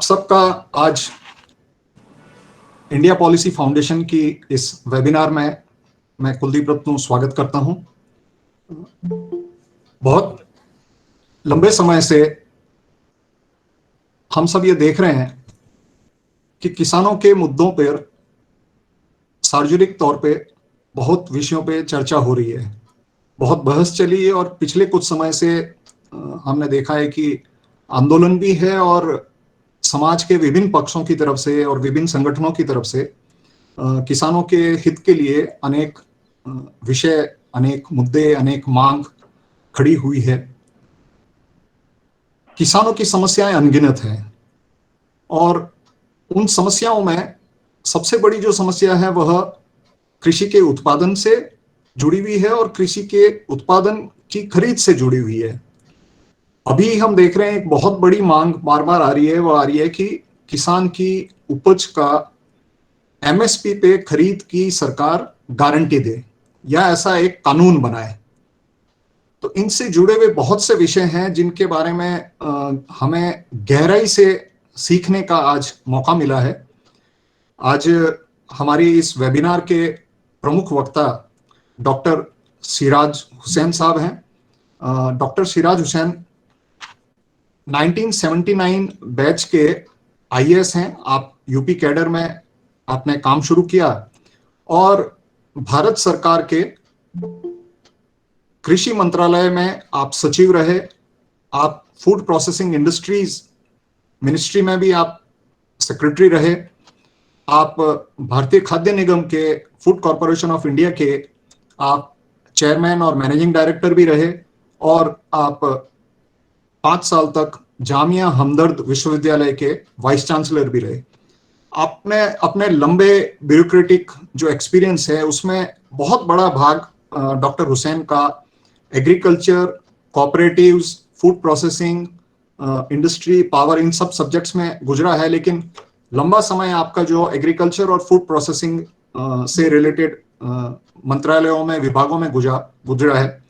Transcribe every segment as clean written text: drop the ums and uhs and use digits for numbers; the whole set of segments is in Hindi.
सबका आज इंडिया पॉलिसी फाउंडेशन की इस वेबिनार में मैं कुलदीप रत्नू स्वागत करता हूं। बहुत लंबे समय से हम सब ये देख रहे हैं कि किसानों के मुद्दों पर सार्वजनिक तौर पे बहुत विषयों पे चर्चा हो रही है, बहुत बहस चली है और पिछले कुछ समय से हमने देखा है कि आंदोलन भी है और समाज के विभिन्न पक्षों की तरफ से और विभिन्न संगठनों की तरफ से किसानों के हित के लिए अनेक विषय, अनेक मुद्दे, अनेक मांग खड़ी हुई है। किसानों की समस्याएं अनगिनत हैं और उन समस्याओं में सबसे बड़ी जो समस्या है वह कृषि के उत्पादन से जुड़ी हुई है और कृषि के उत्पादन की खरीद से जुड़ी हुई है। अभी हम देख रहे हैं एक बहुत बड़ी मांग बार बार आ रही है, वो आ रही है कि किसान की उपज का एमएसपी पे खरीद की सरकार गारंटी दे या ऐसा एक कानून बनाए। तो इनसे जुड़े हुए बहुत से विषय हैं जिनके बारे में हमें गहराई से सीखने का आज मौका मिला है। आज हमारी इस वेबिनार के प्रमुख वक्ता डॉक्टर सिराज हुसैन साहब हैं। डॉक्टर सिराज हुसैन 1979 बैच के आईएएस हैं। आप यूपी कैडर में आपने काम शुरू किया और भारत सरकार के कृषि मंत्रालय में आप सचिव रहे। आप फूड प्रोसेसिंग इंडस्ट्रीज मिनिस्ट्री में भी आप सेक्रेटरी रहे। आप भारतीय खाद्य निगम के फूड कॉरपोरेशन ऑफ इंडिया के आप चेयरमैन और मैनेजिंग डायरेक्टर भी रहे और आप 5 साल तक जामिया हमदर्द विश्वविद्यालय के वाइस चांसलर भी रहे। आपने अपने लंबे ब्यूरोक्रेटिक जो एक्सपीरियंस है उसमें बहुत बड़ा भाग डॉक्टर हुसैन का agriculture, cooperatives, food processing, industry, power, इन सब सब्जेक्ट्स में गुजरा है। लेकिन लंबा समय आपका जो एग्रीकल्चर और फूड प्रोसेसिंग से रिलेटेड मंत्रालयों में, विभागों में गुजरा है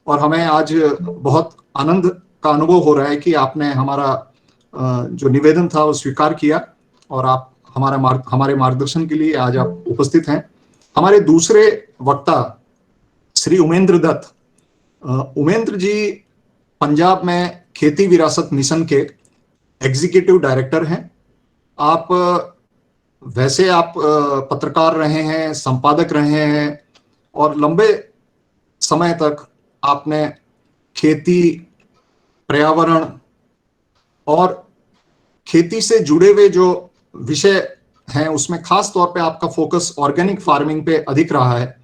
और हमें आज बहुत आनंद का अनुभव हो रहा है कि आपने हमारा जो निवेदन था वो स्वीकार किया और आप हमारे मार्गदर्शन के लिए आज आप उपस्थित हैं। हमारे दूसरे वक्ता श्री उमेंद्र दत्त, उमेंद्र जी पंजाब में खेती विरासत मिशन के एग्जीक्यूटिव डायरेक्टर हैं। आप वैसे आप पत्रकार रहे हैं, संपादक रहे हैं और लंबे समय तक आपने खेती, पर्यावरण और खेती से जुड़े हुए जो विषय हैं उसमें खास तौर पे आपका फोकस ऑर्गेनिक फार्मिंग पे अधिक रहा है।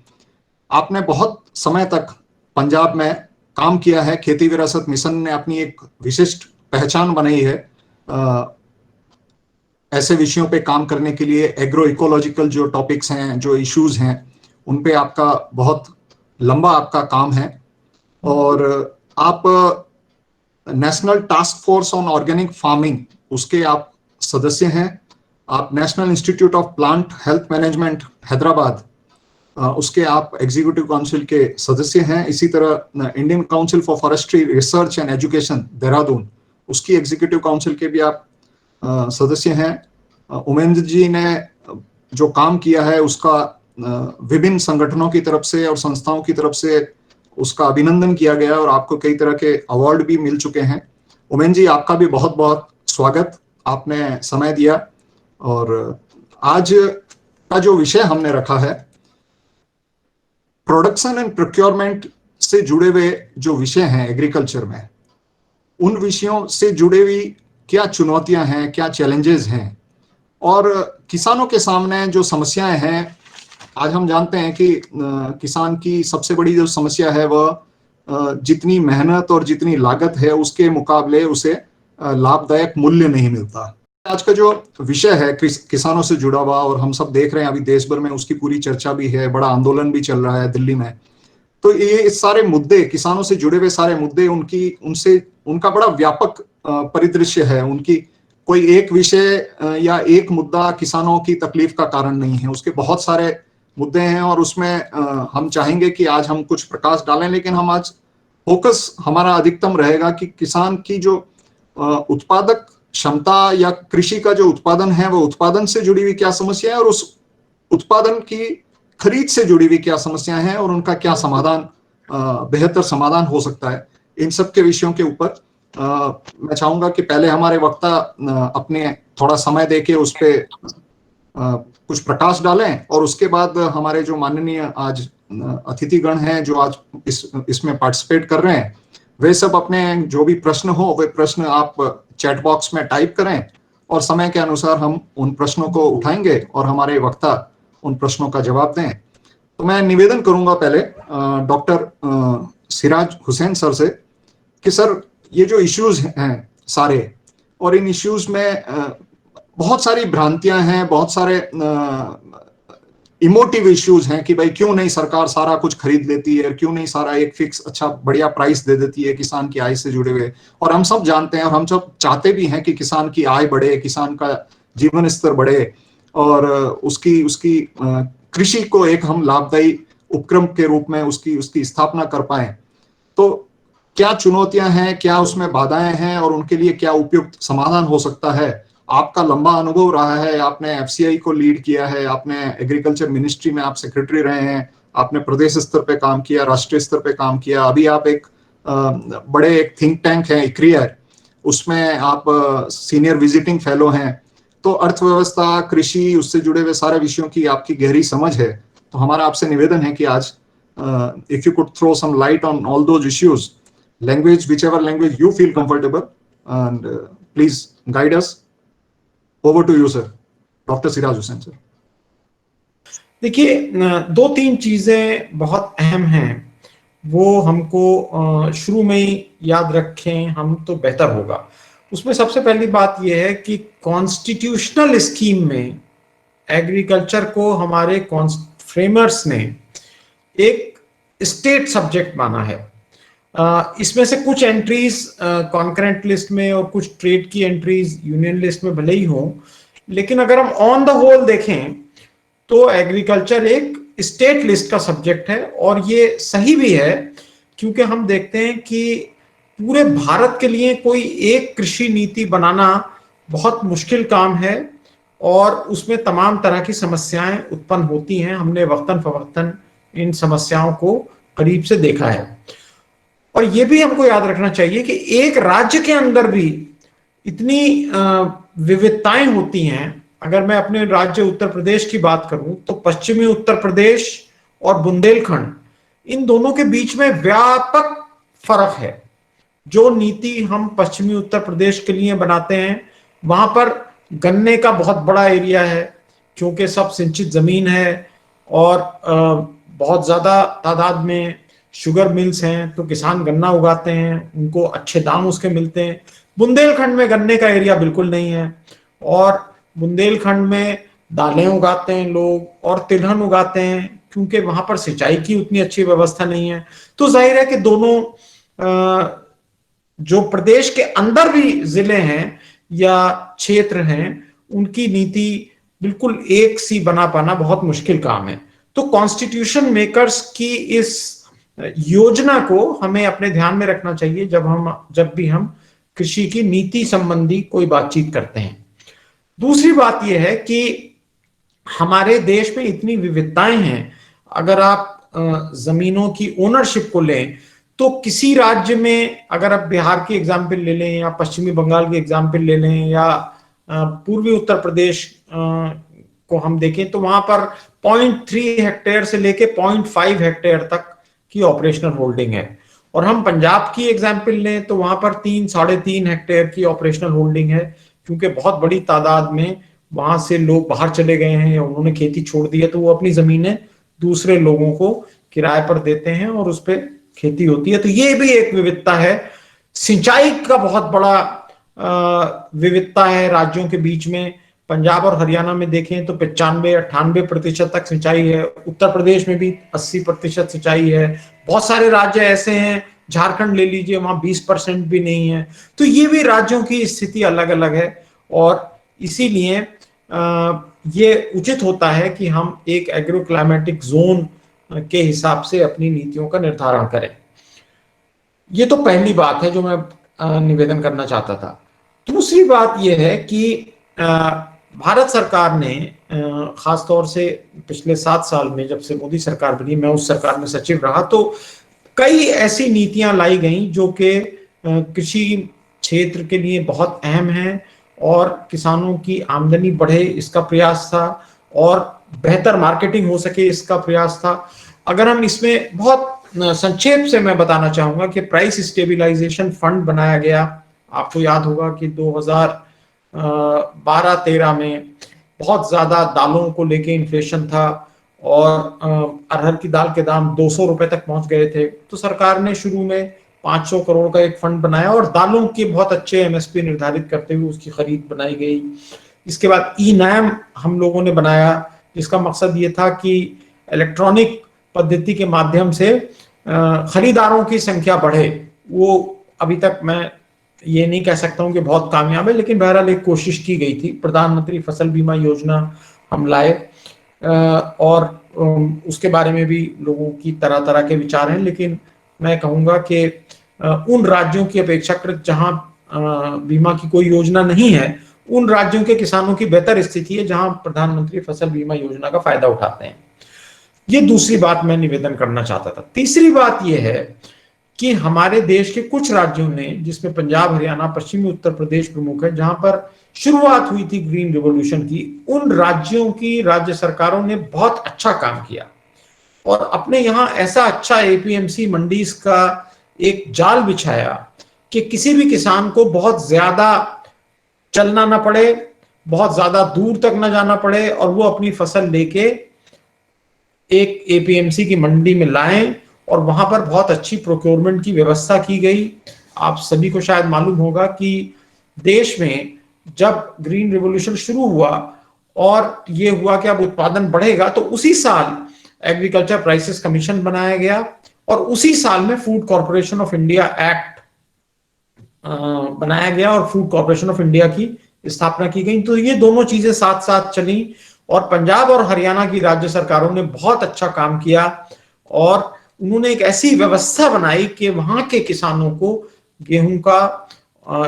आपने बहुत समय तक पंजाब में काम किया है। खेती विरासत मिशन ने अपनी एक विशिष्ट पहचान बनाई है ऐसे विषयों पे काम करने के लिए। एग्रो इकोलॉजिकल जो टॉपिक्स हैं, जो इश्यूज हैं, उन पे आपका बहुत लंबा आपका काम है और आप national task force on organic farming उसके आप सदस्य हैं। आप national institute of plant health management Hyderabad उसके आप एग्जीक्यूटिव काउंसिल के सदस्य हैं। इसी तरह Indian council for forestry research and education Dehradun उसकी एग्जीक्यूटिव काउंसिल के भी आप सदस्य हैं। उमेंद्र जी ने जो काम किया है उसका विभिन्न संगठनों की तरफ से और संस्थाओं की तरफ से उसका अभिनंदन किया गया और आपको कई तरह के अवार्ड भी मिल चुके हैं। उमेंद्र जी, आपका भी बहुत बहुत स्वागत, आपने समय दिया। और आज का जो विषय हमने रखा है प्रोडक्शन एंड प्रोक्योरमेंट से जुड़े हुए जो विषय हैं एग्रीकल्चर में, उन विषयों से जुड़े हुई क्या चुनौतियां हैं, क्या चैलेंजेस हैं और किसानों के सामने जो समस्याएं हैं। आज हम जानते हैं कि किसान की सबसे बड़ी जो समस्या है वह जितनी मेहनत और जितनी लागत है उसके मुकाबले उसे लाभदायक मूल्य नहीं मिलता। आज का जो विषय है किसानों से जुड़ा हुआ और हम सब देख रहे हैं अभी देश भर में उसकी पूरी चर्चा भी है, बड़ा आंदोलन भी चल रहा है दिल्ली में। तो ये सारे मुद्दे, किसानों से जुड़े हुए सारे मुद्दे, उनका बड़ा व्यापक परिदृश्य है। उनकी कोई एक विषय या एक मुद्दा किसानों की तकलीफ का कारण नहीं है, उसके बहुत सारे मुद्दे हैं और उसमें हम चाहेंगे कि आज हम कुछ प्रकाश डालें। लेकिन हम आज फोकस हमारा अधिकतम रहेगा कि किसान की जो उत्पादक क्षमता या कृषि का जो उत्पादन है वो उत्पादन से जुड़ी हुई क्या समस्या है और उस उत्पादन की खरीद से जुड़ी हुई क्या समस्याएं हैं और उनका क्या समाधान, बेहतर समाधान हो सकता है। इन सब के विषयों के ऊपर मैं चाहूंगा कि पहले हमारे वक्ता अपने थोड़ा समय देके उस पे कुछ प्रकाश डालें और उसके बाद हमारे जो माननीय आज अतिथिगण हैं जो आज इसमें पार्टिसिपेट कर रहे हैं, वे सब अपने जो भी प्रश्न हो वे प्रश्न आप चैट बॉक्स में टाइप करें और समय के अनुसार हम उन प्रश्नों को उठाएंगे और हमारे वक्ता उन प्रश्नों का जवाब दें। तो मैं निवेदन करूंगा पहले डॉक्टर सिराज हुसैन सर से कि सर ये जो इश्यूज हैं सारे, और इन इश्यूज में बहुत सारी भ्रांतियां हैं, बहुत सारे इमोटिव इश्यूज हैं कि भाई क्यों नहीं सरकार सारा कुछ खरीद लेती है, क्यों नहीं सारा एक फिक्स अच्छा बढ़िया प्राइस दे देती है किसान की आय से जुड़े हुए। और हम सब जानते हैं और हम सब चाहते भी हैं कि किसान की आय बढ़े, किसान का जीवन स्तर बढ़े और उसकी उसकी कृषि को एक हम लाभदायी उपक्रम के रूप में उसकी स्थापना कर पाए। तो क्या चुनौतियां हैं, क्या उसमें बाधाएं हैं और उनके लिए क्या उपयुक्त समाधान हो सकता है। आपका लंबा अनुभव रहा है, आपने एफसीआई को लीड किया है, आपने एग्रीकल्चर मिनिस्ट्री में आप सेक्रेटरी रहे हैं, आपने प्रदेश स्तर पे काम किया, राष्ट्रीय स्तर पे काम किया, अभी आप एक बड़े एक थिंक टैंक है इक्रियर, उसमें आप सीनियर विजिटिंग फेलो हैं। तो अर्थव्यवस्था, कृषि, उससे जुड़े हुए सारे विषयों की आपकी गहरी समझ है। तो हमारा आपसे निवेदन है कि आज if you could throw some light on all those issues, language, whichever language you feel comfortable, and please guide us. Over to you, sir. Dr. Siraj Hussain, sir. देखिए, दो तीन चीजें बहुत अहम हैं, वो हमको शुरू में ही याद रखें हम तो बेहतर होगा। उसमें सबसे पहली बात यह है कि कॉन्स्टिट्यूशनल स्कीम में एग्रीकल्चर को हमारे फ्रेमर्स ने एक स्टेट सब्जेक्ट माना है। इसमें से कुछ एंट्रीज कॉन्करेंट लिस्ट में और कुछ ट्रेड की एंट्रीज यूनियन लिस्ट में भले ही हो, लेकिन अगर हम ऑन द होल देखें तो एग्रीकल्चर एक स्टेट लिस्ट का सब्जेक्ट है। और ये सही भी है, क्योंकि हम देखते हैं कि पूरे भारत के लिए कोई एक कृषि नीति बनाना बहुत मुश्किल काम है और उसमें तमाम तरह की समस्याएं उत्पन्न होती हैं। हमने वक्तन फवक्तन इन समस्याओं को करीब से देखा है। और यह भी हमको याद रखना चाहिए कि एक राज्य के अंदर भी इतनी विविधताएं होती हैं। अगर मैं अपने राज्य उत्तर प्रदेश की बात करूं तो पश्चिमी उत्तर प्रदेश और बुंदेलखंड, इन दोनों के बीच में व्यापक फर्क है। जो नीति हम पश्चिमी उत्तर प्रदेश के लिए बनाते हैं, वहां पर गन्ने का बहुत बड़ा एरिया है, क्योंकि सब सिंचित जमीन है और बहुत ज्यादा तादाद में शुगर मिल्स हैं, तो किसान गन्ना उगाते हैं, उनको अच्छे दाम उसके मिलते हैं। बुंदेलखंड में गन्ने का एरिया बिल्कुल नहीं है और बुंदेलखंड में दालें उगाते हैं लोग और तिलहन उगाते हैं, क्योंकि वहां पर सिंचाई की उतनी अच्छी व्यवस्था नहीं है। तो जाहिर है कि दोनों जो प्रदेश के अंदर भी जिले हैं या क्षेत्र हैं, उनकी नीति बिल्कुल एक सी बना पाना बहुत मुश्किल काम है। तो कॉन्स्टिट्यूशन मेकर्स की इस योजना को हमें अपने ध्यान में रखना चाहिए जब भी हम कृषि की नीति संबंधी कोई बातचीत करते हैं। दूसरी बात यह है कि हमारे देश में इतनी विविधताएं हैं। अगर आप जमीनों की ओनरशिप को लें तो किसी राज्य में, अगर आप बिहार की एग्जाम्पल ले लें या पश्चिमी बंगाल की एग्जाम्पल ले लें या पूर्वी उत्तर प्रदेश को हम देखें, तो वहां पर 0.3 हेक्टेयर से लेके 0.5 हेक्टेयर तक की ऑपरेशनल होल्डिंग है। और हम पंजाब की एग्जाम्पल लें तो वहां पर 3-3.5 हेक्टेयर की ऑपरेशनल होल्डिंग है, क्योंकि बहुत बड़ी तादाद में वहां से लोग बाहर चले गए हैं या उन्होंने खेती छोड़ दी है, तो वो अपनी जमीनें दूसरे लोगों को किराए पर देते हैं और उस पर खेती होती है। तो ये भी एक विविधता है। सिंचाई का बहुत बड़ा विविधता है राज्यों के बीच में। पंजाब और हरियाणा में देखें तो 95-98% तक सिंचाई है। उत्तर प्रदेश में भी 80% सिंचाई है। बहुत सारे राज्य ऐसे हैं, झारखंड ले लीजिए, वहां 20% भी नहीं है। तो ये भी राज्यों की स्थिति अलग अलग है और इसीलिए ये उचित होता है कि हम एक एग्रो क्लाइमेटिक जोन के हिसाब से अपनी नीतियों का निर्धारण करें। ये तो पहली बात है जो मैं निवेदन करना चाहता था। दूसरी बात यह है कि भारत सरकार ने खास तौर से पिछले 7 साल में, जब से मोदी सरकार बनी, मैं उस सरकार में सचिव रहा, तो कई ऐसी नीतियां लाई गई जो कि कृषि क्षेत्र के लिए बहुत अहम है और किसानों की आमदनी बढ़े इसका प्रयास था और बेहतर मार्केटिंग हो सके इसका प्रयास था। अगर हम इसमें बहुत संक्षेप से मैं बताना चाहूंगा कि प्राइस स्टेबलाइजेशन फंड बनाया गया। आपको याद होगा कि 2012-13 में बहुत ज्यादा दालों को लेके इन्फ्लेशन था और अरहर की दाल के दाम 200 रुपए तक पहुंच गए थे। तो सरकार ने शुरू में 500 करोड़ का एक फंड बनाया और दालों के बहुत अच्छे एमएसपी निर्धारित करते हुए उसकी खरीद बनाई गई। इसके बाद ई नैम हम लोगों ने बनाया, जिसका मकसद ये था कि इलेक्ट्रॉनिक पद्धति के माध्यम से खरीदारों की संख्या बढ़े। वो अभी तक मैं ये नहीं कह सकता हूं कि बहुत कामयाब है, लेकिन बहरहाल एक कोशिश की गई थी। प्रधानमंत्री फसल बीमा योजना हम लाए और उसके बारे में भी लोगों की तरह तरह के विचार हैं, लेकिन मैं कहूंगा कि उन राज्यों की अपेक्षाकृत जहां बीमा की कोई योजना नहीं है, उन राज्यों के किसानों की बेहतर स्थिति है जहां प्रधानमंत्री फसल बीमा योजना का फायदा उठाते हैं। ये दूसरी बात मैं निवेदन करना चाहता था। तीसरी बात यह है कि हमारे देश के कुछ राज्यों ने, जिसमें पंजाब, हरियाणा, पश्चिमी उत्तर प्रदेश प्रमुख है, जहां पर शुरुआत हुई थी ग्रीन रिवॉल्यूशन की, उन राज्यों की राज्य सरकारों ने बहुत अच्छा काम किया और अपने यहां ऐसा अच्छा एपीएमसी मंडी का एक जाल बिछाया कि किसी भी किसान को बहुत ज्यादा चलना ना पड़े, बहुत ज्यादा दूर तक ना जाना पड़े और वो अपनी फसल लेके एक एपीएमसी की मंडी में लाएं और वहां पर बहुत अच्छी प्रोक्योरमेंट की व्यवस्था की गई। आप सभी को शायद मालूम होगा कि देश में जब ग्रीन रिवॉल्यूशन शुरू हुआ और ये हुआ कि अब उत्पादन बढ़ेगा, तो उसी साल एग्रीकल्चर प्राइसेस कमीशन बनाया गया और उसी साल में food corporation of India act बनाया गया और फूड कॉर्पोरेशन ऑफ इंडिया की स्थापना की गई। तो ये दोनों चीजें साथ साथ चली और पंजाब और हरियाणा की राज्य सरकारों ने बहुत अच्छा काम किया और उन्होंने एक ऐसी व्यवस्था बनाई कि वहां के किसानों को गेहूं का,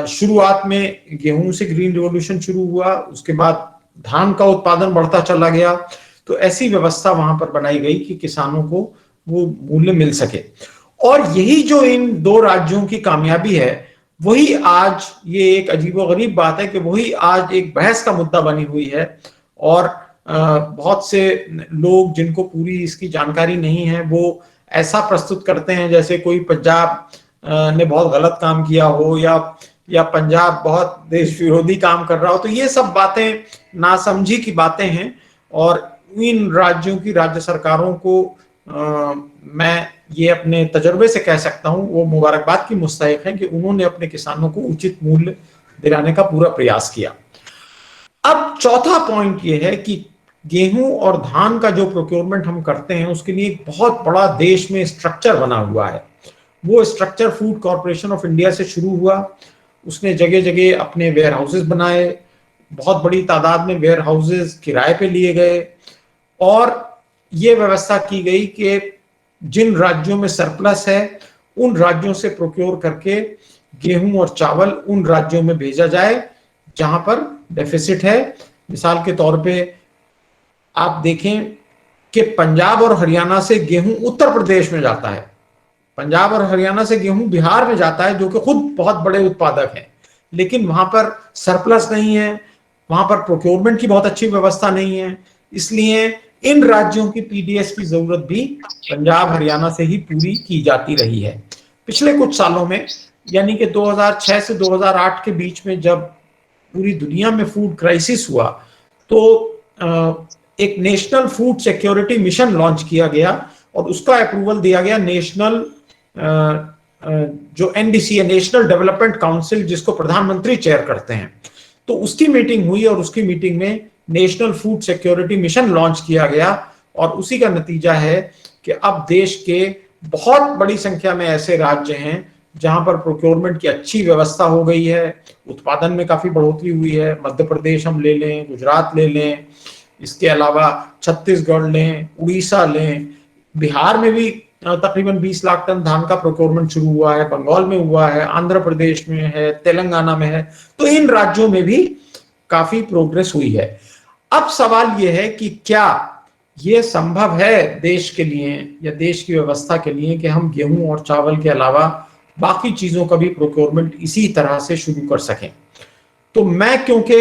शुरुआत में गेहूं से ग्रीन रिवॉल्यूशन शुरू हुआ, उसके बाद धान का उत्पादन बढ़ता चला गया। तो ऐसी व्यवस्था वहां पर बनाई गई कि किसानों को वो मूल्य मिल सके। और यही जो इन दो राज्यों की कामयाबी है, वही आज, ये एक अजीबोगरीब बात है कि वही आज एक बहस का मुद्दा बनी हुई है और बहुत से लोग जिनको पूरी इसकी जानकारी नहीं है, वो ऐसा प्रस्तुत करते हैं जैसे कोई पंजाब ने बहुत गलत काम किया हो या पंजाब बहुत देश विरोधी काम कर रहा हो। तो ये सब बातें नासमझी की बातें हैं और इन राज्यों की राज्य सरकारों को मैं ये अपने तजुर्बे से कह सकता हूं, वो मुबारकबाद की मुस्तहिक है कि उन्होंने अपने किसानों को उचित मूल्य दिलाने का पूरा प्रयास किया। अब चौथा पॉइंट ये है कि गेहूं और धान का जो प्रोक्योरमेंट हम करते हैं उसके लिए एक बहुत बड़ा देश में स्ट्रक्चर बना हुआ है। वो structure food corporation of India से शुरू हुआ। उसने जगह जगह अपने वेयर हाउसेज बनाए, बहुत बड़ी तादाद में वेयर हाउसेज किराए पे लिए गए और ये व्यवस्था की गई कि जिन राज्यों में सरप्लस है उन राज्यों से प्रोक्योर करके गेहूं और चावल उन राज्यों में भेजा जाए जहां पर डेफिसिट है। मिसाल के तौर पे आप देखें कि पंजाब और हरियाणा से गेहूं उत्तर प्रदेश में जाता है, पंजाब और हरियाणा से गेहूं बिहार में जाता है, जो कि खुद बहुत बड़े उत्पादक हैं, लेकिन वहां पर सरप्लस नहीं है, वहां पर प्रोक्योरमेंट की बहुत अच्छी व्यवस्था नहीं है। इसलिए इन राज्यों की पीडीएस की जरूरत भी पंजाब हरियाणा से ही पूरी की जाती रही है। पिछले कुछ सालों में, यानी कि 2006 से 2008 के बीच में, जब पूरी दुनिया में फूड क्राइसिस हुआ, तो एक national food security mission launch किया गया और उसका अप्रूवल दिया गया नेशनल जो एनडीसी है, नेशनल डेवलपमेंट काउंसिल, जिसको प्रधानमंत्री चेयर करते हैं। तो उसकी मीटिंग हुई और उसकी मीटिंग में national food security mission launch किया गया और उसी का नतीजा है कि अब देश के बहुत बड़ी संख्या में ऐसे राज्य हैं जहां पर प्रोक्योरमेंट की अच्छी व्यवस्था हो गई है, उत्पादन में काफी बढ़ोतरी हुई है। मध्य प्रदेश हम ले लें, गुजरात ले लें, इसके अलावा छत्तीसगढ़ लें, उड़ीसा लें, बिहार में भी तकरीबन 20 लाख टन धान का प्रोक्योरमेंट शुरू हुआ है, बंगाल में हुआ है, आंध्र प्रदेश में है, तेलंगाना में है। तो इन राज्यों में भी काफी प्रोग्रेस हुई है। अब सवाल यह है कि क्या ये संभव है देश के लिए या देश की व्यवस्था के लिए कि हम गेहूं और चावल के अलावा बाकी चीजों का भी प्रोक्योरमेंट इसी तरह से शुरू कर सकें। तो मैं, क्योंकि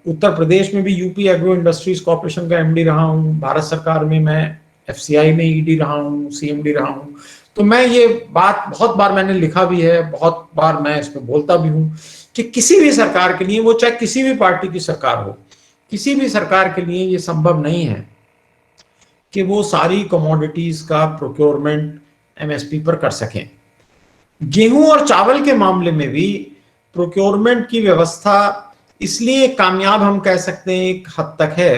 उत्तर प्रदेश में भी यूपी एग्रो इंडस्ट्रीज कॉर्पोरेशन का एमडी रहा हूं, भारत सरकार में मैं एफसीआई में ईडी रहा हूं, सीएमडी रहा हूं, तो मैं ये बात बहुत बार मैंने लिखा भी है, बहुत बार मैं इसमें बोलता भी हूं कि किसी भी सरकार के लिए, वो चाहे किसी भी पार्टी की सरकार हो, किसी भी सरकार के लिए ये संभव नहीं है कि वो सारी कमोडिटीज का प्रोक्योरमेंट एमएसपी पर कर सकें। गेहूं और चावल के मामले में भी प्रोक्योरमेंट की व्यवस्था इसलिए कामयाब हम कह सकते हैं एक हद तक है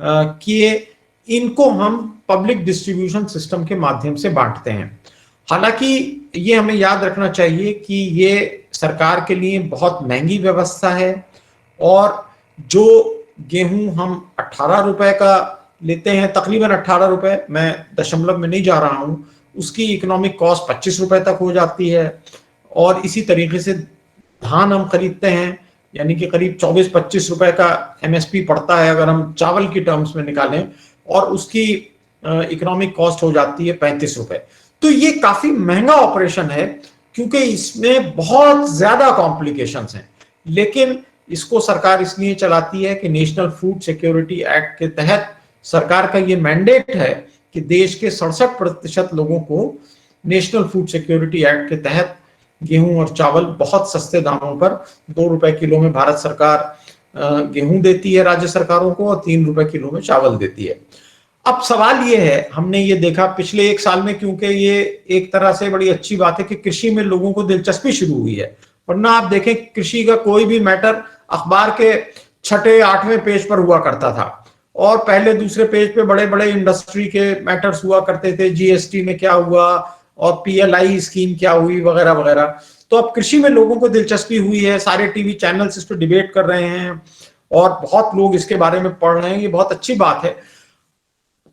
कि इनको हम पब्लिक डिस्ट्रीब्यूशन सिस्टम के माध्यम से बांटते हैं। हालांकि ये हमें याद रखना चाहिए कि ये सरकार के लिए बहुत महंगी व्यवस्था है, और जो गेहूं हम 18 रुपए का लेते हैं, तकरीबन 18 रुपए, मैं दशमलव में नहीं जा रहा हूं, उसकी इकोनॉमिक कॉस्ट 25 रुपए तक हो जाती है। और इसी तरीके से धान हम खरीदते हैं, यानी कि करीब 24-25 रुपए का एमएसपी पड़ता है अगर हम चावल की टर्म्स में निकालें, और उसकी इकोनॉमिक कॉस्ट हो जाती है 35 रुपए। तो ये काफी महंगा ऑपरेशन है, क्योंकि इसमें बहुत ज्यादा कॉम्प्लिकेशंस हैं। लेकिन इसको सरकार इसलिए चलाती है कि नेशनल फूड सिक्योरिटी एक्ट के तहत सरकार का ये मैंडेट है कि देश के 67% लोगों को नेशनल फूड सिक्योरिटी एक्ट के तहत गेहूं और चावल बहुत सस्ते दामों पर 2 रुपए किलो में भारत सरकार गेहूं देती है राज्य सरकारों को, और 3 रुपए किलो में चावल देती है। अब सवाल ये है, हमने ये देखा पिछले 1 साल में, क्योंकि ये एक तरह से बड़ी अच्छी बात है कि कृषि में लोगों को दिलचस्पी शुरू हुई है, वरना आप देखें कृषि का कोई भी मैटर अखबार के 6-8वें पेज पर हुआ करता था, और पहले दूसरे पेज पे बड़े बड़े इंडस्ट्री के मैटर्स हुआ करते थे, जीएसटी में क्या हुआ और पीएलआई स्कीम क्या हुई वगैरह वगैरह। तो अब कृषि में लोगों को दिलचस्पी हुई है, सारे टीवी चैनल्स इस पर डिबेट कर रहे हैं और बहुत लोग इसके बारे में पढ़ रहे हैं, ये बहुत अच्छी बात है।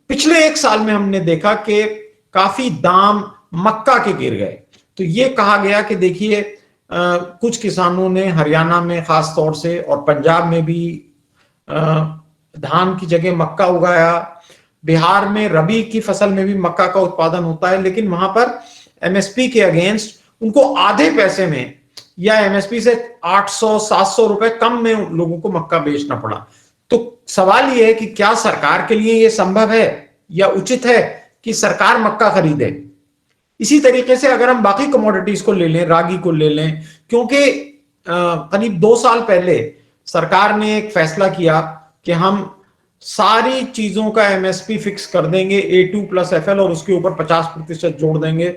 पिछले 1 साल में हमने देखा कि काफी दाम मक्का के गिर गए। तो ये कहा गया कि देखिए कुछ किसानों ने हरियाणा में खास तौर से और पंजाब में भी धान की जगह मक्का उगाया। बिहार में रबी की फसल में भी मक्का का उत्पादन होता है, लेकिन वहां पर एमएसपी के अगेंस्ट उनको आधे पैसे में या एमएसपी से 800-700 रुपए कम में लोगों को मक्का बेचना पड़ा। तो सवाल यह है कि क्या सरकार के लिए यह संभव है या उचित है कि सरकार मक्का खरीदे। इसी तरीके से अगर हम बाकी कमोडिटीज को ले लें, रागी को ले लें, क्योंकि करीब 2 साल पहले सरकार ने एक फैसला किया कि हम सारी चीजों का एमएसपी फिक्स कर देंगे A2 + FL, और उसके ऊपर 50% जोड़ देंगे।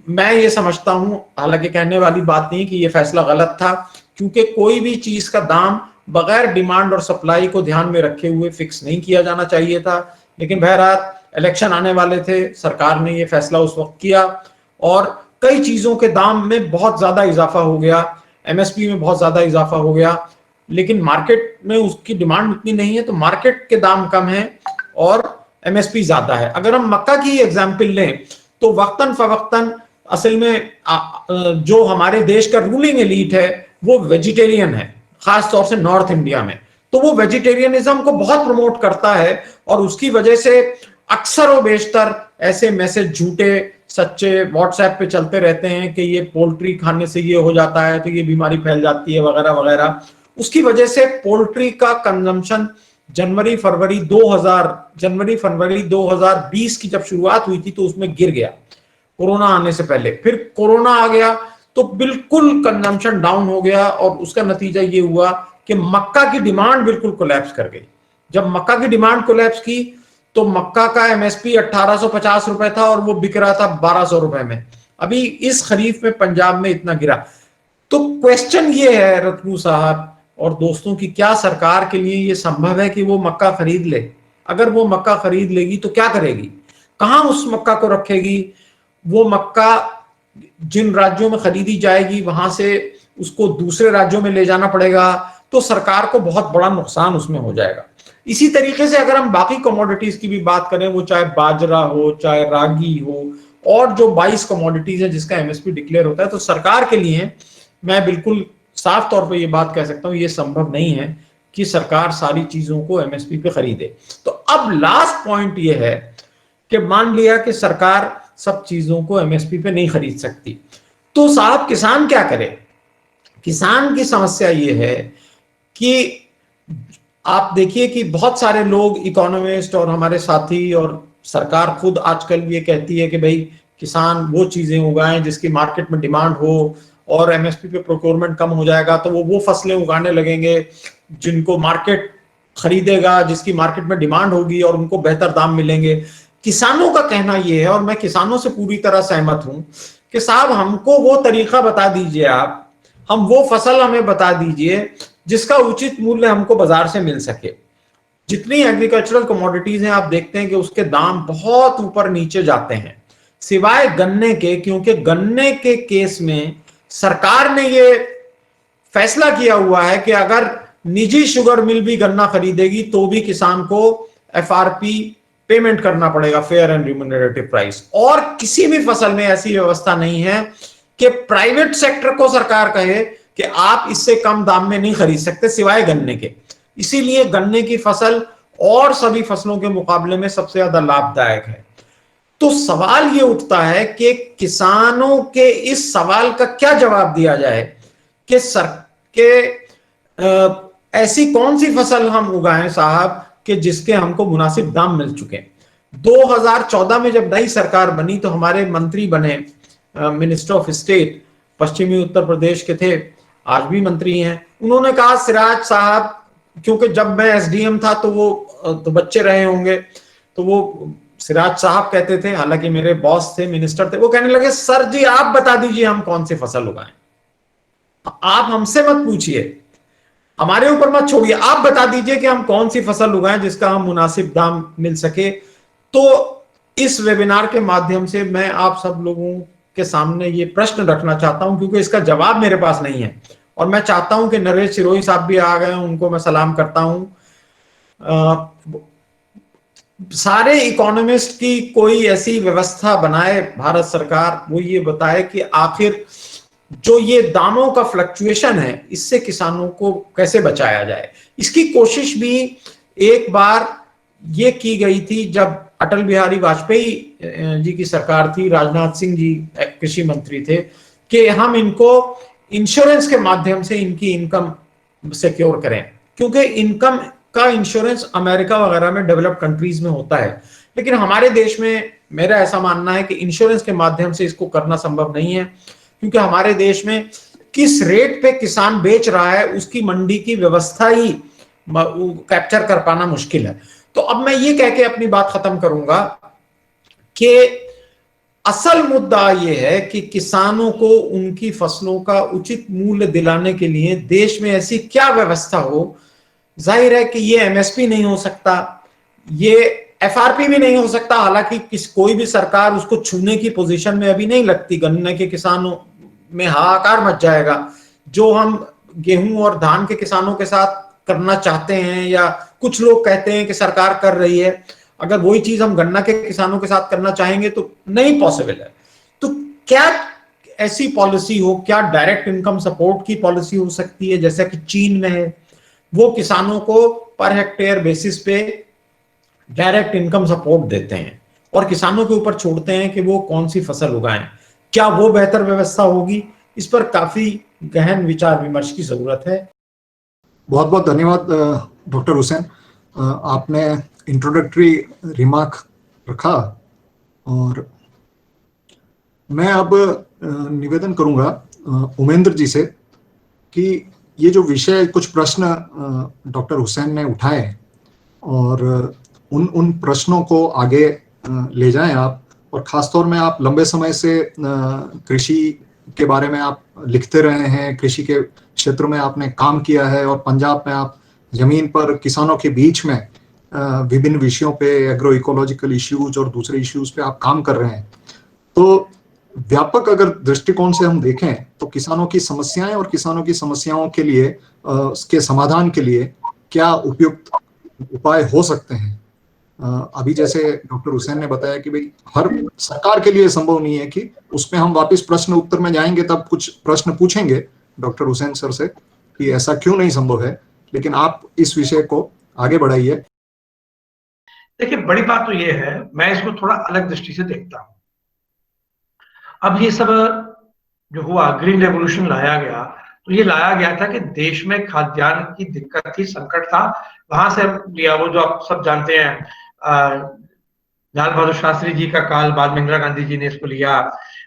मैं ये समझता हूं, हालांकि कहने वाली बात नहीं कि ये फैसला गलत था, क्योंकि कोई भी चीज का दाम बगैर डिमांड और सप्लाई को ध्यान में रखे हुए फिक्स नहीं किया जाना चाहिए था। लेकिन बहरहाल इलेक्शन आने वाले थे, सरकार ने ये फैसला उस वक्त किया, और कई चीजों के दाम में बहुत ज्यादा इजाफा हो गया, एमएसपी में बहुत ज्यादा इजाफा हो गया, लेकिन मार्केट में उसकी डिमांड उतनी नहीं है, तो मार्केट के दाम कम है और एमएसपी ज्यादा है। अगर हम मक्का की एग्जाम्पल लें तो वक्तन फवक्तन असल में जो हमारे देश का रूलिंग एलीट है वो वेजिटेरियन है, खास तौर से नॉर्थ इंडिया में। तो वो वेजिटेरियनिज्म को बहुत प्रमोट करता है, और उसकी वजह से अक्सर और बेशतर ऐसे मैसेज झूठे सच्चे व्हाट्सएप पे चलते रहते हैं कि ये पोल्ट्री खाने से ये हो जाता है, तो ये बीमारी फैल जाती है वगैरह वगैरह। उसकी वजह से पोल्ट्री का कंजम्पशन जनवरी फरवरी 2020 की जब शुरुआत हुई थी तो उसमें गिर गया, कोरोना आने से पहले। फिर कोरोना आ गया तो बिल्कुल कंजम्पशन डाउन हो गया, और उसका नतीजा ये हुआ कि मक्का की डिमांड बिल्कुल कोलैप्स कर गई। जब मक्का की डिमांड कोलैप्स की तो मक्का का एमएसपी 1850 रुपए था और वो बिक रहा था 1200 रुपए में। अभी इस खरीफ में पंजाब में इतना गिरा। तो क्वेश्चन ये है रत्नू साहब और दोस्तों की, क्या सरकार के लिए ये संभव है कि वो मक्का खरीद ले? अगर वो मक्का खरीद लेगी तो क्या करेगी, कहां उस मक्का को रखेगी? वो मक्का जिन राज्यों में खरीदी जाएगी वहां से उसको दूसरे राज्यों में ले जाना पड़ेगा, तो सरकार को बहुत बड़ा नुकसान उसमें हो जाएगा। इसी तरीके से अगर हम बाकी कमोडिटीज की भी बात करें, वो चाहे बाजरा हो, चाहे रागी हो, और जो 22 कमोडिटीज है जिसका एमएसपी डिक्लेयर होता है, तो सरकार के लिए मैं बिल्कुल साफ तौर पे ये बात कह सकता हूं, ये संभव नहीं है कि सरकार सारी चीजों को एमएसपी पे खरीदे। तो अब लास्ट पॉइंट ये है कि मान लिया कि सरकार सब चीजों को एमएसपी पे नहीं खरीद सकती, तो साहब किसान क्या करे? किसान की समस्या ये है कि आप देखिए कि बहुत सारे लोग, इकोनॉमिस्ट और हमारे साथी और सरकार खुद आजकल ये कहती है कि भाई किसान वो चीजें उगाएं जिसकी मार्केट में डिमांड हो, और एमएसपी पे प्रोक्योरमेंट कम हो जाएगा तो वो फसलें उगाने लगेंगे जिनको मार्केट खरीदेगा, जिसकी मार्केट में डिमांड होगी और उनको बेहतर दाम मिलेंगे। किसानों का कहना यह है, और मैं किसानों से पूरी तरह सहमत हूं, कि साहब हमको वो तरीका बता दीजिए, आप हम वो फसल हमें बता दीजिए जिसका उचित मूल्य हमको बाजार से मिल सके। जितनी एग्रीकल्चरल कमोडिटीज हैं, आप देखते हैं कि उसके दाम बहुत ऊपर नीचे जाते हैं, सिवाय गन्ने के, क्योंकि गन्ने के केस में सरकार ने ये फैसला किया हुआ है कि अगर निजी शुगर मिल भी गन्ना खरीदेगी तो भी किसान को एफआरपी पेमेंट करना पड़ेगा, फेयर एंड रिम्यूनरेटिव प्राइस। और किसी भी फसल में ऐसी व्यवस्था नहीं है कि प्राइवेट सेक्टर को सरकार कहे कि आप इससे कम दाम में नहीं खरीद सकते, सिवाय गन्ने के। इसीलिए गन्ने की फसल और सभी फसलों के मुकाबले में सबसे ज्यादा लाभदायक है। तो सवाल ये उठता है कि किसानों के इस सवाल का क्या जवाब दिया जाए कि ऐसी कौन सी फसल हम उगाएं साहब कि जिसके हमको मुनासिब दाम मिल चुके। 2014 में जब नई सरकार बनी तो हमारे मंत्री बने मिनिस्टर ऑफ स्टेट, पश्चिमी उत्तर प्रदेश के थे, आज भी मंत्री हैं। उन्होंने कहा, सिराज साहब, क्योंकि जब मैं एसडीएम था तो वो तो बच्चे रहे होंगे, तो वो सिराज साहब कहते थे, हालांकि मेरे बॉस थे, मिनिस्टर थे, वो कहने लगे, सर जी आप बता दीजिए हम कौन सी फसल उगाएं, आप हमसे मत पूछिए, हमारे ऊपर मत छोड़िए, आप बता दीजिए कि हम कौन सी फसल उगाएं जिसका हम मुनासिब दाम मिल सके। तो इस वेबिनार के माध्यम से मैं आप सब लोगों के सामने ये प्रश्न रखना चाहता हूं, क्योंकि इसका जवाब मेरे पास नहीं है, और मैं चाहता हूं कि नरेश सिरोही साहब भी आ गए, उनको मैं सलाम करता हूं। सारे इकोनॉमिस्ट की कोई ऐसी व्यवस्था बनाए भारत सरकार, वो ये बताए कि आखिर जो ये दामों का फ्लक्चुएशन है इससे किसानों को कैसे बचाया जाए। इसकी कोशिश भी एक बार ये की गई थी जब अटल बिहारी वाजपेयी जी की सरकार थी, राजनाथ सिंह जी कृषि मंत्री थे, कि हम इनको इंश्योरेंस के माध्यम से इनकी इनकम सिक्योर करें, क्योंकि इनकम का इंश्योरेंस अमेरिका वगैरह में डेवलप्ड कंट्रीज में होता है, लेकिन हमारे देश में मेरा ऐसा मानना है कि इंश्योरेंस के माध्यम से इसको करना संभव नहीं है, क्योंकि हमारे देश में किस रेट पे किसान बेच रहा है उसकी मंडी की व्यवस्था ही कैप्चर कर पाना मुश्किल है। तो अब मैं ये कह के अपनी बात खत्म करूंगा कि असल मुद्दा ये है कि किसानों को उनकी फसलों का उचित मूल्य दिलाने के लिए देश में ऐसी क्या व्यवस्था हो। जाहिर है कि ये एमएसपी नहीं हो सकता, ये एफआरपी भी नहीं हो सकता, हालांकि कोई भी सरकार उसको छूने की पोजीशन में अभी नहीं लगती। गन्ने के किसानों में हाहाकार मच जाएगा। जो हम गेहूं और धान के किसानों के साथ करना चाहते हैं, या कुछ लोग कहते हैं कि सरकार कर रही है, अगर वही चीज हम गन्ना के किसानों के साथ करना चाहेंगे तो नहीं पॉसिबल है। तो क्या ऐसी पॉलिसी हो, क्या डायरेक्ट इनकम सपोर्ट की पॉलिसी हो सकती है जैसा कि चीन में है, वो किसानों को पर हेक्टेयर बेसिस पे डायरेक्ट इनकम सपोर्ट देते हैं और किसानों के ऊपर छोड़ते हैं कि वो कौन सी फसल उगाएं। क्या वो बेहतर व्यवस्था होगी? इस पर काफी गहन विचार विमर्श की जरूरत है। बहुत बहुत धन्यवाद डॉक्टर हुसैन, आपने इंट्रोडक्टरी रिमार्क रखा, और मैं अब निवेदन करूंगा उमेंद्र जी से कि ये जो विषय, कुछ प्रश्न डॉक्टर हुसैन ने उठाए, और उन प्रश्नों को आगे ले जाएं आप, और खासतौर में आप लंबे समय से कृषि के बारे में आप लिखते रहे हैं, कृषि के क्षेत्र में आपने काम किया है, और पंजाब में आप जमीन पर किसानों के बीच में विभिन्न विषयों पे, एग्रो इकोलॉजिकल इश्यूज और दूसरे इश्यूज पे आप काम कर रहे हैं। तो व्यापक अगर दृष्टिकोण से हम देखें तो किसानों की समस्याएं और किसानों की समस्याओं के लिए उसके समाधान के लिए क्या उपयुक्त उपाय हो सकते हैं। अभी जैसे डॉक्टर हुसैन ने बताया कि भाई हर सरकार के लिए संभव नहीं है कि उसमें हम वापस प्रश्न उत्तर में जाएंगे तब कुछ प्रश्न पूछेंगे डॉक्टर हुसैन सर से कि ऐसा क्यों नहीं संभव है, लेकिन आप इस विषय को आगे बढ़ाइए। देखिए, बड़ी बात तो ये है, मैं इसको थोड़ा अलग दृष्टि से देखता हूं। अब ये सब जो हुआ, ग्रीन रेवोल्यूशन लाया गया, तो ये लाया गया था कि देश में खाद्यान्न की दिक्कत थी, संकट था, वहां से लिया। वो जो आप सब जानते हैं, लाल बहादुर शास्त्री जी का काल, बाद में इंदिरा गांधी जी ने इसको लिया,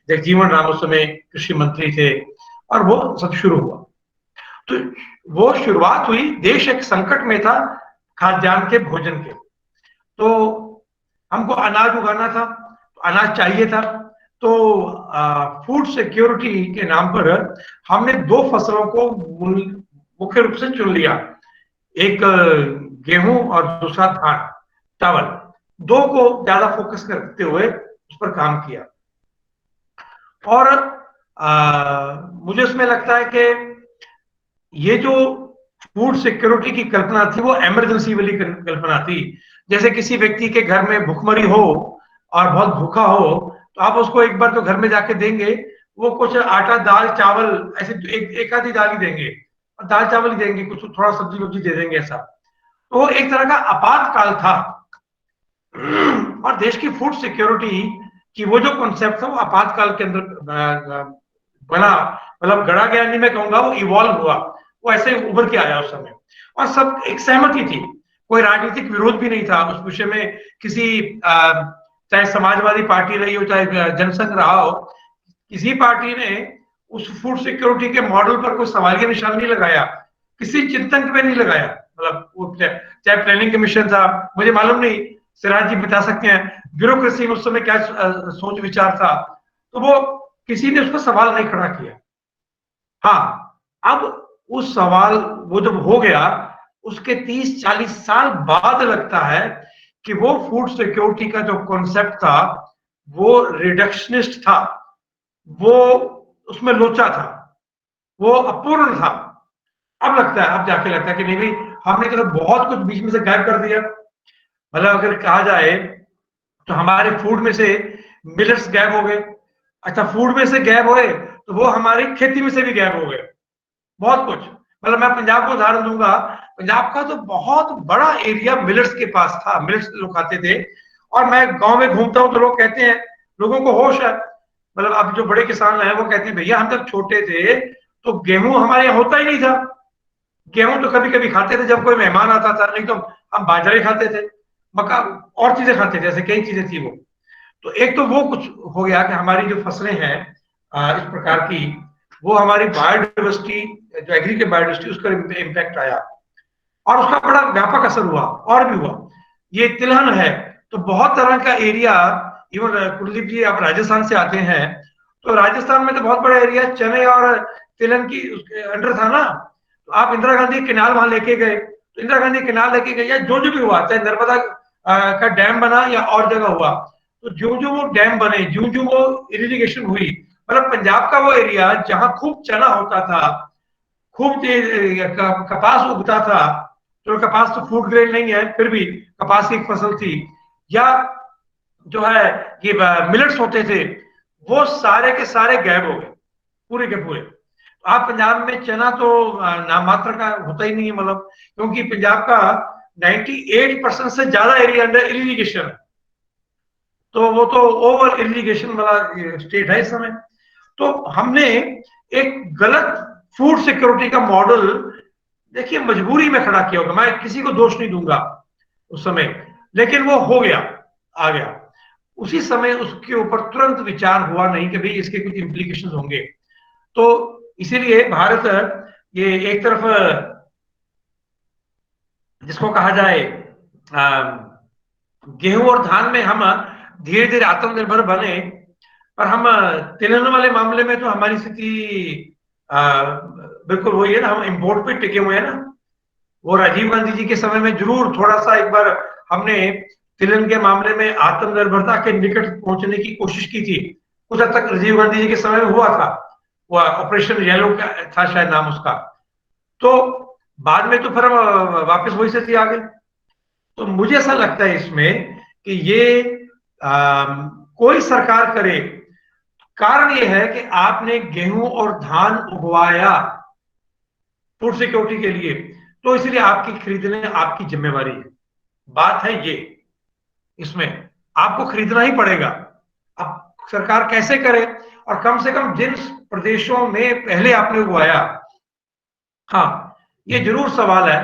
जगजीवन राम उस समय कृषि मंत्री थे, और वो सब शुरू हुआ। तो वो शुरुआत हुई, देश एक संकट में था खाद्यान्न के, भोजन के। तो हमको अनाज उगाना था, तो अनाज चाहिए था, तो फूड सिक्योरिटी के नाम पर हमने दो फसलों को मुख्य रूप से चुन लिया, एक गेहूं और दूसरा धान, चावल। दो को ज्यादा फोकस करते हुए उस पर काम किया। और मुझे उसमें लगता है कि ये जो फूड सिक्योरिटी की कल्पना थी वो इमरजेंसी वाली कल्पना थी। जैसे किसी व्यक्ति के घर में भुखमरी हो और बहुत भूखा हो, तो आप उसको एक बार तो घर में जाके देंगे, वो कुछ आटा, दाल, चावल, ऐसे एक आधी दाल ही देंगे, और दाल चावल ही देंगे, कुछ थोड़ा सब्जी वब्जी दे देंगे, ऐसा। तो वो एक तरह का आपातकाल था। और देश की फूड सिक्योरिटी की वो जो कॉन्सेप्ट था वो आपातकाल के अंदर बना, मतलब गढ़ा गया नहीं मैं कहूंगा, वो इवॉल्व हुआ, वो ऐसे उभर के आया उस समय। और सब एक सहमति थी, कोई राजनीतिक विरोध भी नहीं था उस विषय में। किसी चाहे समाजवादी पार्टी रही हो, चाहे जनसंघ रहा हो, किसी पार्टी ने उस फूड सिक्योरिटी के मॉडल पर कोई सवालिया निशान नहीं लगाया, किसी चिंतन पे नहीं लगाया। मतलब वो चाहे प्लानिंग कमीशन था, मुझे मालूम नहीं, सिराज जी बता सकते हैं ब्यूरोक्रेसी में उस समय क्या सोच विचार था, तो वो किसी ने उसको सवाल नहीं खड़ा किया। हाँ, अब उस सवाल वो जब हो गया, उसके 30-40 साल बाद लगता है कि वो फूड सिक्योरिटी का जो कॉन्सेप्ट था वो रिडक्शनिस्ट था, वो उसमें लोचा था, वो अपूर्ण था। अब लगता है, अब जाके लगता है कि नहीं भाई, हमने तो बहुत कुछ बीच में से गायब कर दिया। मतलब अगर कहा जाए तो हमारे फूड में से मिलेट्स गायब हो गए। अच्छा, फूड में से गायब हुए तो वो हमारी खेती में से भी गायब हो गए, बहुत कुछ। मतलब मैं पंजाब को उदाहरण दूंगा, पंजाब का तो बहुत बड़ा एरिया मिलेट्स के पास था, मिलेट्स लोग खाते थे। और मैं गांव में घूमता हूं तो लोग कहते हैं, लोगों को होश है, मतलब अब जो बड़े किसान हैं वो कहते हैं भैया हम जब छोटे थे तो गेहूं हमारे यहाँ होता ही नहीं था। गेहूं तो कभी कभी खाते थे जब कोई मेहमान आता था, नहीं तो हम बाजरे खाते थे, मक्का और चीजें खाते थे, ऐसे कई चीजें थी वो। तो एक तो वो कुछ हो गया कि हमारी जो फसलें हैं इस प्रकार की, वो हमारी बायोडाइवर्सिटी, जो एग्री के बायोडाइवर्सिटी, उसका इम्पैक्ट आया, और उसका बड़ा व्यापक असर हुआ, और भी हुआ। ये तिलहन है, तो बहुत तरह का एरिया, इवन कुलदीप जी आप राजस्थान से आते हैं, तो राजस्थान में तो बहुत बड़ा एरिया चने और तिलहन की अंडर था ना। तो आप इंदिरा गांधी केनाल वहां लेके गए, तो इंदिरा गांधी केनाल लेके गए, या जो भी हुआ, चाहे नर्मदा का डैम बना या और जगह हुआ, तो जो जो वो डैम बने, जो जो वो इरिगेशन हुई, मतलब पंजाब का वो एरिया जहां खूब चना होता था, खूब कपास उगता था, तो कपास तो फूड ग्रेन नहीं है, फिर भी कपास की एक फसल थी, या जो है ये मिलेट्स होते थे, वो सारे के सारे गायब हो गए, पूरे के पूरे। आप पंजाब में चना तो नाम मात्र का होता ही नहीं है, मतलब क्योंकि पंजाब का 98% से ज्यादा एरिया अंडर इरिगेशन है, तो वो तो ओवर इरिगेशन वाला स्टेट है इस समय। तो हमने एक गलत फूड सिक्योरिटी का मॉडल, देखिए मजबूरी में खड़ा किया होगा, मैं किसी को दोष नहीं दूंगा उस समय, लेकिन वो हो गया, आ गया। उसी समय उसके ऊपर तुरंत विचार हुआ नहीं कि भाई इसके कुछ इंप्लीकेशंस होंगे। तो इसीलिए भारत, ये एक तरफ जिसको कहा जाए गेहूं और धान में हम धीरे धीरे आत्मनिर्भर बने, पर हम तिलहन वाले मामले में तो हमारी स्थिति बिल्कुल वही है ना, हम इंपोर्ट पे टिके हुए हैं ना। वो राजीव गांधी जी के समय में जरूर थोड़ा सा एक बार हमने तिलहन के मामले में आत्मनिर्भरता के निकट पहुंचने की कोशिश की थी, कुछ हद तक राजीव गांधी जी के समय में हुआ था, वो ऑपरेशन येलो का था शायद नाम उसका। तो बाद में तो फिर हम वापस वही स्थिति आ गई। तो मुझे ऐसा लगता है इसमें कि ये कोई सरकार करे, कारण ये है कि आपने गेहूं और धान उगवाया फूड सिक्योरिटी के लिए, तो इसलिए आपकी खरीदने आपकी जिम्मेवारी है। बात है ये, इसमें आपको खरीदना ही पड़ेगा। अब सरकार कैसे करे, और कम से कम जिन प्रदेशों में पहले आपने उगवाया, हाँ ये जरूर सवाल है।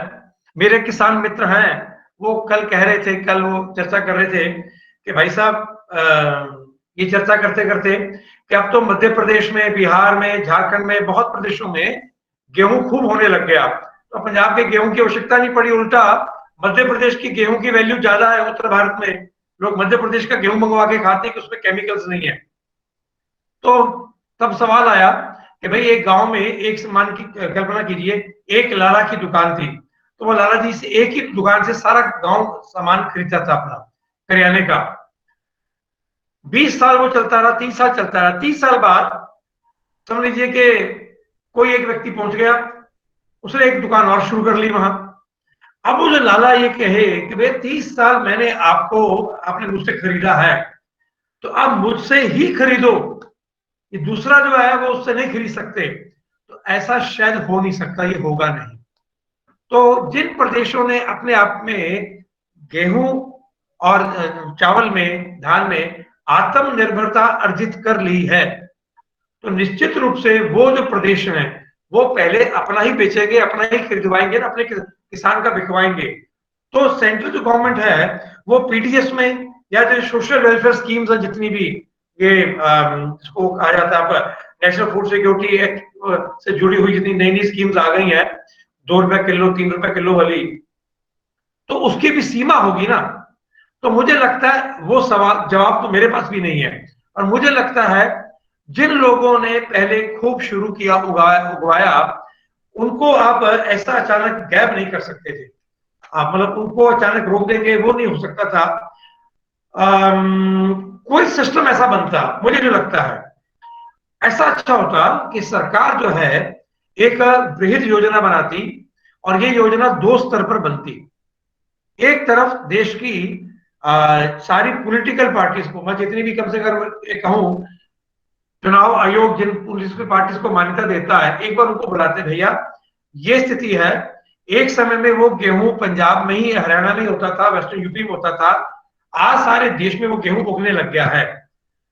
मेरे किसान मित्र हैं, वो कल कह रहे थे, कल वो चर्चा कर रहे थे कि भाई साहब ये चर्चा करते करते कि अब तो मध्य प्रदेश में, बिहार में, झारखंड में, बहुत प्रदेशों में गेहूं खूब होने लग गया, तो पंजाब के गेहूं की आवश्यकता नहीं पड़ी, उल्टा मध्य प्रदेश की गेहूं की वैल्यू ज्यादा है। उत्तर भारत में लोग मध्य प्रदेश का गेहूं मंगवा के खाते हैं कि उसमें केमिकल्स नहीं है। तो तब सवाल आया कि भाई एक गांव में एक सामान की कल्पना कीजिए, एक लाला की दुकान थी, तो वो लाला जी से एक ही दुकान से सारा गांव सामान खरीदता था अपना करियाने का। 20 साल वो चलता रहा, 30 साल चलता रहा। 30 साल बाद समझ लीजिए कि कोई एक व्यक्ति पहुंच गया, उसने एक दुकान और शुरू कर ली वहां। अब वो जो लाला ये कहे कि भाई 30 साल मैंने आपने मुझसे खरीदा है, तो आप मुझसे ही खरीदो, ये दूसरा जो है वो उससे नहीं खरीद सकते, तो ऐसा शायद हो नहीं सकता, ये होगा नहीं। तो जिन प्रदेशों ने अपने आप में गेहूं और चावल में, धान में आत्मनिर्भरता अर्जित कर ली है, तो निश्चित रूप से वो जो प्रदेश हैं वो पहले अपना ही बेचेंगे, अपना ही खरीदवाएंगे, अपने किसान का बिकवाएंगे। तो सेंट्रल जो गवर्नमेंट है वो पीडीएस में या जो सोशल वेलफेयर स्कीम्स है जितनी भी, ये इसको कहा जाता है नेशनल फूड सिक्योरिटी एक्ट से जुड़ी हुई जितनी नई नई स्कीम्स आ गई हैं, 2 रुपए किलो, 3 रुपए किलो वाली, तो उसकी भी सीमा होगी ना। तो मुझे लगता है वो सवाल जवाब तो मेरे पास भी नहीं है। और मुझे लगता है जिन लोगों ने पहले खूब शुरू किया उगवाया, उनको आप ऐसा अचानक गैप नहीं कर सकते थे। आप मतलब उनको अचानक रोक देंगे, वो नहीं हो सकता था। कोई सिस्टम ऐसा बनता, मुझे जो लगता है ऐसा अच्छा होता कि सरकार जो है एक बृहद योजना बनाती, और ये योजना 2 स्तर पर बनती। एक तरफ देश की सारी पॉलिटिकल पार्टीज को, मैं जितनी भी कम से कम कहूं चुनाव आयोग जिन पॉलिटिकल पार्टीज को मान्यता देता है, एक बार उनको बुलाते, भैया ये स्थिति है, एक समय में वो गेहूं पंजाब में ही, हरियाणा में ही होता था, वेस्टर्न यूपी में होता था, आज सारे देश में वो गेहूं उगने लग गया है।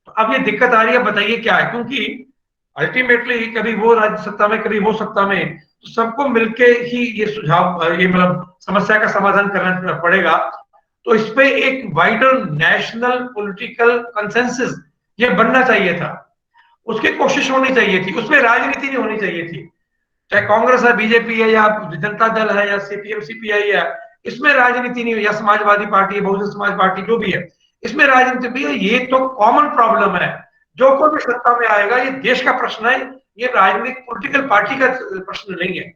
तो अब ये दिक्कत आ रही है, बताइए क्या है? क्योंकि अल्टीमेटली कभी वो राज्य सत्ता में, कभी वो सत्ता में, तो सबको मिलके ही ये सुझाव, ये मतलब समस्या का समाधान करना पड़ेगा। तो इस पे एक वाइडर नेशनल पॉलिटिकल कंसेंसस ये बनना चाहिए था, उसकी कोशिश होनी चाहिए थी, उसमें राजनीति नहीं होनी चाहिए थी। चाहे कांग्रेस है, बीजेपी है, या जनता दल है, या सीपीएम सीपीआई है, इसमें राजनीति नहीं, या समाजवादी पार्टी है, बहुजन समाज पार्टी, जो भी है, इसमें राजनीति भी है। ये तो कॉमन प्रॉब्लम है, जो कोई भी सत्ता में आएगा, ये देश का प्रश्न है, ये राजनीतिक पॉलिटिकल पार्टी का प्रश्न नहीं है।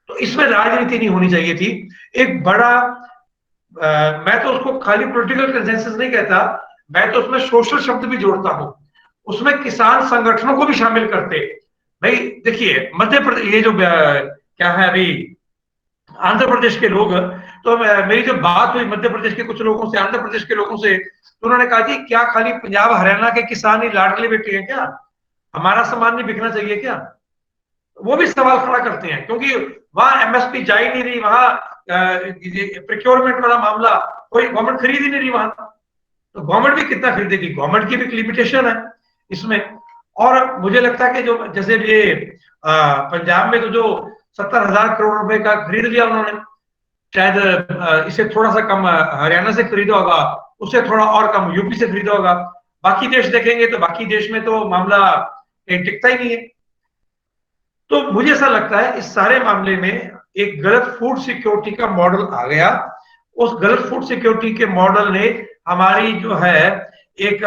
तो इसमें राजनीति नहीं होनी चाहिए थी। एक बड़ा मैं तो उसको खाली पॉलिटिकल कंसेंसस नहीं कहता, मैं तो उसमें सोशल शब्द भी जोड़ता हूं, उसमें किसान संगठनों को भी शामिल करते। भाई देखिए, मध्य प्रदेश, ये जो क्या है अभी आंध्र प्रदेश के लोग, तो मेरी जो बात हुई मध्य प्रदेश के कुछ लोगों से, आंध्र प्रदेश के लोगों से, तो उन्होंने कहा जी क्या खाली पंजाब हरियाणा के किसान ही लाडले बेटे हैं क्या? हमारा सामान नहीं बिकना चाहिए क्या? वो भी सवाल खड़ा करते हैं, क्योंकि वहां एमएसपी जा ही नहीं रही, वहां प्रोक्योरमेंट वाला मामला, कोई गवर्नमेंट खरीद ही नहीं रही वहां, तो गवर्नमेंट भी कितना खरीदेगी? गवर्नमेंट की भी एक लिमिटेशन है इसमें। और मुझे लगता है कि जो जैसे ये पंजाब में तो जो 70,000 करोड़ रुपए का खरीद लिया उन्होंने, शायद इसे थोड़ा सा कम हरियाणा से खरीदा होगा, उससे थोड़ा और कम यूपी से खरीदा होगा। बाकी देश देखेंगे तो बाकी देश में तो मामला टिकता ही नहीं है। तो मुझे ऐसा लगता है इस सारे मामले में एक गलत फूड सिक्योरिटी का मॉडल आ गया। उस गलत फूड सिक्योरिटी के मॉडल ने हमारी जो है एक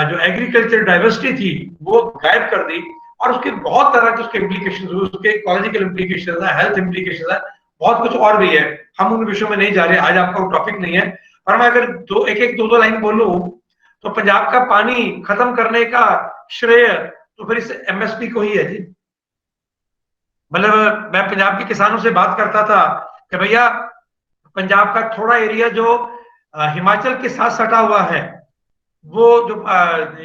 जो एग्रीकल्चर डाइवर्सिटी थी वो गायब कर दी, और उसके बहुत तरह के उसके इम्प्लीकेशंस हुए, उसके इकोलॉजिकल इम्प्लीकेशंस है, हेल्थ इम्प्लीकेशंस है, बहुत कुछ और भी है। हम उन विषयों में नहीं जा रहे, आज आपका वो टॉपिक नहीं है। पर मैं अगर दो लाइन बोलूं तो पंजाब का पानी खत्म करने का श्रेय तो फिर इस एमएसपी को ही है जी। मतलब मैं पंजाब के किसानों से बात करता था कि भैया पंजाब का थोड़ा एरिया जो हिमाचल के साथ सटा हुआ है, वो जो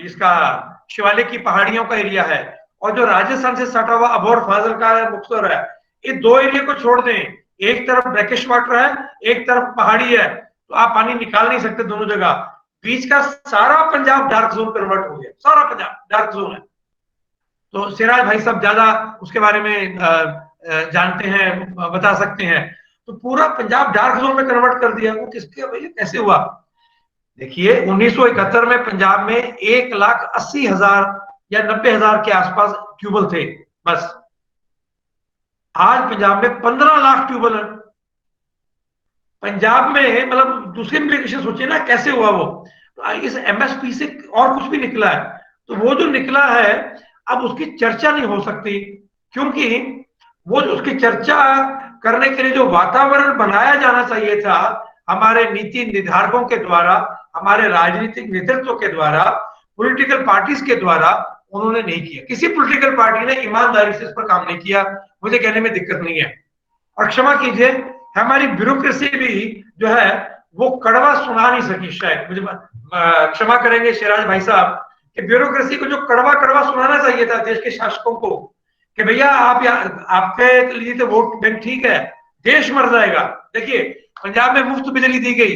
इसका शिवालिक की पहाड़ियों का एरिया है, और जो राजस्थान से सटा हुआ अबोहर फाजिल का है, मुक्तसर है, ये दो एरिया को छोड़ दें, एक तरफ ब्रैकिश वाटर है, एक तरफ पहाड़ी है, तो आप पानी निकाल नहीं सकते दोनों जगह। बीच का सारा पंजाब डार्क जोन कन्वर्ट हो गया, सारा पंजाब डार्क जोन है। तो सिराज भाई साहब ज्यादा उसके बारे में जानते हैं, बता सकते हैं। तो पूरा पंजाब डार्क जोन में कन्वर्ट कर दिया, वो किसके भैया कैसे हुआ? देखिए 1971 में पंजाब में 1,80,000 या 90,000 के आसपास ट्यूबवेल थे बस। आज पंजाब में 15 लाख ट्यूबवेल है पंजाब में। मतलब दूसरे इम्प्लीकेशन सोचिए ना कैसे हुआ वो। तो इस एमएसपी से और कुछ भी निकला है, तो वो जो निकला है अब उसकी चर्चा नहीं हो सकती, क्योंकि वो उसकी चर्चा करने के लिए जो वातावरण बनाया जाना चाहिए था हमारे नीति निर्धारकों के द्वारा, हमारे राजनीतिक नेतृत्व के द्वारा, पॉलिटिकल पार्टीज के द्वारा, उन्होंने नहीं किया। किसी पॉलिटिकल पार्टी ने ईमानदारी से इस पर काम नहीं किया। मुझे कहने में दिक्कत नहीं है, और क्षमा कीजिए हमारी ब्यूरोक्रेसी भी जो है वो कड़वा सुना नहीं सकी शायद। मुझे क्षमा करेंगे सिराज भाई साहब कि ब्यूरोक्रेसी को जो कड़वा कड़वा सुनाना चाहिए था देश के शासकों को कि भैया आप आपके लिए तो वोट बैंक ठीक है, देश मर जाएगा। देखिए पंजाब में मुफ्त बिजली दी गई,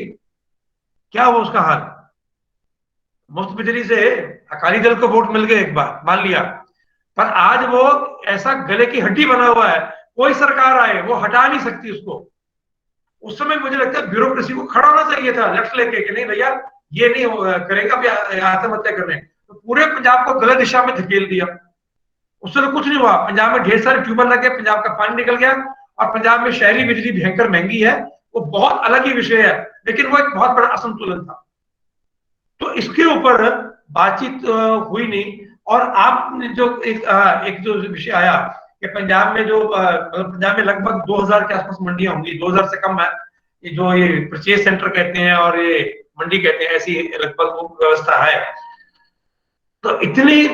क्या हुआ उसका हाल? मुफ्त बिजली से अकाली दल को वोट मिल गए एक बार, मान लिया, पर आज वो ऐसा गले की हड्डी बना हुआ है, कोई सरकार आए वो हटा नहीं सकती उसको। उस समय मुझे लगता है ब्यूरोक्रेसी को खड़ा होना चाहिए था लक्ष्य लेके कि नहीं भैया ये नहीं करेगा आत्महत्या करने, तो पूरे पंजाब को गलत दिशा में धकेल दिया। उससे तो कुछ नहीं हुआ। पंजाब में ढेर सारे ट्यूबवेल लगे, पंजाब का पानी निकल गया, और पंजाब में शहरी बिजली भयंकर महंगी है, वो बहुत अलग ही विषय है, लेकिन वो एक बहुत बड़ा असंतुलन था। तो इसके ऊपर बातचीत हुई नहीं। और आपने जो एक जो विषय आया कि पंजाब में जो पंजाब में लगभग 2000 के आसपास मंडियां होंगी, 2000 से कम है, ये जो ये परचेज सेंटर कहते हैं और ये मंडी कहते हैं, ऐसी लगभग वो व्यवस्था है। तो इतनी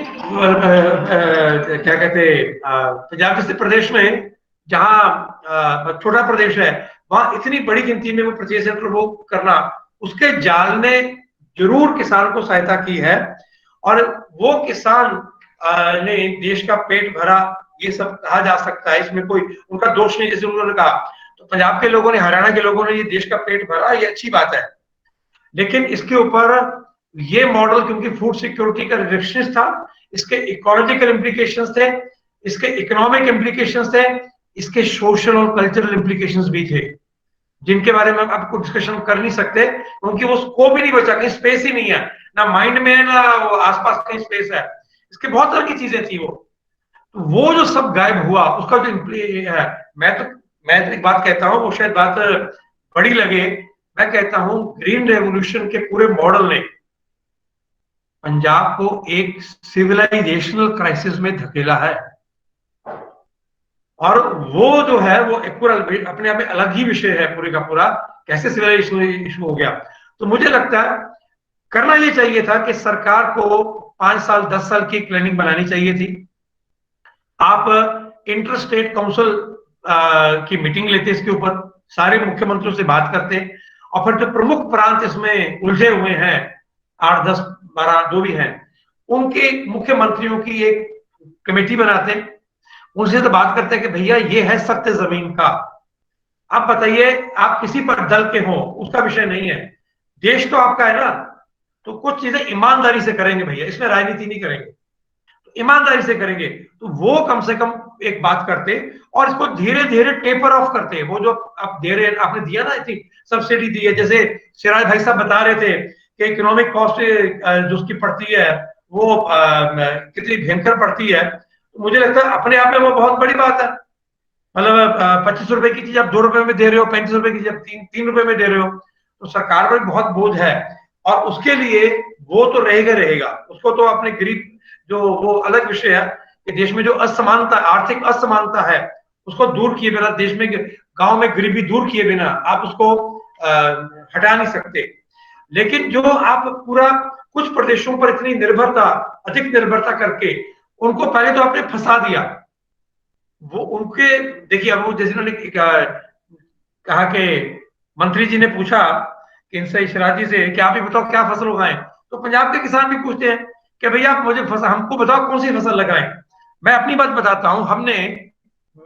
क्या कहते पंजाब जैसे प्रदेश में जहां छोटा प्रदेश है, वहां इतनी बड़ी गिनती में वो परचेज सेंटर वो करना, उसके जाल ने जरूर किसान को सहायता की है, और वो किसान ने देश का पेट भरा, ये सब कहा जा सकता है। इसमें कोई उनका दोष नहीं। जैसे उन्होंने कहा तो पंजाब के लोगों ने, हरियाणा के लोगों ने ये देश का पेट भरा, ये अच्छी बात है, लेकिन इसके ऊपर ये मॉडल क्योंकि फूड सिक्योरिटी का रिस्ट्रिक्शन था, इसके इकोलॉजिकल इम्प्लीकेशंस थे, इसके इकोनॉमिक इम्प्लीकेशंस थे, इसके सोशल और कल्चरल इम्प्लीकेशंस भी थे, जिनके बारे में आपको डिस्कशन कर नहीं सकते, क्योंकि वो स्कोप ही नहीं बचा, कहीं स्पेस ही नहीं है, ना माइंड में है ना आसपास कहीं स्पेस है। इसके बहुत तरह की चीजें थी। वो जो सब गायब हुआ, उसका जो है, मैं तो एक बात कहता हूं, वो शायद बात बड़ी लगे, मैं कहता हूं ग्रीन रेवोल्यूशन के पूरे मॉडल ने पंजाब को एक सिविलाइजेशनल क्राइसिस में धकेला है, और वो जो है वो एक पूरा अपने आप में अलग ही विषय है पूरे का पूरा, कैसे सिविलाइजेशन इशू हो गया। तो मुझे लगता है करना ये चाहिए था कि सरकार को 5 साल 10 साल की प्लानिंग बनानी चाहिए थी। आप इंटर स्टेट काउंसिल की मीटिंग लेते इसके ऊपर, सारे मुख्यमंत्रियों से बात करते, और फिर जो प्रमुख प्रांत इसमें उलझे हुए हैं 8 10 12 जो भी हैं, उनके मुख्यमंत्रियों की एक कमेटी बनाते, उनसे तो बात करते हैं कि भैया ये है सत्य जमीन का, आप बताइए, आप किसी पर दल के हो उसका विषय नहीं है, देश तो आपका है ना, तो कुछ चीजें ईमानदारी से करेंगे भैया, इसमें राजनीति नहीं करेंगे, तो ईमानदारी से करेंगे। तो वो कम से कम एक बात करते, और इसको धीरे धीरे टेपर ऑफ करते। वो जो आप दे रहे, आपने दिया ना, इतनी सब्सिडी दी है, जैसे सिराज भाई साहब बता रहे थे कि इकोनॉमिक कॉस्ट जो उसकी पड़ती है वो कितनी भयंकर पड़ती है, तो मुझे लगता है अपने आप में वो बहुत बड़ी बात है। मतलब 25 रुपए की चीज आप 2 रुपए में दे रहे हो, 35 रुपए की चीज आप 3 रुपए में दे रहे हो, तो सरकार पर बहुत बोझ है, और उसके लिए वो तो रहेगा। उसको तो अपने गरीब जो वो अलग विषय है कि देश में जो असमानता, आर्थिक असमानता है, उसको दूर किए बिना, देश में गांव में गरीबी दूर किए बिना आप उसको हटा नहीं सकते। लेकिन जो आप पूरा कुछ प्रदेशों पर इतनी निर्भरता, अधिक निर्भरता करके उनको पहले तो आपने फंसा दिया। वो उनके देखिए, अब वो जैसे उन्होंने कहा कि मंत्री जी ने पूछा कि इनसे शिवराज जी से कि आप ही बताओ क्या फसल उगाएं, तो पंजाब के किसान भी पूछते हैं कि भैया आप मुझे फसल, हमको बताओ कौन सी फसल लगाएं। मैं अपनी बात बताता हूं, हमने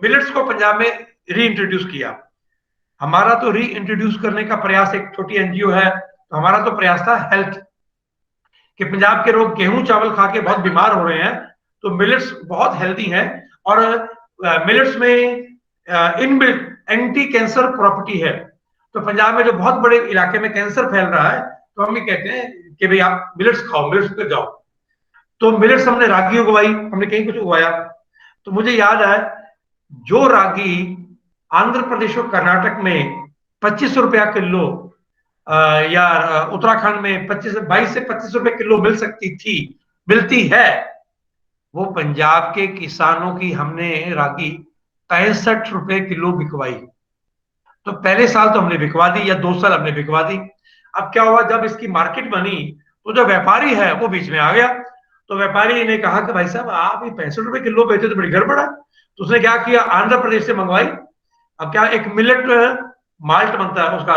मिलेट्स को पंजाब में री इंट्रोड्यूस किया। हमारा तो री इंट्रोड्यूस करने का प्रयास, एक छोटी एनजीओ है, तो हमारा तो प्रयास था हेल्थ, कि पंजाब के लोग गेहूं चावल खा के बहुत बीमार हो रहे हैं, तो मिलेट्स बहुत हेल्दी हैं और मिलेट्स में इनबिल्ट एंटी कैंसर प्रॉपर्टी है। तो पंजाब में जो बहुत बड़े इलाके में कैंसर फैल रहा है, तो हम ये कहते हैं कि भाई आप मिलेट्स खाओ, मिलेट्स पे जाओ। तो मिलेट्स हमने रागी उगवाई, हमने कहीं कुछ उगाया। तो मुझे याद है, जो रागी आंध्र प्रदेश और कर्नाटक में 25 रुपया किलो या उत्तराखंड में 22 से 25 रुपए किलो मिल सकती थी, मिलती है, वो पंजाब के किसानों की हमने रागी 65 रुपए किलो बिकवाई। तो पहले साल तो हमने बिकवा दी, या 2 साल हमने बिकवा दी। अब क्या हुआ, जब इसकी मार्केट बनी तो जो व्यापारी है वो बीच में आ गया। तो व्यापारी ने कहा कि भाई साहब आप ये 65 रुपए किलो बेचे तो बड़ी गड़बड़ है। तो उसने क्या किया, आंध्र प्रदेश से मंगवाई। अब क्या, एक मिलेट माल्ट बनता है उसका,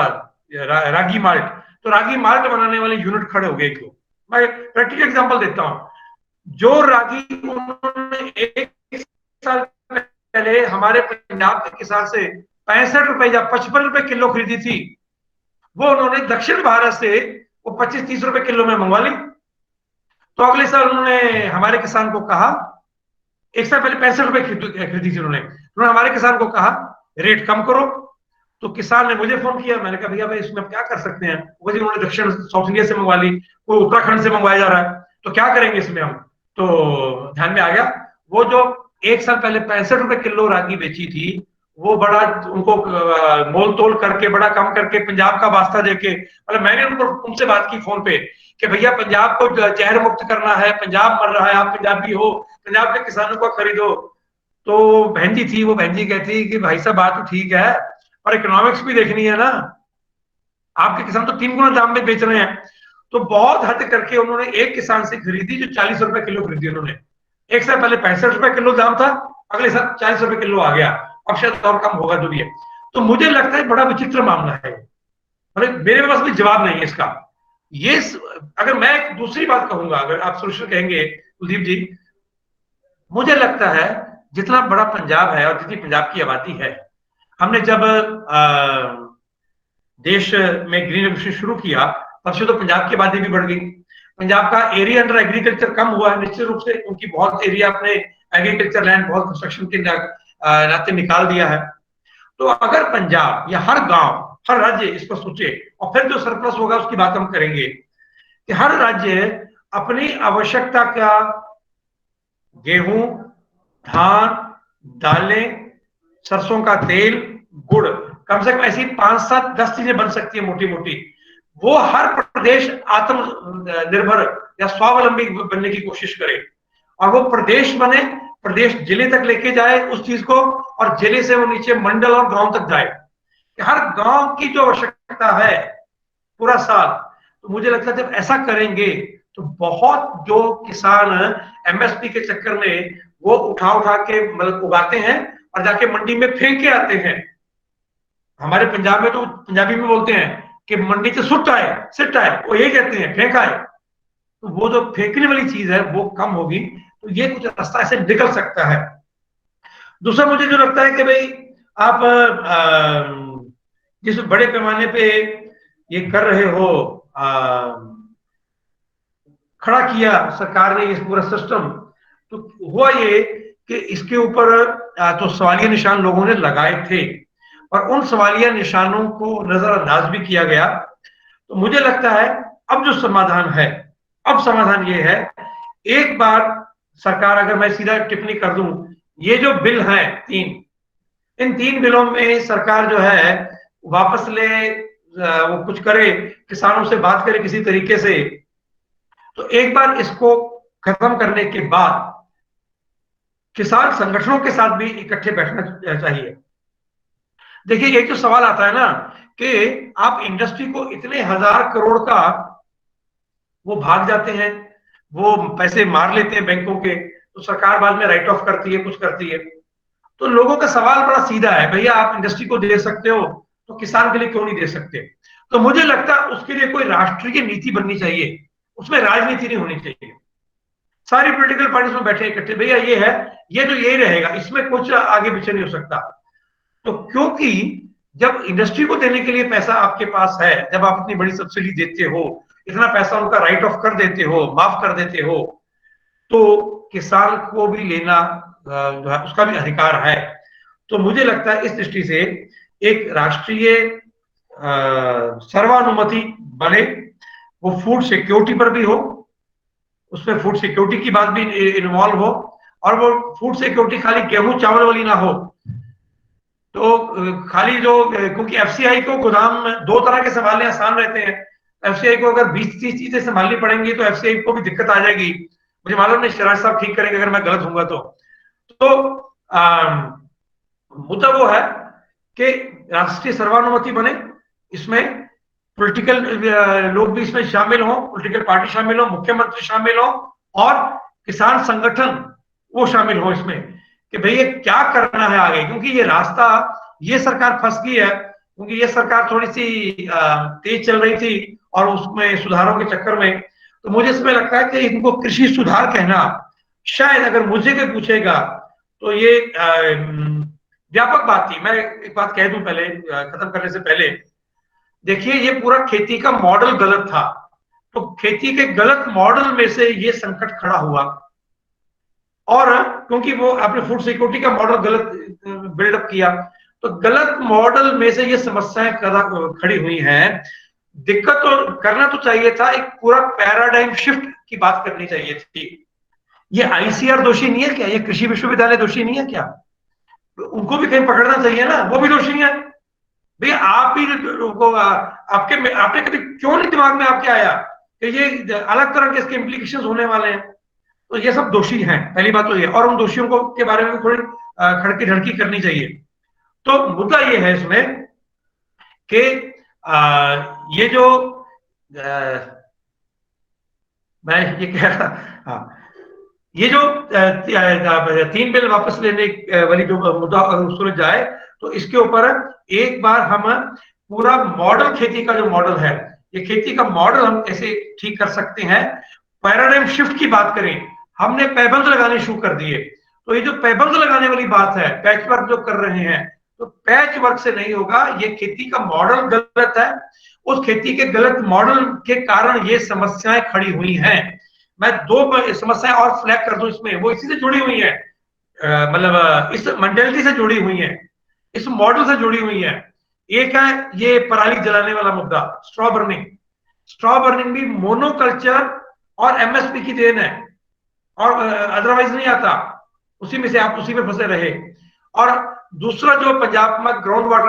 रागी माल्ट। तो रागी माल्ट बनाने वाले यूनिट खड़े हो गए। एक, मैं प्रैक्टिकल एग्जांपल देता हूं, जो रागी उन्होंने 1 साल पहले हमारे पंजाब के किसान से 65 रुपए या 55 रुपए किलो खरीदी थी, वो उन्होंने दक्षिण भारत से वो 25-30 रुपए किलो में मंगवा ली। तो अगले साल उन्होंने हमारे किसान को कहा, 1 साल पहले 65 रुपए खरीदी थी उन्होंने हमारे किसान को कहा रेट कम करो। तो किसान ने मुझे फोन किया, मैंने कहा भैया भाई इसमें क्या कर सकते हैं, वो जी उन्होंने दक्षिण साउथ इंडिया से मंगवा ली, कोई उत्तराखंड से मंगवाया जा रहा है, तो क्या करेंगे इसमें हम। तो ध्यान में आ गया, वो जो 1 साल पहले 65 रुपए किलो रागी बेची थी, वो बड़ा उनको मोल तोल करके, बड़ा कम करके, पंजाब का वास्ता देके, मतलब मैंने उनसे बात की फोन पे कि भैया पंजाब को जहर मुक्त करना है, पंजाब मर रहा है, आप पंजाबी हो, पंजाब के किसानों को खरीदो। तो बहन जी थी, वो बहन जी कहती कि भाई साहब बात तो ठीक है, पर इकोनॉमिक्स भी देखनी है ना, आपके किसान तो 3 गुना दाम में बेच रहे हैं। तो बहुत हद करके उन्होंने एक किसान से खरीदी जो 40 रुपए किलो खरीदी उन्होंने। 1 साल पहले 65 रुपए किलो दाम था, अगले साल 40 रुपए किलो आ गया, अब शायद और कम होगा जो भी है। तो मुझे लगता है बड़ा विचित्र मामला है, मतलब मेरे पास भी जवाब नहीं है इसका। ये अगर मैं एक दूसरी बात कहूंगा, अगर आप सोल्यूशन कहेंगे कुलदीप जी, मुझे लगता है जितना बड़ा पंजाब है और जितनी पंजाब की आबादी है, हमने जब देश में ग्रीन रेवोल्यूशन शुरू किया तब से तो पंजाब की आबादी भी बढ़ गई। पंजाब का एरिया अंडर एग्रीकल्चर कम हुआ है निश्चित रूप से, उनकी बहुत एरिया अपने एग्रीकल्चर लैंड बहुत कंस्ट्रक्शन के नाते निकाल दिया है। तो अगर पंजाब या हर गांव, हर राज्य इस पर सोचे, और फिर जो सरप्लस होगा उसकी बात हम करेंगे, कि हर राज्य अपनी आवश्यकता का गेहूं, धान, दालें, सरसों का तेल, गुड़, कम से कम ऐसी 5, 7, 10 चीजें बन सकती है मोटी मोटी। वो हर प्रदेश आत्मनिर्भर या स्वावलंबी बनने की कोशिश करे, और वो प्रदेश बने, प्रदेश जिले तक लेके जाए उस चीज को, और जिले से वो नीचे मंडल और गांव तक जाए, कि हर गांव की जो आवश्यकता है पूरा साल। तो मुझे लगता है जब ऐसा करेंगे तो बहुत जो किसान एमएसपी के चक्कर में वो उठा उठा के मतलब उगाते हैं और जाके मंडी में फेंक के आते हैं। हमारे पंजाब में तो पंजाबी में बोलते हैं कि मंडी से सुट आए, सिट आए, वो ये कहते हैं फेंक आए। तो वो जो फेंकने वाली चीज है वो कम होगी, तो ये कुछ रास्ता ऐसे निकल सकता है। दूसरा मुझे जो लगता है कि भाई आप जिस बड़े पैमाने पे ये कर रहे हो, खड़ा किया सरकार ने इस पूरा सिस्टम, तो हुआ ये कि इसके ऊपर तो सवालिया निशान लोगों ने लगाए थे, और उन सवालिया निशानों को नजरअंदाज भी किया गया। तो मुझे लगता है अब जो समाधान है, अब समाधान ये है, एक बार सरकार, अगर मैं सीधा टिप्पणी कर दूं, ये जो बिल हैं 3, इन 3 बिलों में सरकार जो है वापस ले, वो कुछ करे, किसानों से बात करे किसी तरीके से। तो एक बार इसको खत्म करने के बाद किसान संगठनों के साथ भी इकट्ठे बैठना चाहिए। देखिए एक जो सवाल आता है ना कि आप इंडस्ट्री को इतने 1000 करोड़ का वो भाग जाते हैं, वो पैसे मार लेते हैं बैंकों के, तो सरकार बाद में राइट ऑफ करती है, कुछ करती है। तो लोगों का सवाल बड़ा सीधा है, भैया आप इंडस्ट्री को दे सकते हो तो किसान के लिए क्यों नहीं दे सकते? तो मुझे लगता है उसके लिए कोई राष्ट्रीय नीति बननी चाहिए, उसमें राजनीति नहीं होनी चाहिए। सारी पॉलिटिकल पार्टीज में बैठे इकट्ठे, भैया ये है, ये तो यही रहेगा, इसमें कुछ आगे पीछे नहीं हो सकता। तो क्योंकि जब इंडस्ट्री को देने के लिए पैसा आपके पास है, जब आप इतनी बड़ी सब्सिडी देते हो, इतना पैसा उनका राइट ऑफ कर देते हो, माफ कर देते हो, तो किसान को भी लेना जो है उसका भी अधिकार है। तो मुझे लगता है इस दृष्टि से एक राष्ट्रीय सर्वानुमति बने, वो फूड सिक्योरिटी पर भी हो, उसमें फूड सिक्योरिटी की बात भी इन्वॉल्व हो, और वो फूड सिक्योरिटी खाली गेहूं चावल वाली ना हो। तो खाली जो, क्योंकि एफसीआई को गोदाम दो तरह के संभालने आसान रहते हैं। एफसीआई को अगर 20-30 चीजें संभालनी पड़ेंगी तो एफसीआई को भी दिक्कत आ जाएगी। मुझे मालूम नहीं, शिराज साहब ठीक करेंगे अगर मैं गलत हूंगा तो मुद्दा वो है कि राष्ट्रीय सर्वानुमति बने, इसमें पॉलिटिकल लोग भी इसमें शामिल हों, पॉलिटिकल पार्टी शामिल हो, मुख्यमंत्री शामिल हो, और किसान संगठन वो शामिल हो इसमें कि भैया क्या करना है आगे। क्योंकि ये रास्ता, ये सरकार फंस गई है, क्योंकि ये सरकार थोड़ी सी तेज चल रही थी और उसमें सुधारों के चक्कर में। तो मुझे इसमें लगता है कि इनको कृषि सुधार कहना, शायद अगर मुझे कोई पूछेगा तो ये व्यापक बात थी। मैं एक बात कह दूं पहले, खत्म करने से पहले, देखिए ये पूरा खेती का मॉडल गलत था। तो खेती के गलत मॉडल में से ये संकट खड़ा हुआ, और क्योंकि वो आपने फूड सिक्योरिटी का मॉडल गलत बिल्डअप किया, तो गलत मॉडल में से ये समस्याएं खड़ी हुई हैं। दिक्कत तो करना तो चाहिए था, एक पूरा पैराडाइम शिफ्ट की बात करनी चाहिए थी। ये आईसीआर दोषी नहीं है क्या? ये कृषि विश्वविद्यालय दोषी नहीं है क्या? उनको भी कहीं पकड़ना चाहिए ना, वो भी दोषी है भैया। आप ही आपने कभी क्यों नहीं दिमाग में आपके आया कि ये अलग तरह के इसके इम्प्लीकेशंस होने वाले हैं? तो ये सब दोषी हैं, पहली बात तो ये, और उन दोषियों को के बारे में थोड़ी खड़की ढड़की करनी चाहिए। तो मुद्दा ये है इसमें कि ये जो मैं ये कह रहा, हाँ, ये जो 3 बिल वापस लेने वाली जो मुद्दा सुलझ जाए, तो इसके ऊपर एक बार हम पूरा मॉडल, खेती का जो मॉडल है, ये खेती का मॉडल हम कैसे ठीक कर सकते हैं, पैराडाइम शिफ्ट की बात करें। हमने पैबंद लगाने शुरू कर दिए, तो ये जो पैबंद लगाने वाली बात है, पैच वर्क जो कर रहे हैं, तो पैच वर्क से नहीं होगा। ये खेती का मॉडल गलत है, उस खेती के गलत मॉडल के कारण ये समस्याएं खड़ी हुई हैं। मैं 2 समस्याएं और फ्लैग कर दूं इसमें, वो इसी से जुड़ी हुई है, मतलब इस मेंटालिटी से जुड़ी हुई है, इस मॉडल से जुड़ी हुई है। एक है ये पराली जलाने वाला मुद्दा, स्ट्रॉ बर्निंग। स्ट्रॉ बर्निंग भी मोनोकल्चर और एमएसपी की देन है, और अदरवाइज नहीं आता, उसी में से आप उसी में फंसे रहे। और दूसरा जो पंजाब में ग्राउंड वाटर,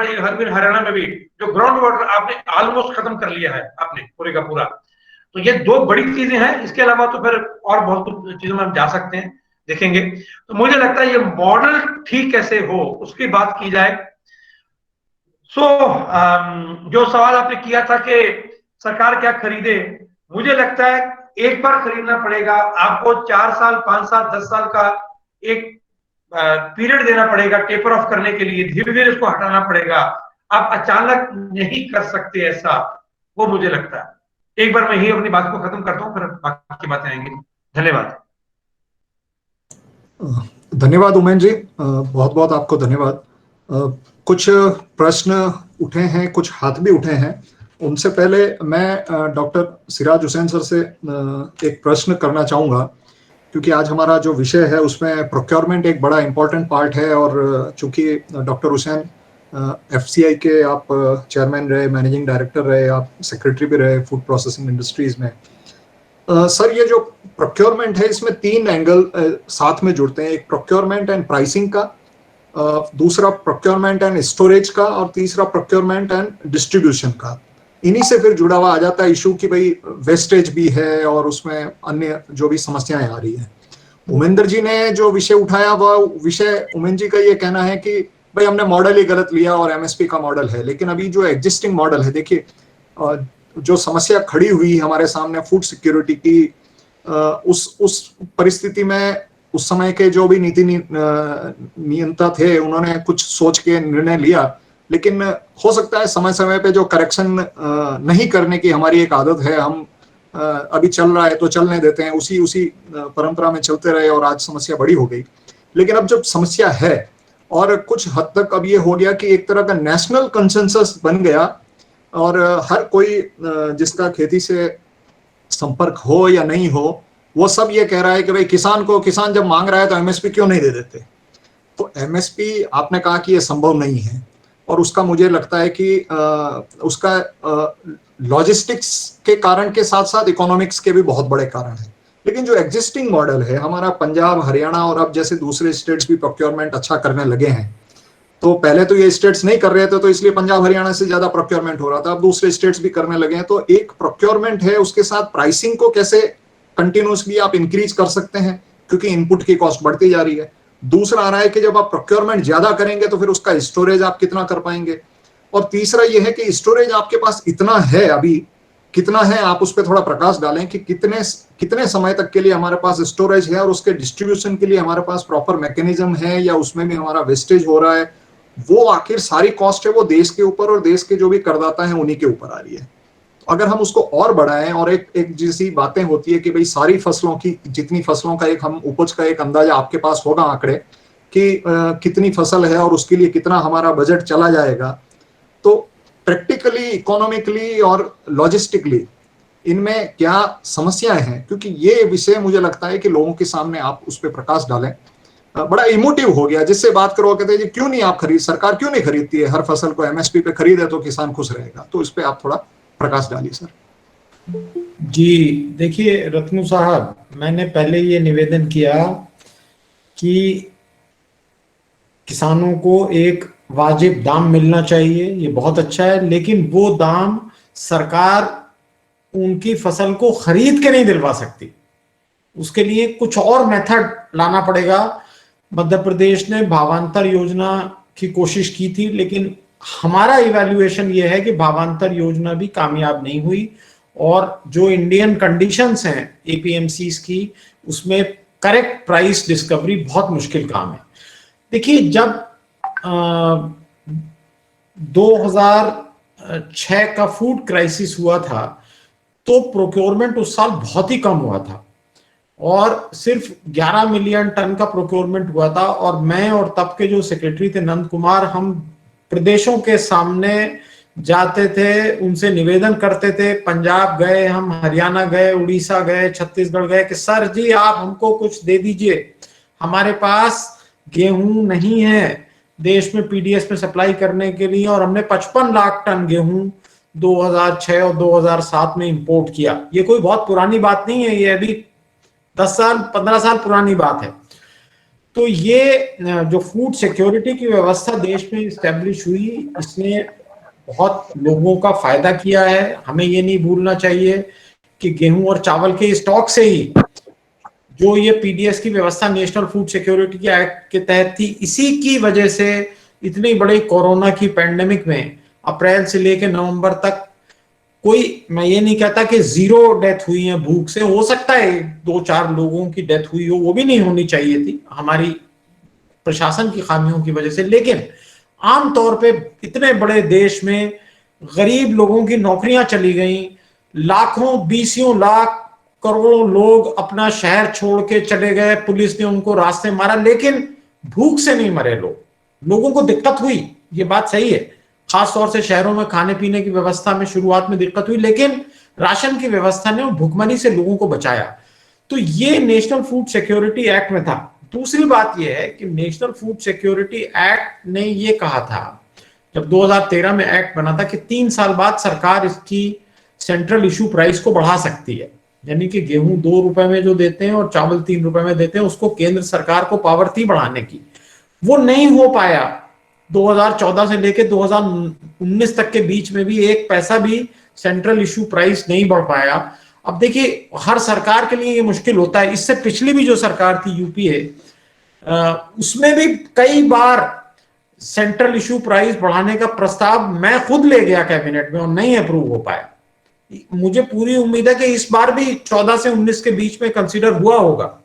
हरियाणा में भी जो ग्राउंड वाटर आपने ऑलमोस्ट खत्म कर लिया है आपने पूरे का पूरा। तो ये 2 बड़ी चीजें हैं, इसके अलावा तो फिर और बहुत कुछ चीजों में हम जा सकते हैं, देखेंगे। तो मुझे लगता है ये मॉडल ठीक कैसे हो उसकी बात की जाए। जो सवाल आपने किया था कि सरकार क्या खरीदे, मुझे लगता है एक बार खरीदना पड़ेगा आपको, 4 साल 5 साल 10 साल का एक पीरियड देना पड़ेगा टेपर ऑफ करने के लिए, धीरे धीरे इसको हटाना पड़ेगा। आप अचानक नहीं कर सकते ऐसा, वो मुझे लगता है। एक बार मैं ही अपनी बात को खत्म करता हूं, फिर बाकी बातें आएंगी। धन्यवाद। धन्यवाद उमेन जी, बहुत बहुत आपको धन्यवाद। कुछ प्रश्न उठे हैं, कुछ हाथ भी उठे हैं। उनसे पहले मैं डॉक्टर सिराज हुसैन सर से एक प्रश्न करना चाहूँगा, क्योंकि आज हमारा जो विषय है उसमें प्रोक्योरमेंट एक बड़ा इंपॉर्टेंट पार्ट है। और चूंकि डॉक्टर हुसैन एफसीआई के आप चेयरमैन रहे, मैनेजिंग डायरेक्टर रहे, आप सेक्रेटरी भी रहे फूड प्रोसेसिंग इंडस्ट्रीज में। सर ये जो प्रोक्योरमेंट है इसमें 3 एंगल साथ में जुड़ते हैं, एक प्रोक्योरमेंट एंड प्राइसिंग का, दूसरा प्रोक्योरमेंट एंड स्टोरेज का, और तीसरा प्रोक्योरमेंट एंड डिस्ट्रीब्यूशन का। इन्हीं से फिर जुड़ा हुआ आ जाता है इशू कि भाई वेस्टेज भी है और उसमें अन्य जो भी समस्याएं आ रही हैं। उमेंद्र जी ने जो विषय उठाया वह विषय, उमेंद्र जी का ये कहना है कि भाई हमने मॉडल ही गलत लिया और एमएसपी का मॉडल है। लेकिन अभी जो एग्जिस्टिंग मॉडल है, देखिए जो समस्या खड़ी हुई हमारे सामने फूड सिक्योरिटी की, उस परिस्थिति में उस समय के जो भी नीति नियंता थे उन्होंने कुछ सोच के निर्णय लिया, लेकिन हो सकता है समय समय पे जो करेक्शन नहीं करने की हमारी एक आदत है, हम अभी चल रहा है तो चलने देते हैं, उसी परंपरा में चलते रहे और आज समस्या बड़ी हो गई। लेकिन अब जब समस्या है और कुछ हद तक अब ये हो गया कि एक तरह का नेशनल कंसेंसस बन गया और हर कोई जिसका खेती से संपर्क हो या नहीं हो, वो सब ये कह रहा है कि भाई किसान जब मांग रहा है तो एमएसपी क्यों नहीं दे देते। तो एमएसपी आपने कहा कि ये संभव नहीं है, और उसका मुझे लगता है कि उसका लॉजिस्टिक्स के कारण के साथ साथ इकोनॉमिक्स के भी बहुत बड़े कारण हैं। लेकिन जो एग्जिस्टिंग मॉडल है हमारा, पंजाब, हरियाणा और अब जैसे दूसरे स्टेट्स भी प्रोक्योरमेंट अच्छा करने लगे हैं, तो पहले तो ये स्टेट्स नहीं कर रहे थे तो इसलिए पंजाब हरियाणा से ज्यादा प्रोक्योरमेंट हो रहा था, अब दूसरे स्टेट्स भी करने लगे हैं। तो एक प्रोक्योरमेंट है, उसके साथ प्राइसिंग को कैसे कंटिन्यूसली आप इंक्रीज कर सकते हैं, क्योंकि इनपुट की कॉस्ट बढ़ती जा रही है। दूसरा आ रहा है कि जब आप प्रोक्योरमेंट ज्यादा करेंगे तो फिर उसका स्टोरेज आप कितना कर पाएंगे। और तीसरा यह है कि स्टोरेज आपके पास इतना है, अभी कितना है, आप उस पर थोड़ा प्रकाश डालें कि कितने समय तक के लिए हमारे पास स्टोरेज है और उसके डिस्ट्रीब्यूशन के लिए हमारे पास प्रॉपर मैकेनिज्म है या उसमें भी हमारा वेस्टेज हो रहा है। वो आखिर सारी कॉस्ट है वो देश के ऊपर और देश के जो भी करदाता हैं उन्हीं के ऊपर आ रही है। अगर हम उसको और बढ़ाएं, और एक जैसी बातें होती है कि भाई सारी फसलों की, जितनी फसलों का एक हम उपज का एक अंदाजा आपके पास होगा, आंकड़े कि कितनी फसल है और उसके लिए कितना हमारा बजट चला जाएगा, तो प्रैक्टिकली, इकोनॉमिकली और लॉजिस्टिकली इनमें क्या समस्याएं हैं, क्योंकि ये विषय मुझे लगता है कि लोगों के सामने आप उस पर प्रकाश डालें। बड़ा इमोटिव हो गया, जिससे बात करो कहते हैं क्यों नहीं आप सरकार क्यों नहीं खरीदती है हर फसल को, एमएसपी पे खरीदे तो किसान खुश रहेगा। तो इस पे आप थोड़ा प्रकाश डालिए सर। जी देखिए रत्नू साहब, मैंने पहले ये निवेदन किया कि किसानों को एक वाजिब दाम मिलना चाहिए, ये बहुत अच्छा है, लेकिन वो दाम सरकार उनकी फसल को खरीद के नहीं दिलवा सकती, उसके लिए कुछ और मेथड लाना पड़ेगा। मध्य प्रदेश ने भावांतर योजना की कोशिश की थी, लेकिन हमारा इवैल्यूएशन ये है कि भावांतर योजना भी कामयाब नहीं हुई, और जो इंडियन कंडीशंस हैं एपीएमसीज की, उसमें करेक्ट प्राइस डिस्कवरी बहुत मुश्किल काम है। देखिए जब 2006 का फूड क्राइसिस हुआ था तो प्रोक्योरमेंट उस साल बहुत ही कम हुआ था और सिर्फ 11 मिलियन टन का प्रोक्योरमेंट हुआ था, और मैं और तब के जो सेक्रेटरी थे नंद कुमार, हम प्रदेशों के सामने जाते थे, उनसे निवेदन करते थे, पंजाब गए, हम हरियाणा गए, उड़ीसा गए, छत्तीसगढ़ गए कि सर जी आप हमको कुछ दे दीजिए, हमारे पास गेहूं नहीं है देश में पीडीएस में सप्लाई करने के लिए, और हमने 55 लाख टन गेहूं 2006 और 2007 में इंपोर्ट किया। ये कोई बहुत पुरानी बात नहीं है, ये अभी 10 साल 15 साल पुरानी बात है। तो ये जो फूड सिक्योरिटी की व्यवस्था देश में इस्टेब्लिश हुई, इसने बहुत लोगों का फायदा किया है। हमें ये नहीं भूलना चाहिए कि गेहूं और चावल के स्टॉक से ही जो ये पीडीएस की व्यवस्था नेशनल फूड सिक्योरिटी एक्ट के तहत थी, इसी की वजह से इतनी बड़ी कोरोना की पैंडेमिक में अप्रैल से लेकर नवंबर तक कोई, मैं ये नहीं कहता कि 0 डेथ हुई है भूख से, हो सकता है 2-4 लोगों की डेथ हुई हो, वो भी नहीं होनी चाहिए थी हमारी प्रशासन की खामियों की वजह से, लेकिन आमतौर पे इतने बड़े देश में गरीब लोगों की नौकरियां चली गई, लाखों 20 लाख करोड़ों लोग अपना शहर छोड़ के चले गए, पुलिस ने उनको रास्ते मारा, लेकिन भूख से नहीं मरे लोगों को दिक्कत हुई, ये बात सही है, खास तौर से शहरों में खाने पीने की व्यवस्था में शुरुआत में दिक्कत हुई, लेकिन राशन की व्यवस्था ने भुखमरी से लोगों को बचाया। तो ये नेशनल फूड सिक्योरिटी एक्ट में था। दूसरी बात यह है कि नेशनल फूड सिक्योरिटी एक्ट ने ये कहा था, जब 2013 में एक्ट बना था, कि 3 साल बाद सरकार इसकी सेंट्रल इशू प्राइस को बढ़ा सकती है, यानी कि गेहूं 2 रुपए में जो देते हैं और चावल 3 रुपए में देते हैं, उसको केंद्र सरकार को पावर थी बढ़ाने की। वो नहीं हो पाया। 2014 से लेकर 2019 तक के बीच में भी 1 पैसा भी सेंट्रल इशू प्राइस नहीं बढ़ पाया। अब देखिए हर सरकार के लिए ये मुश्किल होता है। इससे पिछली भी जो सरकार थी यूपीए, उसमें भी कई बार सेंट्रल इशू प्राइस बढ़ाने का प्रस्ताव मैं खुद ले गया कैबिनेट में और नहीं अप्रूव हो पाया। मुझे पूरी उम्मीद है कि इस बार भी 14 से 19 के बीच में कंसीडर हुआ होगा।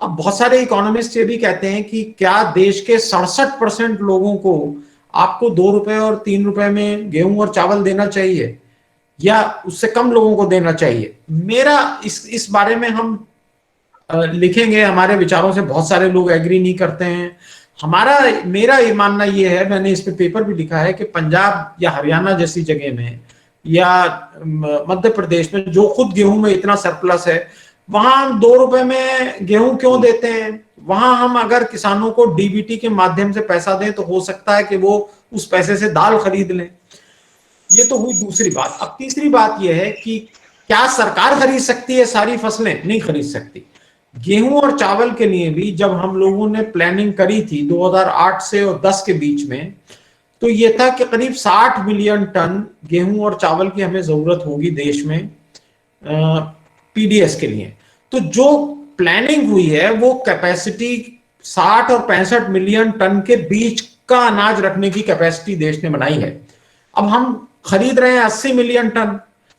अब बहुत सारे इकोनॉमिस्ट ये भी कहते हैं कि क्या देश के 67% लोगों को आपको 2 रुपए और 3 रुपए में गेहूं और चावल देना चाहिए या उससे कम लोगों को देना चाहिए। मेरा इस बारे में हम लिखेंगे, हमारे विचारों से बहुत सारे लोग एग्री नहीं करते हैं। मेरा ये मानना ये है, मैंने इस पे पेपर भी लिखा है कि पंजाब या हरियाणा जैसी जगह में या मध्य प्रदेश में जो खुद गेहूं में इतना सरप्लस है, वहां हम 2 रुपए में गेहूं क्यों देते हैं? वहां हम अगर किसानों को डीबीटी के माध्यम से पैसा दें तो हो सकता है कि वो उस पैसे से दाल खरीद लें। ये तो हुई दूसरी बात। अब तीसरी बात यह है कि क्या सरकार खरीद सकती है सारी फसलें? नहीं खरीद सकती। गेहूं और चावल के लिए भी जब हम लोगों ने प्लानिंग करी थी 2008 से और 10 के बीच में, तो ये था कि करीब 60 मिलियन टन गेहूं और चावल की हमें जरूरत होगी देश में पीडीएस के लिए। तो जो प्लानिंग हुई है वो कैपेसिटी 60 और 65 मिलियन टन के बीच का अनाज रखने की कैपेसिटी देश ने बनाई है। अब हम खरीद रहे हैं 80 मिलियन टन,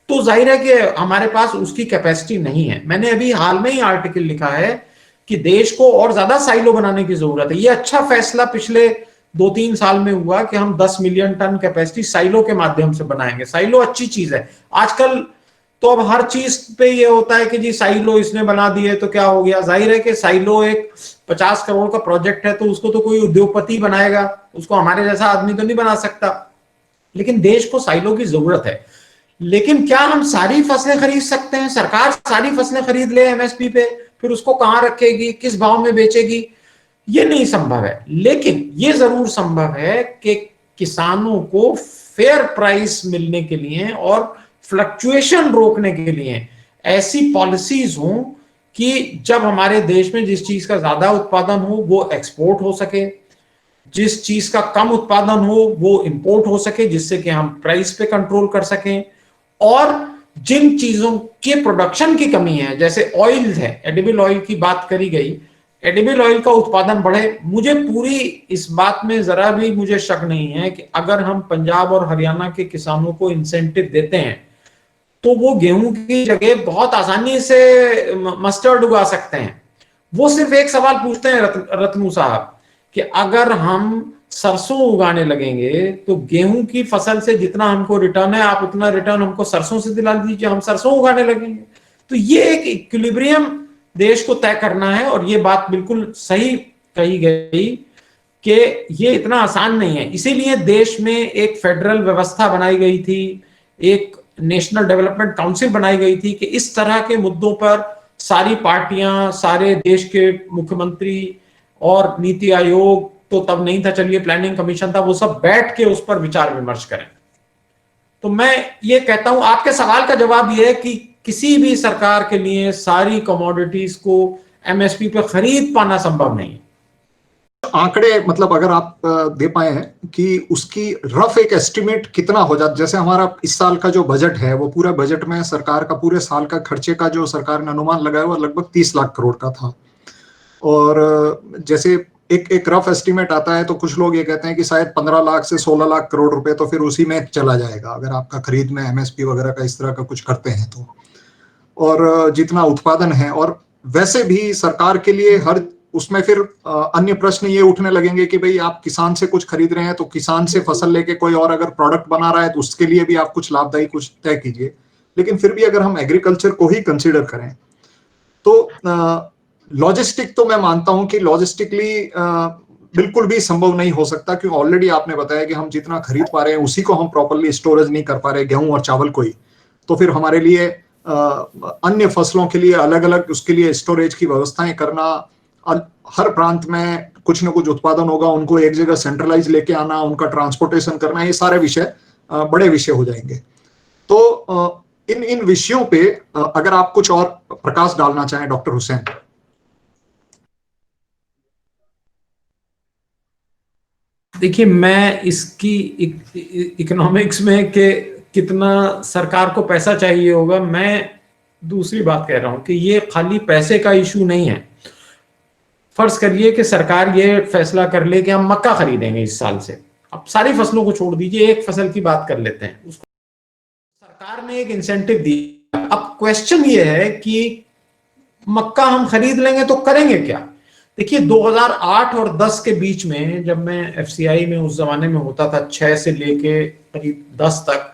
तो जाहिर है कि हमारे पास उसकी कैपेसिटी नहीं है। मैंने अभी हाल में ही आर्टिकल लिखा है कि देश को और ज्यादा साइलो बनाने की जरूरत है। ये अच्छा फैसला पिछले 2-3 साल में हुआ कि हम 10 मिलियन टन कैपेसिटी साइलो के माध्यम से बनाएंगे। साइलो अच्छी चीज है। आजकल तो अब हर चीज पे ये होता है कि जी साइलो इसने बना दिए तो क्या हो गया। जाहिर है कि साइलो एक 50 करोड़ का प्रोजेक्ट है, तो उसको तो कोई उद्योगपति बनाएगा, उसको हमारे जैसा आदमी तो नहीं बना सकता। लेकिन देश को साइलो की जरूरत है। लेकिन क्या हम सारी फसलें खरीद सकते हैं? सरकार सारी फसलें खरीद ले एमएसपी पे, फिर उसको कहां रखेगी, किस भाव में बेचेगी? ये नहीं संभव है। लेकिन ये जरूर संभव है कि किसानों को फेयर प्राइस मिलने के लिए और फ्लक्चुएशन रोकने के लिए ऐसी पॉलिसीज हों कि जब हमारे देश में जिस चीज का ज्यादा उत्पादन हो वो एक्सपोर्ट हो सके, जिस चीज का कम उत्पादन हो वो इंपोर्ट हो सके, जिससे कि हम प्राइस पे कंट्रोल कर सकें। और जिन चीजों के प्रोडक्शन की कमी है, जैसे ऑयल है, एडिबल ऑयल की बात करी गई, एडिबल ऑयल का उत्पादन बढ़े। मुझे पूरी इस बात में जरा भी मुझे शक नहीं है कि अगर हम पंजाब और हरियाणा के किसानों को इंसेंटिव देते हैं तो वो गेहूं की जगह बहुत आसानी से मस्टर्ड उगा सकते हैं। वो सिर्फ एक सवाल पूछते हैं रत्नू साहब कि अगर हम सरसों उगाने लगेंगे तो गेहूं की फसल से जितना हमको रिटर्न है, आप उतना रिटर्न हमको सरसों से दिला दीजिए, हम सरसों उगाने लगेंगे। तो ये एक इक्विलिब्रियम देश को तय करना है। और ये बात बिल्कुल सही कही गई कि ये इतना आसान नहीं है। इसीलिए देश में एक फेडरल व्यवस्था बनाई गई थी, एक नेशनल डेवलपमेंट काउंसिल बनाई गई थी कि इस तरह के मुद्दों पर सारी पार्टियां, सारे देश के मुख्यमंत्री और नीति आयोग तो तब नहीं था, चलिए प्लानिंग कमीशन था, वो सब बैठ के उस पर विचार विमर्श करें। तो मैं ये कहता हूं, आपके सवाल का जवाब ये है कि किसी भी सरकार के लिए सारी कमोडिटीज को एमएसपी पे खरीद पाना संभव नहीं है। आंकड़े मतलब अगर आप दे पाए हैं कि उसकी रफ एक एस्टिमेट कितना हो जाता, जैसे हमारा इस साल का जो बजट है वो पूरा बजट में सरकार का पूरे साल का खर्चे का जो सरकार ने अनुमान लगाया वो लगभग 30 लाख करोड़ का था। और जैसे एक रफ एस्टिमेट आता है तो कुछ लोग ये कहते हैं कि शायद 15 लाख से 16 लाख करोड़ रुपए तो फिर उसी में चला जाएगा अगर आपका खरीद में एमएसपी वगैरह का इस तरह का कुछ करते हैं तो। और जितना उत्पादन है, और वैसे भी सरकार के लिए हर उसमें फिर अन्य प्रश्न ये उठने लगेंगे कि भाई आप किसान से कुछ खरीद रहे हैं तो किसान से फसल लेके कोई और अगर प्रोडक्ट बना रहा है तो उसके लिए भी आप कुछ लाभदायी कुछ तय कीजिए। लेकिन फिर भी अगर हम एग्रीकल्चर को ही कंसीडर करें तो लॉजिस्टिक तो मैं मानता हूं कि लॉजिस्टिकली बिल्कुल भी संभव नहीं हो सकता, क्योंकि ऑलरेडी आपने बताया कि हम जितना खरीद पा रहे हैं उसी को हम प्रॉपरली स्टोरेज नहीं कर पा रहे गेहूं और चावल को ही। तो फिर हमारे लिए अन्य फसलों के लिए अलग अलग उसके लिए स्टोरेज की व्यवस्थाएं करना, हर प्रांत में कुछ न कुछ उत्पादन होगा, उनको एक जगह सेंट्रलाइज लेके आना, उनका ट्रांसपोर्टेशन करना, ये सारे विषय बड़े विषय हो जाएंगे। तो इन विषयों पे अगर आप कुछ और प्रकाश डालना चाहें डॉक्टर हुसैन। देखिए, मैं इसकी इकोनॉमिक्स में कि कितना सरकार को पैसा चाहिए होगा, मैं दूसरी बात कह रहा हूं कि ये खाली पैसे का इशू नहीं है। फर्ज करिए कि सरकार ये फैसला कर ले कि हम मक्का खरीदेंगे इस साल से, अब सारी फसलों को छोड़ दीजिए, एक फसल की बात कर लेते हैं, उसको सरकार ने एक इंसेंटिव दिया। अब क्वेश्चन ये है कि मक्का हम खरीद लेंगे तो करेंगे क्या? देखिए 2008 और 10 के बीच में जब मैं एफसीआई में उस जमाने में होता था, 6 से लेके करीब 10 तक,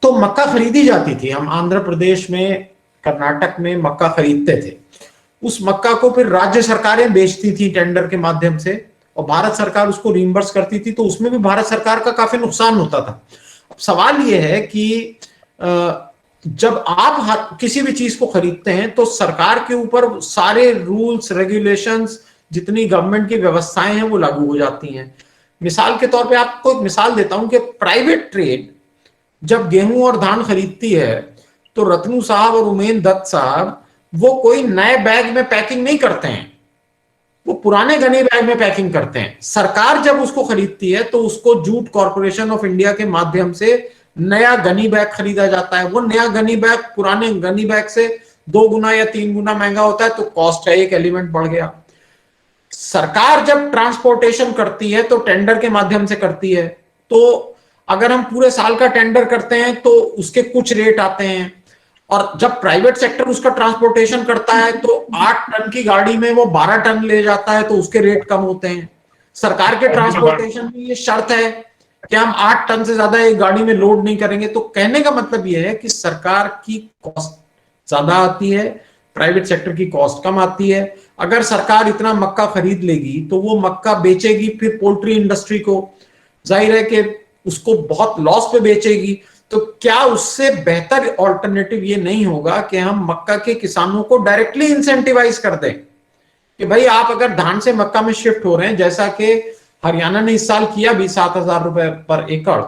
तो मक्का खरीदी जाती थी। हम आंध्र प्रदेश में, कर्नाटक में मक्का खरीदते थे। उस मक्का को फिर राज्य सरकारें बेचती थी टेंडर के माध्यम से, और भारत सरकार उसको रिइंबर्स करती थी, तो उसमें भी भारत सरकार का काफी नुकसान होता था। अब सवाल यह है कि जब आप किसी भी चीज को खरीदते हैं तो सरकार के ऊपर सारे रूल्स रेगुलेशंस, जितनी गवर्नमेंट की व्यवस्थाएं हैं वो लागू हो जाती हैं। मिसाल के तौर पे आपको एक मिसाल देता हूं कि प्राइवेट ट्रेड जब गेहूं और धान खरीदती है तो रत्नू साहब और उमेन दत्त साहब वो कोई नए बैग में पैकिंग नहीं करते हैं, वो पुराने गनी बैग में पैकिंग करते हैं। सरकार जब उसको खरीदती है तो उसको जूट कॉर्पोरेशन ऑफ इंडिया के माध्यम से नया गनी बैग खरीदा जाता है। वो नया गनी बैग पुराने गनी बैग से 2 गुना या 3 गुना महंगा होता है, तो कॉस्ट का एक एलिमेंट बढ़ गया। सरकार जब ट्रांसपोर्टेशन करती है तो टेंडर के माध्यम से करती है, तो अगर हम पूरे साल का टेंडर करते हैं तो उसके कुछ रेट आते हैं, और जब प्राइवेट सेक्टर उसका ट्रांसपोर्टेशन करता है तो 8 टन की गाड़ी में वो 12 टन ले जाता है, तो उसके रेट कम होते हैं। सरकार के ट्रांसपोर्टेशन में ये शर्त है कि हम 8 टन से ज्यादा एक गाड़ी में लोड नहीं करेंगे। तो कहने का मतलब यह है कि सरकार की कॉस्ट ज्यादा आती है, प्राइवेट सेक्टर की कॉस्ट कम आती है। अगर सरकार इतना मक्का खरीद लेगी तो वो मक्का बेचेगी फिर पोल्ट्री इंडस्ट्री को, जाहिर है कि उसको बहुत लॉस पे बेचेगी। तो क्या उससे बेहतर ऑल्टरनेटिव ये नहीं होगा कि हम मक्का के किसानों को डायरेक्टली इंसेंटिवाइज कर दें कि भाई आप अगर धान से मक्का में शिफ्ट हो रहे हैं, जैसा कि हरियाणा ने इस साल किया भी 7,000 रुपए पर एकड़,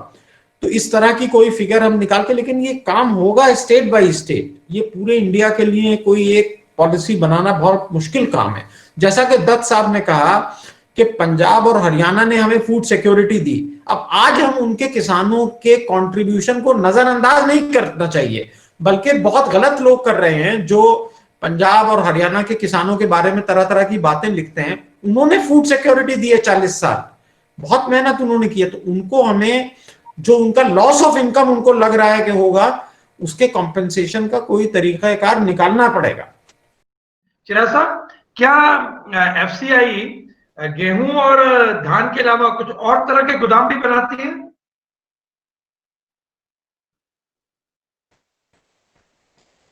तो इस तरह की कोई फिगर हम निकाल के, लेकिन ये काम होगा स्टेट बाय स्टेट। ये पूरे इंडिया के लिए कोई एक पॉलिसी बनाना बहुत मुश्किल काम है। जैसा कि दत्त साहब ने कहा कि पंजाब और हरियाणा ने हमें फूड सिक्योरिटी दी, अब आज हम उनके किसानों के कंट्रीब्यूशन को नजरअंदाज नहीं करना चाहिए, बल्कि बहुत गलत लोग कर रहे हैं जो पंजाब और हरियाणा के किसानों के बारे में तरह तरह की बातें लिखते हैं। उन्होंने फूड सिक्योरिटी दी है 40 साल, बहुत मेहनत उन्होंने की है, तो उनको हमें जो उनका लॉस ऑफ इनकम उनको लग रहा है कि होगा, उसके कॉम्पेंसेशन का कोई तरीकाकार निकालना पड़ेगा। चिराग साहब, क्या एफसीआई गेहूं और धान के अलावा कुछ और तरह के गोदाम भी बनाती है?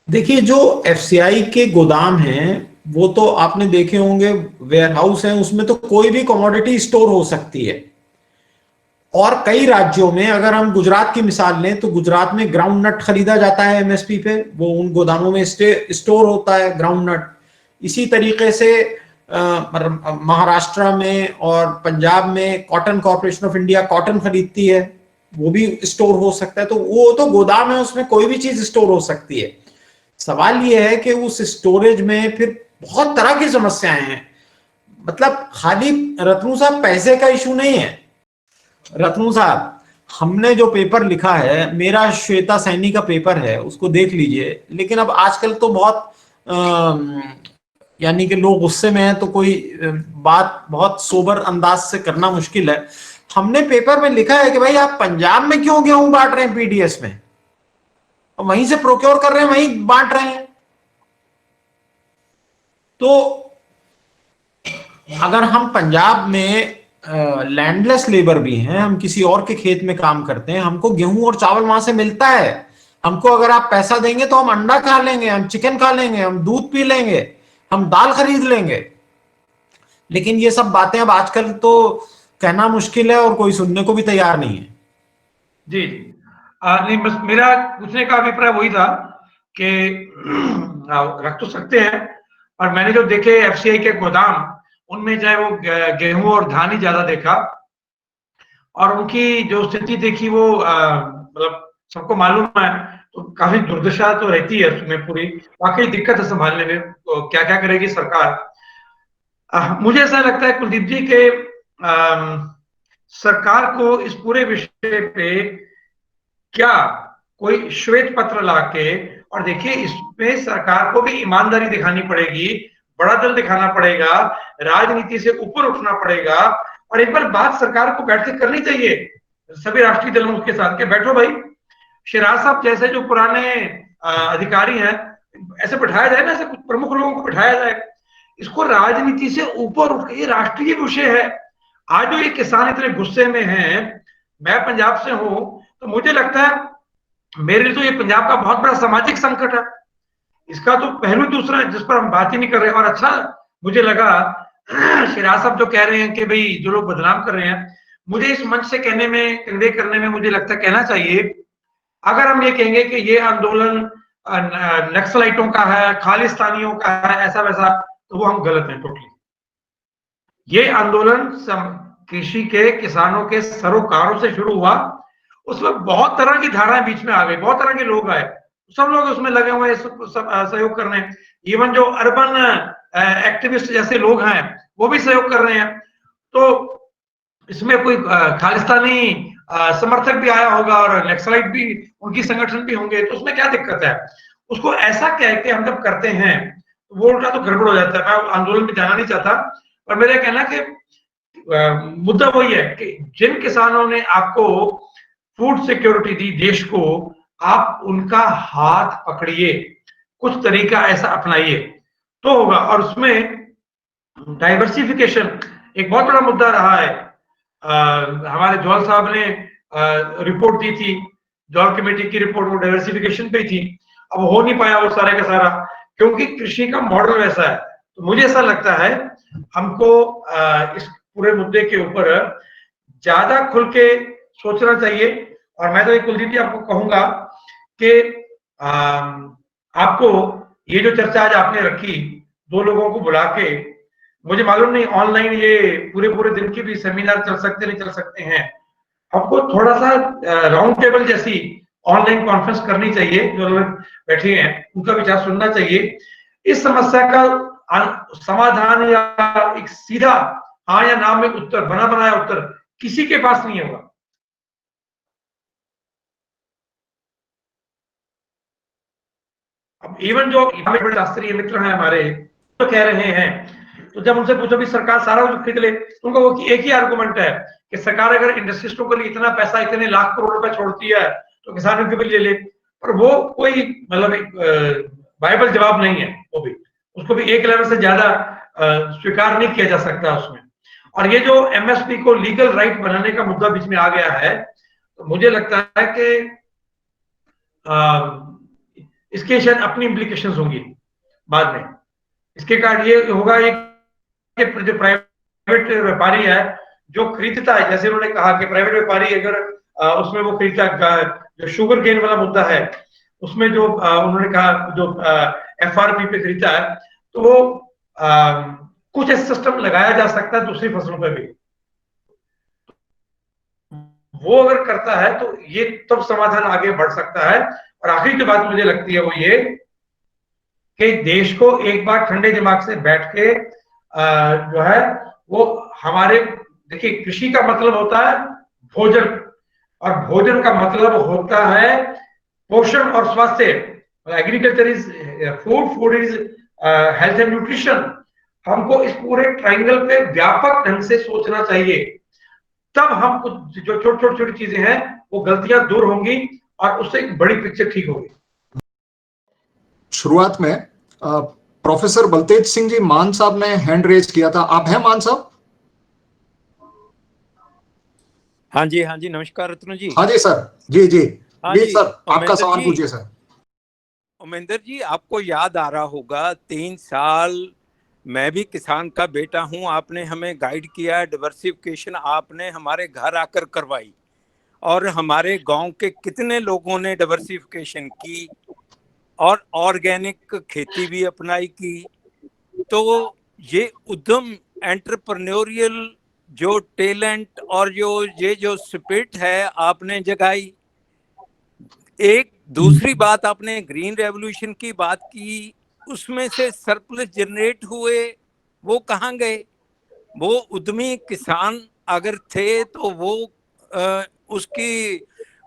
देखिए जो एफसीआई के गोदाम हैं वो तो आपने देखे होंगे, वेयर हाउस है, उसमें तो कोई भी कमोडिटी स्टोर हो सकती है। और कई राज्यों में, अगर हम गुजरात की मिसाल लें तो गुजरात में ग्राउंड नट खरीदा जाता है एमएसपी पे, वो उन गोदामों में स्टोर होता है ग्राउंड नट। इसी तरीके से महाराष्ट्र में और पंजाब में cotton corporation of India cotton खरीदती है, वो भी स्टोर हो सकता है। तो वो तो गोदाम है, उसमें कोई भी चीज स्टोर हो सकती है। सवाल ये है कि उस स्टोरेज में फिर बहुत तरह की समस्याएं हैं। मतलब खाली रत्नू साहब पैसे का इशू नहीं है। रत्नू साहब, हमने जो पेपर लिखा है, मेरा श्वेता सैनी का पेपर है, उसको देख लीजिए। लेकिन अब आजकल तो बहुत यानी कि लोग गुस्से में हैं, तो कोई बात बहुत सोबर अंदाज से करना मुश्किल है। हमने पेपर में लिखा है कि भाई आप पंजाब में क्यों गेहूं बांट रहे हैं पीडीएस में, और वहीं से प्रोक्योर कर रहे हैं, वहीं बांट रहे हैं। तो अगर हम पंजाब में लैंडलेस लेबर भी हैं, हम किसी और के खेत में काम करते हैं, हमको गेहूं और चावल वहां से मिलता है। हमको अगर आप पैसा देंगे तो हम अंडा खा लेंगे, हम चिकन खा लेंगे, हम दूध पी लेंगे, हम दाल खरीद लेंगे। लेकिन ये सब बातें अब आजकल तो कहना मुश्किल है और कोई सुनने को भी तैयार नहीं है। जी जी, नहीं, बस मेरा पूछने का अभिप्राय वही था कि रख तो सकते हैं, और मैंने जो देखे एफसीआई के गोदाम, उनमें चाहे वो गेहूं और धान ही ज्यादा देखा, और उनकी जो स्थिति देखी वो मतलब सबको मालूम है, तो काफी दुर्दशा तो रहती है उसमें, पूरी वाकई दिक्कत है संभालने में। तो क्या क्या करेगी सरकार? मुझे ऐसा लगता है कुलदीप जी के सरकार को इस पूरे विषय पे क्या कोई श्वेत पत्र लाके, और देखिए इसमें सरकार को भी ईमानदारी दिखानी पड़ेगी, बड़ा दिल दिखाना पड़ेगा, राजनीति से ऊपर उठना पड़ेगा और एक बार बात सरकार को बैठ के करनी चाहिए, सभी राष्ट्रीय दलों के साथ के बैठो भाई, शिराज साहब जैसे जो पुराने अधिकारी हैं ऐसे बिठाया जाए ना, ऐसे कुछ प्रमुख लोगों को बिठाया जाए, इसको राजनीति से ऊपर उठ के, ये राष्ट्रीय विषय है। आज जो ये किसान इतने गुस्से में हैं, मैं पंजाब से हूं तो मुझे लगता है मेरे लिए तो ये पंजाब का बहुत बड़ा सामाजिक संकट है, इसका तो पहलू दूसरा है जिस पर हम बात ही नहीं कर रहे। और अच्छा मुझे लगा शिराज साहब जो कह रहे हैं कि भाई जो लोग बदनाम कर रहे हैं, मुझे इस मंच से कहने में, कन्वे करने में मुझे लगता है कहना चाहिए, अगर हम ये कहेंगे कि ये आंदोलन नक्सलाइटों का है, खालिस्तानियों का है, ऐसा वैसा, तो वो हम गलत हैं टोटली। ये आंदोलन कृषि के किसानों के सरोकारों से शुरू हुआ, उसमें बहुत तरह की धाराएं बीच में आ गई, बहुत तरह के लोग आए, सब लोग उसमें लगे हुए हैं सहयोग करने, इवन जो अर्बन एक्टिविस्ट जैसे लोग हैं वो भी सहयोग कर रहे हैं। तो इसमें कोई खालिस्तानी समर्थक भी आया होगा और नक्सलाइट भी, उनकी संगठन भी होंगे, तो उसमें क्या दिक्कत है? उसको ऐसा कह के हम जब करते हैं तो वो उल्टा तो गड़बड़ हो जाता है। मैं आंदोलन में जाना नहीं चाहता, पर मेरा कहना कि मुद्दा वही है कि जिन किसानों ने आपको फूड सिक्योरिटी दी देश को, आप उनका हाथ पकड़िए, कुछ तरीका ऐसा अपनाइए तो होगा। और उसमें डाइवर्सिफिकेशन एक बहुत बड़ा मुद्दा रहा है। हमारे जॉल साहब ने रिपोर्ट दी थी, जॉल कमेटी की रिपोर्ट, वो डाइवर्सिफिकेशन पे थी, अब हो नहीं पाया वो सारे का सारा, क्योंकि कृषि का मॉडल वैसा है। तो मुझे ऐसा लगता है हमको इस पूरे मुद्दे के ऊपर ज्यादा खुल के सोचना चाहिए। और मैं तो एक कुलदीप जी आपको कहूंगा कि आपको ये जो चर्चा आज आपने रखी, दो लोगों को बुला के, मुझे मालूम नहीं ऑनलाइन ये पूरे पूरे दिन की भी सेमिनार चल सकते नहीं चल सकते हैं, आपको थोड़ा सा राउंड टेबल जैसी ऑनलाइन कॉन्फ्रेंस करनी चाहिए, जो लोग बैठे हैं उनका विचार सुनना चाहिए। इस समस्या का समाधान या एक सीधा हाँ या ना में उत्तर, बना बनाया उत्तर किसी के पास नहीं होगा। अब इवन जो बड़े शास्त्रीय मित्र हैं हमारे, तो कह रहे हैं, तो जब उनसे पूछो भी सरकार सारा कुछ खरीद ले, तो उनका वो एक ही आर्गुमेंट है कि सरकार अगर इंडस्ट्रिस्टों के लिए इतना पैसा, इतने लाख करोड़ रुपए छोड़ती है तो किसानों के भी ले ले। पर वो कोई मतलब एक वायबल जवाब नहीं है, वो भी उसको भी एक लेवल से ज्यादा स्वीकार नहीं किया जा सकता उसमें। और ये जो एमएसपी को लीगल राइट बनाने का मुद्दा बीच में आ गया है, तो मुझे लगता है कि इसके शायद अपनी इम्प्लीकेशंस होंगी बाद में। इसके कारण ये होगा, एक जो प्राइवेट व्यापारी है जो खरीदता है, जैसे उन्होंने कहा कि प्राइवेट व्यापारी अगर उसमें वो खरीदता, जो शुगर केन वाला मुद्दा है उसमें जो उन्होंने कहा जो एफआरपी पे खरीदता है, तो वो कुछ ऐसा सिस्टम लगाया जा सकता है दूसरी फसलों पे भी, वो अगर करता है तो ये तब समाधान आगे बढ़ सकता है। और आखिरी जो बात मुझे लगती है वो ये कि देश को एक बार ठंडे दिमाग से बैठ के जो है वो हमारे, देखिए कृषि का मतलब होता है भोजन, और भोजन का मतलब होता है पोषण और स्वास्थ्य। Agriculture is food, food is health and nutrition. हमको इस पूरे ट्रायंगल पे व्यापक ढंग से सोचना चाहिए, तब हम कुछ जो छोटी छोटी चीजें हैं वो गलतियां दूर होंगी और उससे एक बड़ी पिक्चर ठीक होगी। शुरुआत में प्रोफेसर बलतेज सिंह जी मान साहब ने हैंड रेज किया था, आप हैं मान साहब? हाँ जी नमस्कार रत्न जी। हाँ जी सर, जी जी प्लीज सर आपका उमेंद्र सवाल जी, पूछिए सर। उमेंद्र जी, आपको याद आ रहा होगा 3 साल मैं भी किसान का बेटा हूं, आपने हमें गाइड किया, डाइवर्सिफिकेशन आपने हमारे घर आकर करवाई और हमारे गांव के कितने लोगों ने डाइवर्सिफिकेशन की और ऑर्गेनिक खेती भी अपनाई की। तो ये उद्यम, एंटरप्रेन्योरियल जो टैलेंट और जो स्पिरिट है आपने जगाई। एक दूसरी बात, आपने ग्रीन रेवोल्यूशन की बात की, उसमें से सरप्लस जनरेट हुए, वो कहाँ गए? वो उद्यमी किसान अगर थे तो वो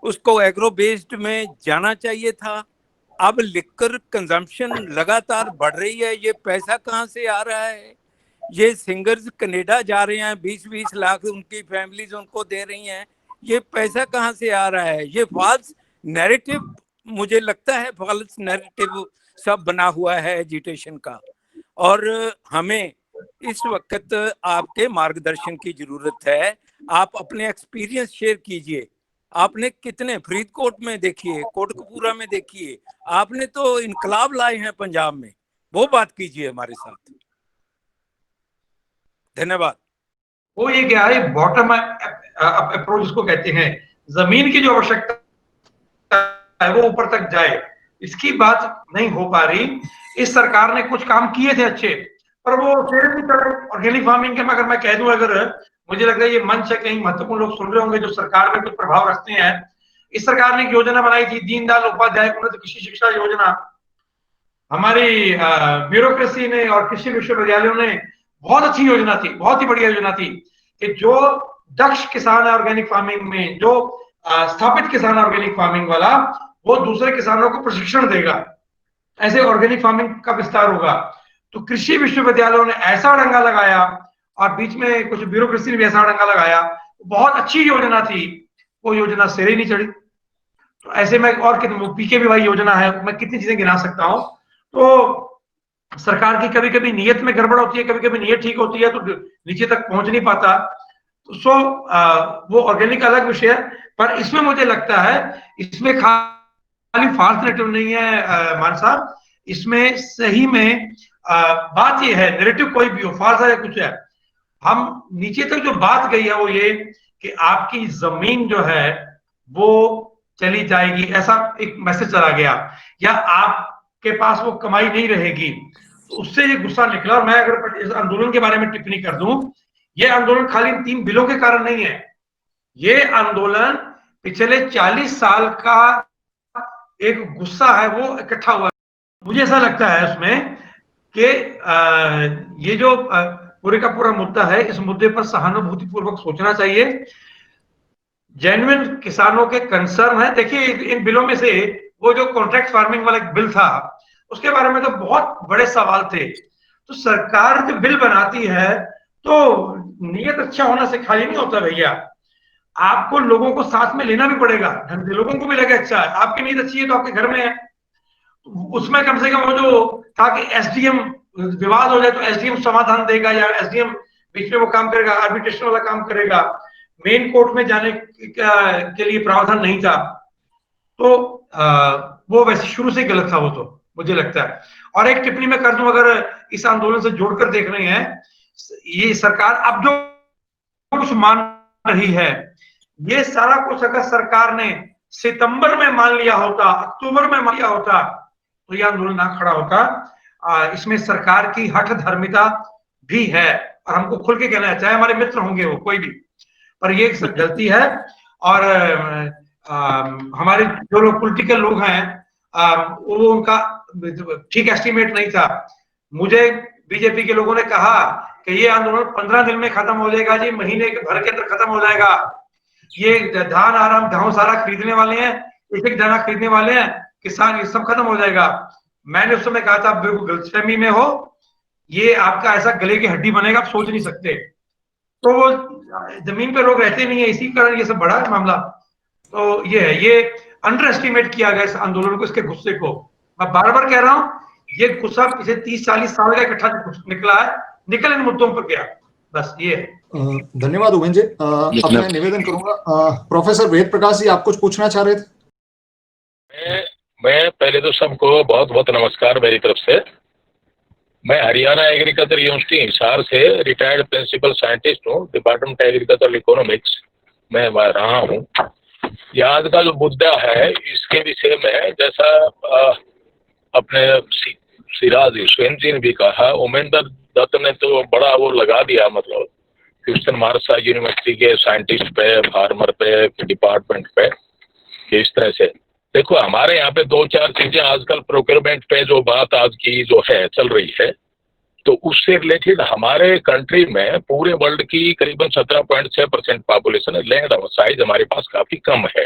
उसको एग्रो बेस्ड में जाना चाहिए था। अब लिकर कंजम्पशन लगातार बढ़ रही है, ये पैसा कहाँ से आ रहा है? ये सिंगर्स कनाडा जा रहे हैं, 20-20 लाख उनकी फैमिलीज उनको दे रही हैं, ये पैसा कहाँ से आ रहा है? ये फॉल्स नैरेटिव, मुझे लगता है फॉल्स नैरेटिव सब बना हुआ है एजुटेशन का, और हमें इस वक्त आपके मार्गदर्शन की जरूरत है। आप अपने एक्सपीरियंस शेयर कीजिए। आपने कितने फरीदकोट में देखिए, कोटकपूरा में देखिए, आपने तो इनकलाब लाए हैं पंजाब में, वो बात कीजिए हमारे साथ। धन्यवाद। वो ये क्या है, बॉटम अप्रोच इसको कहते हैं, जमीन की जो आवश्यकता है वो ऊपर तक जाए, इसकी बात नहीं हो पा रही। इस सरकार ने कुछ काम किए थे अच्छे, पर वो ऑर्गेनिक फार्मिंग के, अगर मैं कह दूं, अगर मुझे लग रहा है ये मंच है, कहीं महत्वपूर्ण लोग सुन रहे होंगे जो सरकार में कुछ प्रभाव रखते हैं। इस सरकार ने एक योजना बनाई थी, दीनदयाल उपाध्याय उन्नत कृषि शिक्षा योजना। हमारी ब्यूरोक्रेसी ने और कृषि विश्वविद्यालयों ने, बहुत अच्छी योजना थी, बहुत ही बढ़िया योजना थी कि जो दक्ष किसान है ऑर्गेनिक फार्मिंग में, जो स्थापित किसान है ऑर्गेनिक फार्मिंग वाला, वो दूसरे किसानों को प्रशिक्षण देगा, ऐसे ऑर्गेनिक फार्मिंग का विस्तार होगा। तो कृषि विश्वविद्यालयों ने ऐसा डंगा लगाया, और बीच में कुछ ब्यूरोक्रेसी ने भी ऐसा डंगा लगाया। बहुत अच्छी योजना थी, वो योजना सिरे नहीं चढ़ी। तो ऐसे में और कितने, पीके भी भाई योजना है, मैं कितनी चीजें गिना सकता हूं। तो सरकार की कभी कभी नीयत में गड़बड़ होती है, कभी कभी नीयत ठीक होती है तो नीचे तक पहुंच नहीं पाता। सो वो ऑर्गेनिक अलग विषय है, पर इसमें मुझे लगता है इसमें खाली फॉल्स नैरेटिव नहीं है मान साहब, इसमें सही में बात ये है, नैरेटिव कोई भी हो, फॉल्स है या कुछ है, हम नीचे तक जो बात गई है वो ये कि आपकी जमीन जो है वो चली जाएगी, ऐसा एक मैसेज चला गया, या आपके पास वो कमाई नहीं रहेगी। तो उससे ये गुस्सा निकला। और मैं अगर इस आंदोलन के बारे में टिप्पणी कर दूं, ये आंदोलन खाली 3 बिलों के कारण नहीं है, ये आंदोलन पिछले 40 साल का एक गुस्सा है, वो इकट्ठा हुआ। मुझे ऐसा लगता है उसमें कि ये जो पूरे का पूरा मुद्दा है, इस मुद्दे पर सहानुभूतिपूर्वक सोचना चाहिए। जेन्युइन किसानों के कंसर्न है। देखिए इन बिलों में से वो जो कॉन्ट्रैक्ट फार्मिंग वाला एक बिल था, उसके बारे में तो बहुत बड़े सवाल थे। तो सरकार जब बिल बनाती है तो नियत अच्छा होना से खाली नहीं होता भैया, आपको लोगों को साथ में लेना भी पड़ेगा, ढंग से लोगों को भी लगे अच्छा है, आपकी नीयत अच्छी है तो आपके घर में है, उसमें कम से कम वो जो था कि एसडीएम विवाद हो जाए तो एसडीएम समाधान देगा, या एसडीएम बीच में वो काम करेगा, आर्बिट्रेशन वाला काम करेगा, मेन कोर्ट में जाने के लिए प्रावधान नहीं था। तो वो वैसे शुरू से गलत था वो, तो मुझे लगता है। और एक टिप्पणी मैं कर दूं, अगर इस आंदोलन से जोड़कर देख रहे हैं, ये सरकार अब जो कुछ मान रही है, ये सारा कुछ अगर सरकार ने सितंबर में मान लिया होता, अक्टूबर में मान लिया होता, तो यह आंदोलन ना खड़ा होता। इसमें सरकार की हठ धर्मिता भी है, और हमको खुल के कहना है, चाहे हमारे मित्र होंगे वो कोई भी, पर ये गलती है। और हमारे जो लोग पॉलिटिकल लोग हैं, वो उनका ठीक एस्टिमेट नहीं था। मुझे बीजेपी के लोगों ने कहा कि ये आंदोलन 15 दिन में खत्म हो जाएगा जी, महीने के भर के अंदर खत्म हो जाएगा, ये धान आराम गेहूं सारा खरीदने वाले हैं, एक दाना खरीदने वाले हैं किसान, ये सब खत्म हो जाएगा। मैंने उस समय कहा था बिल्कुल गलतफहमी में हो, ये आपका ऐसा गले की हड्डी बनेगा, आप सोच नहीं सकते। तो वो जमीन पे लोग रहते नहीं है, इसी कारण ये सब बड़ा है मामला। तो ये है, ये अंडर एस्टिमेट किया गया इस आंदोलन को, इसके गुस्से को। मैं बार बार कह रहा हूं, ये गुस्सा पिछले 30-40 साल का इकट्ठा निकला है, निकल इन मुद्दों पर गया, बस ये है। धन्यवाद उमेश जी। अब मैं निवेदन करूंगा, प्रोफेसर वेद प्रकाश जी, आप कुछ पूछना चाह रहे थे? मैं पहले तो सबको बहुत बहुत नमस्कार मेरी तरफ से। मैं हरियाणा एग्रीकल्चर यूनिवर्सिटी हिसार से रिटायर्ड प्रिंसिपल साइंटिस्ट हूँ, डिपार्टमेंट एग्रीकल्चर इकोनॉमिक्स में रहा हूँ। आज का जो मुद्दा है इसके विषय में, जैसा अपने सिराज हुसैन जी ने भी कहा, उमेंद्र दत्त ने तो बड़ा वो लगा दिया, मतलब ह्यूस्टन मार्शल यूनिवर्सिटी के साइंटिस्ट पे, फार्मर पे, डिपार्टमेंट पे, कि इस तरह से। देखो हमारे यहाँ पे 2-4 चीजें आजकल प्रोक्योरमेंट पे जो बात आज की जो है चल रही है, तो उससे रिलेटेड हमारे कंट्री में पूरे वर्ल्ड की करीबन 17.6% पॉपुलेशन है, लैंड साइज हमारे पास काफी कम है।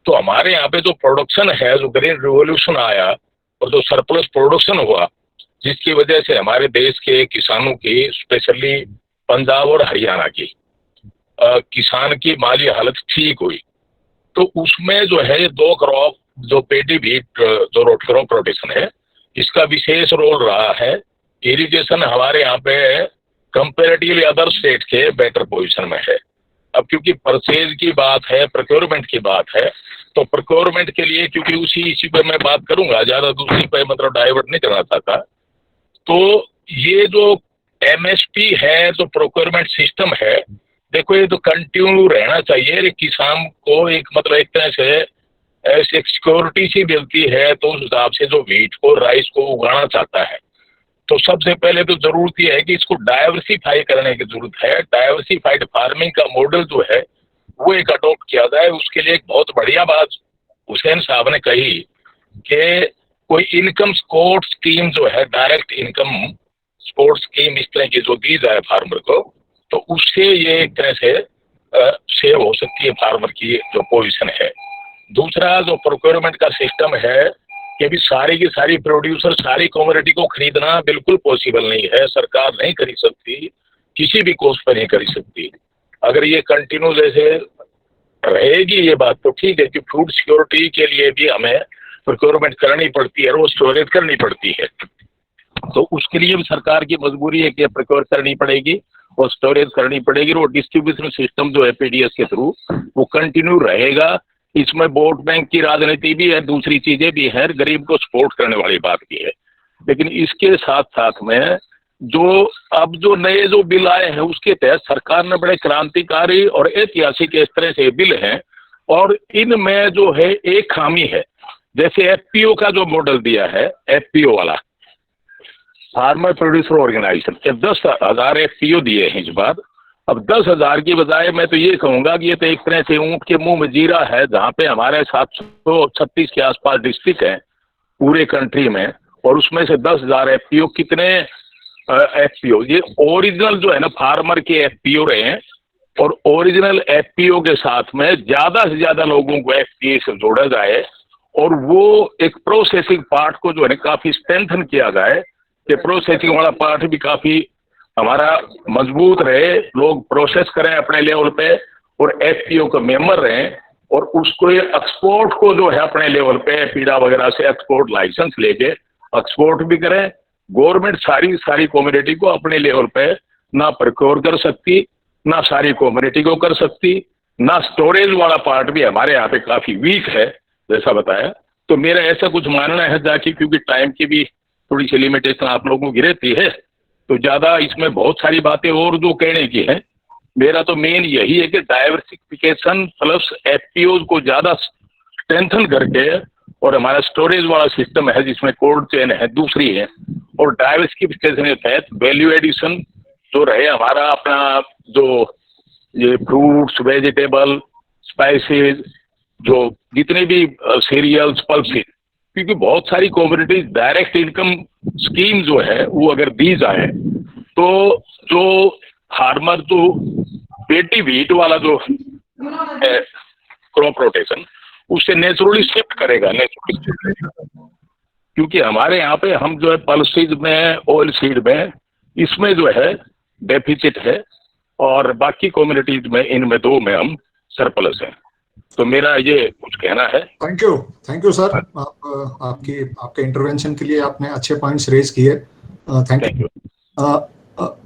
तो हमारे यहाँ पे जो प्रोडक्शन है, जो ग्रीन रिवॉल्यूशन आया और जो सरप्लस प्रोडक्शन हुआ, जिसकी वजह से हमारे देश के किसानों की, स्पेशली पंजाब और हरियाणा की किसान की माली हालत ठीक हुई, तो उसमें जो है 2 क्रॉप, जो पेडी व्हीट, जो रोट क्रॉप रोटेशन है, इसका विशेष रोल रहा है। इरिगेशन हमारे यहाँ पे कंपेरेटिवली अदर स्टेट के बेटर पोजीशन में है। अब क्योंकि परचेज की बात है, प्रोक्योरमेंट की बात है, तो प्रोक्योरमेंट के लिए, क्योंकि इसी पे मैं बात करूंगा, ज्यादा दूसरी पे मतलब डाइवर्ट नहीं करना चाहता, तो ये जो एमएसपी है, जो प्रोक्योरमेंट सिस्टम है, देखो ये तो कंटिन्यू रहना चाहिए। किसान को एक मतलब एक तरह से ऐसी सिक्योरिटी सी मिलती है, तो उस हिसाब से जो व्हीट को, राइस को उगाना चाहता है, तो सबसे पहले तो जरूरत यह है कि इसको डाइवर्सिफाई करने की जरूरत है। डाइवर्सिफाइड फार्मिंग का मॉडल जो है वो एक अडॉप्ट किया जाए। उसके लिए एक बहुत बढ़िया बात हुसैन साहब ने कही कि कोई इनकम सपोर्ट स्कीम जो है, डायरेक्ट इनकम सपोर्ट स्कीम इस तरह की जो दी जाए फार्मर को, तो उससे ये एक तरह से सेव हो सकती है फार्मर की जो पोजीशन है। दूसरा जो प्रोक्योरमेंट का सिस्टम है कि अभी सारी की सारी प्रोड्यूसर सारी कमोडिटी को खरीदना बिल्कुल पॉसिबल नहीं है, सरकार नहीं खरीद सकती, किसी भी कॉस्ट पर नहीं खरीद सकती। अगर ये कंटिन्यू जैसे रहेगी ये बात, तो ठीक है कि फूड सिक्योरिटी के लिए भी हमें प्रोक्योरमेंट करनी पड़ती है और वो स्टोरेज करनी पड़ती है, तो उसके लिए भी सरकार की मजबूरी है कि प्रोक्योर करनी पड़ेगी और स्टोरेज करनी पड़ेगी। और डिस्ट्रीब्यूशन सिस्टम जो है पीडीएस के थ्रू वो कंटिन्यू रहेगा। इसमें वोट बैंक की राजनीति भी है, दूसरी चीजें भी है, गरीब को सपोर्ट करने वाली बात भी है। लेकिन इसके साथ साथ में जो अब जो नए जो बिल आए हैं उसके तहत सरकार ने बड़े क्रांतिकारी और ऐतिहासिक इस तरह से बिल हैं, और इनमें जो है एक खामी है। जैसे एफपीओ का जो मॉडल दिया है, एफपीओ वाला, फार्मर प्रोड्यूसर ऑर्गेनाइजेशन, 10,000 एफपीओ दिए हैं इस बार। अब 10,000 की बजाय मैं तो ये कहूंगा कि ये तो एक तरह से ऊंट के मुंह में जीरा है, जहां पे हमारे 736 के आसपास डिस्ट्रिक्ट हैं पूरे कंट्री में, और उसमें से 10,000 एफपीओ, कितने एफपीओ, ये ओरिजिनल जो है ना फार्मर के एफपीओ रहे हैं, और ओरिजिनल एफपीओ के साथ में ज्यादा से ज्यादा लोगों को एफपीओ से जोड़ा जाए, और वो एक प्रोसेसिंग पार्ट को जो है ना काफी स्ट्रेंथन किया जाए, कि प्रोसेसिंग वाला पार्ट भी काफी हमारा मजबूत रहे, लोग प्रोसेस करें अपने लेवल पे और एफपीओ का मेंबर रहें, और उसको एक्सपोर्ट को जो है अपने लेवल पे पीड़ा वगैरह से एक्सपोर्ट लाइसेंस लेके एक्सपोर्ट भी करें। गवर्नमेंट सारी कम्युनिटी को अपने लेवल पे ना प्रोक्योर कर सकती, ना सारी कम्युनिटी को कर सकती, ना स्टोरेज वाला पार्ट भी हमारे यहाँ पे काफी वीक है जैसा बताया। तो मेरा ऐसा कुछ मानना है, जाके क्योंकि टाइम की भी थोड़ी सी लिमिटेशन आप लोगों की रहती है, तो ज्यादा इसमें बहुत सारी बातें और जो कहने की है, मेरा तो मेन यही है कि डाइवर्सिफिकेशन प्लस एफपीओ को ज्यादा स्ट्रेंथन करके, और हमारा स्टोरेज वाला सिस्टम है जिसमें कोल्ड चेन है दूसरी है, और डाइवर्सिफिकेशन के तहत वैल्यू एडिशन जो रहे हमारा अपना, जो ये फ्रूट्स, वेजिटेबल, स्पाइसेस, जो जितने भी सीरियल्स, पल्सेस, क्योंकि बहुत सारी कम्युनिटीज डायरेक्ट इनकम स्कीम जो है वो अगर दी जाए, तो जो फार्मर जो पेटी व्हीट वाला जो है क्रॉप रोटेशन, उससे नेचुरली शिफ्ट करेगा, क्योंकि हमारे यहाँ पे हम जो है पल्सेज में, ऑयल सीड में, इसमें जो है डेफिसिट है, और बाकी कम्युनिटीज में इनमें दो में हम सरप्लस हैं। तो मेरा ये कुछ कहना है। थैंक यू सर, आपके इंटरवेंशन के लिए आपने अच्छे पॉइंट्स रेज किए, थैंक यू।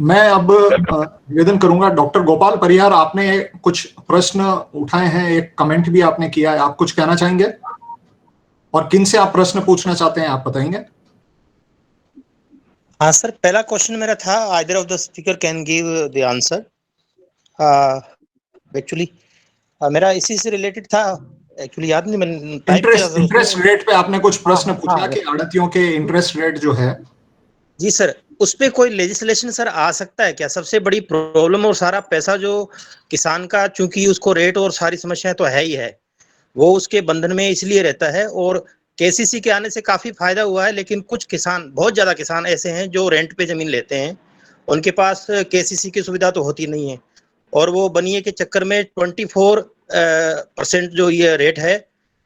मैं अब निवेदन करूंगा डॉक्टर गोपाल परिहार, आपने कुछ प्रश्न उठाए हैं, एक कमेंट भी आपने किया है, आप कुछ कहना चाहेंगे और किन से आप प्रश्न पूछना चाहते हैं आप बताएंगे? हाँ सर, पहला क्वेश्चन मेरा था, either of the speaker can give the answer. Actually मेरा इसी से रिलेटेड था, एक्चुअली याद नहीं, मैंने इंटरेस्ट रेट पे आपने कुछ प्रश्न पूछा कि आड़तियों के इंटरेस्ट रेट जो है। जी सर, उस पे कोई लेजिस्लेशन सर आ सकता है क्या? सबसे बड़ी प्रॉब्लम, और सारा पैसा जो किसान का, चूंकि उसको रेट और सारी समस्याएं तो है ही है, वो उसके बंधन में इसलिए रहता है, और केसीसी के आने से काफी फायदा हुआ है, लेकिन कुछ किसान, बहुत ज्यादा किसान ऐसे हैं जो रेंट पे जमीन लेते हैं, उनके पास केसीसी की सुविधा तो होती नहीं है, और वो बनिए के चक्कर में 24% जो ये रेट है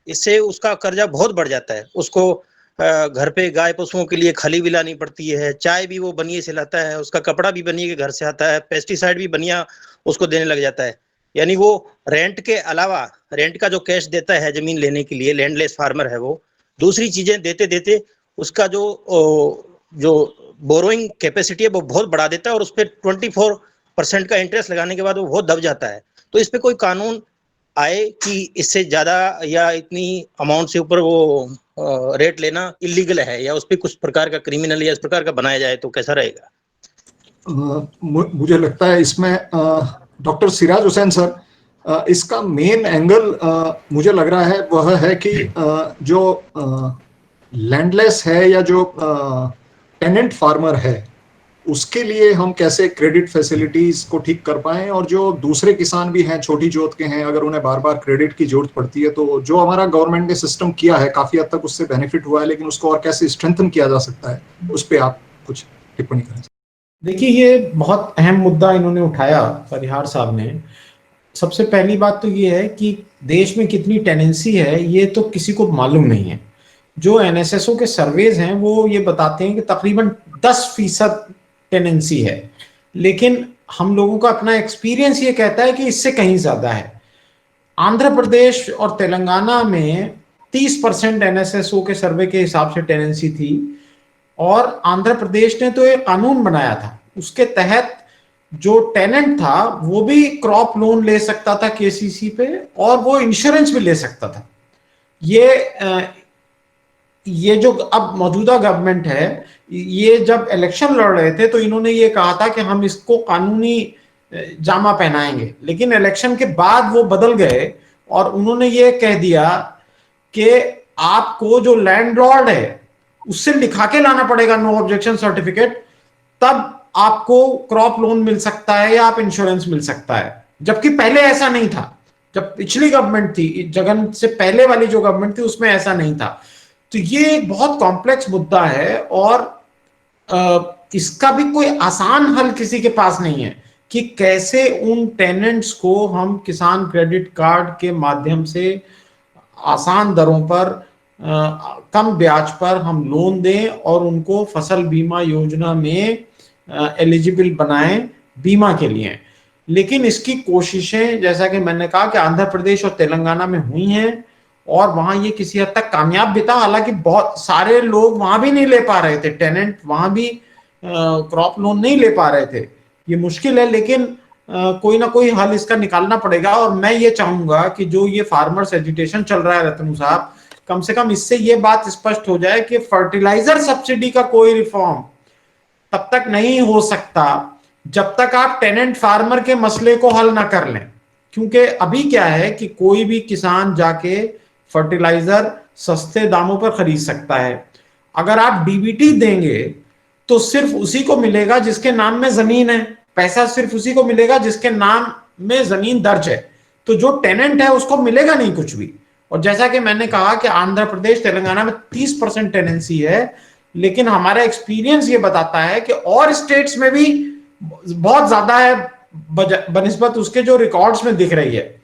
इससे उसका कर्जा बहुत बढ़ जाता है। उसको घर पे गाय पशुओं के लिए खली भी लानी पड़ती है, चाय भी वो बनिए से लाता है, उसका कपड़ा भी बनिए के घर से आता है, पेस्टिसाइड भी बनिया उसको देने लग जाता है। यानी वो रेंट के अलावा, रेंट का जो कैश देता है जमीन लेने के लिए, लैंडलेस फार्मर है वो, दूसरी चीजें देते देते उसका जो बोरोइंग कैपेसिटी है वो बहुत बढ़ा देता है और उस पर 24% का इंटरेस्ट लगाने के बाद वो बहुत दब जाता है। तो इस पे कोई कानून आए कि इससे ज्यादा या इतनी अमाउंट से ऊपर वो रेट लेना इलीगल है, या उस पर कुछ प्रकार का क्रिमिनल या इस प्रकार का बनाया जाए तो कैसा रहेगा? मुझे लगता है इसमें डॉक्टर सिराज हुसैन सर, इसका मेन एंगल मुझे लग रहा है वह है कि जो लैंडलेस है या जो टेनेंट फार्मर है उसके लिए हम कैसे क्रेडिट फैसिलिटीज को ठीक कर पाएं, और जो दूसरे किसान भी हैं छोटी जोत के हैं, अगर उन्हें बार बार क्रेडिट की जरूरत पड़ती है, तो जो हमारा गवर्नमेंट ने सिस्टम किया है काफी हद तक उससे बेनिफिट हुआ है, लेकिन उसको और कैसे स्ट्रेंथन किया जा सकता है, उस पर आप कुछ टिप्पणी करें। देखिए, ये बहुत अहम मुद्दा इन्होंने उठाया परिहार साहब ने। सबसे पहली बात तो ये है कि देश में कितनी टेनेंसी है ये तो किसी को मालूम नहीं है। जो एनएसएसओ के सर्वेज हैं वो ये बताते हैं कि तकरीबन 10% टेनेंसी है, लेकिन हम लोगों का अपना एक्सपीरियंस ये कहता है कि इससे कहीं ज्यादा है। आंध्र प्रदेश और तेलंगाना में 30% एनएसएसओ के सर्वे के हिसाब से टेनेंसी थी, और आंध्र प्रदेश ने तो एक कानून बनाया था, उसके तहत जो टेनेंट था वो भी क्रॉप लोन ले सकता था केसीसी पे, और वो इंश्योरेंस भी ले सकता था। ये जो अब मौजूदा गवर्नमेंट है, ये जब इलेक्शन लड़ रहे थे तो इन्होंने ये कहा था कि हम इसको कानूनी जामा पहनाएंगे, लेकिन इलेक्शन के बाद वो बदल गए और उन्होंने ये कह दिया कि आपको जो लैंडलॉर्ड है उससे लिखा के लाना पड़ेगा नो ऑब्जेक्शन सर्टिफिकेट, तब आपको क्रॉप लोन मिल सकता है या आप इंश्योरेंस मिल सकता है। जबकि पहले ऐसा नहीं था, जब पिछली गवर्नमेंट थी, जगन से पहले वाली जो गवर्नमेंट थी उसमें ऐसा नहीं था। तो ये एक बहुत कॉम्प्लेक्स मुद्दा है और इसका भी कोई आसान हल किसी के पास नहीं है कि कैसे उन टेनेंट्स को हम किसान क्रेडिट कार्ड के माध्यम से आसान दरों पर कम ब्याज पर हम लोन दें और उनको फसल बीमा योजना में एलिजिबल बनाएं बीमा के लिए। लेकिन इसकी कोशिशें, जैसा कि मैंने कहा, कि आंध्र प्रदेश और तेलंगाना में हुई हैं और वहां ये किसी हद तक कामयाब भी था। हालांकि बहुत सारे लोग वहां भी नहीं ले पा रहे थे, टेनेंट वहां भी क्रॉप लोन नहीं ले पा रहे थे। ये मुश्किल है, लेकिन कोई ना कोई हल इसका निकालना पड़ेगा। और मैं ये चाहूंगा कि जो ये फार्मर्स एजिटेशन चल रहा है रतन साहब, कम से कम इससे ये बात स्पष्ट हो जाए कि फर्टिलाइजर सब्सिडी का कोई रिफॉर्म तब तक नहीं हो सकता जब तक आप टेनेंट फार्मर के मसले को हल ना कर लें। क्योंकि अभी क्या है कि कोई भी किसान जाके फर्टिलाइजर सस्ते दामों पर खरीद सकता है। अगर आप डीबीटी देंगे तो सिर्फ उसी को मिलेगा जिसके नाम में जमीन है, पैसा सिर्फ उसी को मिलेगा जिसके नाम में जमीन दर्ज है। तो जो टेनेंट है उसको मिलेगा नहीं कुछ भी। और जैसा कि मैंने कहा कि आंध्र प्रदेश तेलंगाना में 30% टेनेंसी है, लेकिन हमारा एक्सपीरियंस ये बताता है कि और स्टेट्स में भी बहुत ज्यादा है बनिस्बत उसके जो रिकॉर्ड्स में दिख रही है।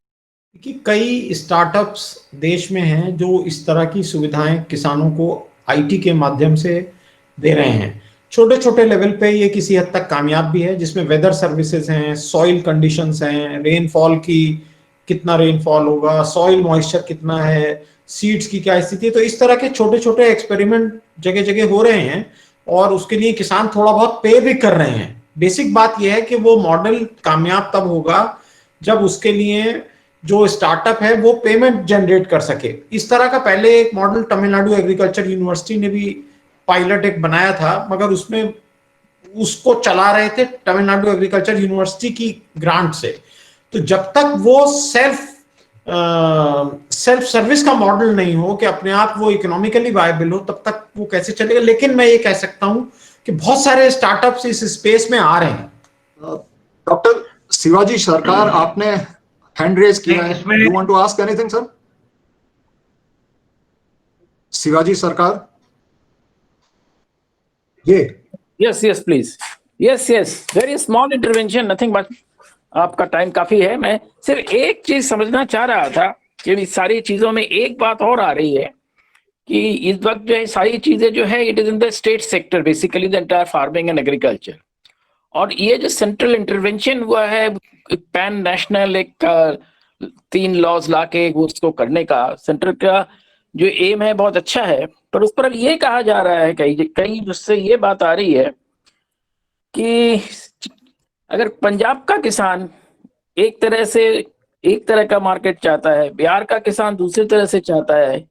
कि कई स्टार्टअप्स देश में हैं जो इस तरह की सुविधाएं किसानों को आईटी के माध्यम से दे रहे हैं। छोटे छोटे लेवल पे ये किसी हद तक कामयाब भी है, जिसमें वेदर सर्विसेज हैं, सॉइल कंडीशंस हैं, रेनफॉल की कितना रेनफॉल होगा, सॉइल मॉइस्चर कितना है, सीड्स की क्या स्थिति है। तो इस तरह के छोटे छोटे एक्सपेरिमेंट जगह जगह हो रहे हैं और उसके लिए किसान थोड़ा बहुत पे भी कर रहे हैं। बेसिक बात यह है कि वो मॉडल कामयाब तब होगा जब उसके लिए जो स्टार्टअप है वो पेमेंट जनरेट कर सके। इस तरह का पहले एक मॉडल तमिलनाडु एग्रीकल्चर यूनिवर्सिटी ने भी पायलट एक बनाया था, मगर उसमें उसको चला रहे थे तमिलनाडु एग्रीकल्चर यूनिवर्सिटी की ग्रांट से। तो जब तक वो सेल्फ सर्विस का मॉडल नहीं हो कि अपने आप वो इकोनॉमिकली वायबल हो, तब तक वो कैसे चलेगा। लेकिन मैं ये कह सकता हूं कि बहुत सारे स्टार्टअप्स इस स्पेस में आ रहे हैं। डॉक्टर शिवाजी सरकार, आपने हैंड रेज किया है, you want to ask anything sir? Shivaji Sarkar, yes please, yes very small intervention, nothing but आपका टाइम काफी है। मैं सिर्फ एक चीज समझना चाह रहा था कि सारी चीजों में एक बात और आ रही है कि इस वक्त जो है सारी चीजें जो है it is in the state sector, basically the entire farming and agriculture. और ये जो सेंट्रल इंटरवेंशन हुआ है पैन नेशनल एक 3 लॉज लाके उसको करने का, सेंटर का जो एम है बहुत अच्छा है, पर उस पर अब ये कहा जा रहा है कहीं जिससे ये बात आ रही है कि अगर पंजाब का किसान एक तरह का मार्केट चाहता है, बिहार का किसान दूसरी तरह से चाहता है,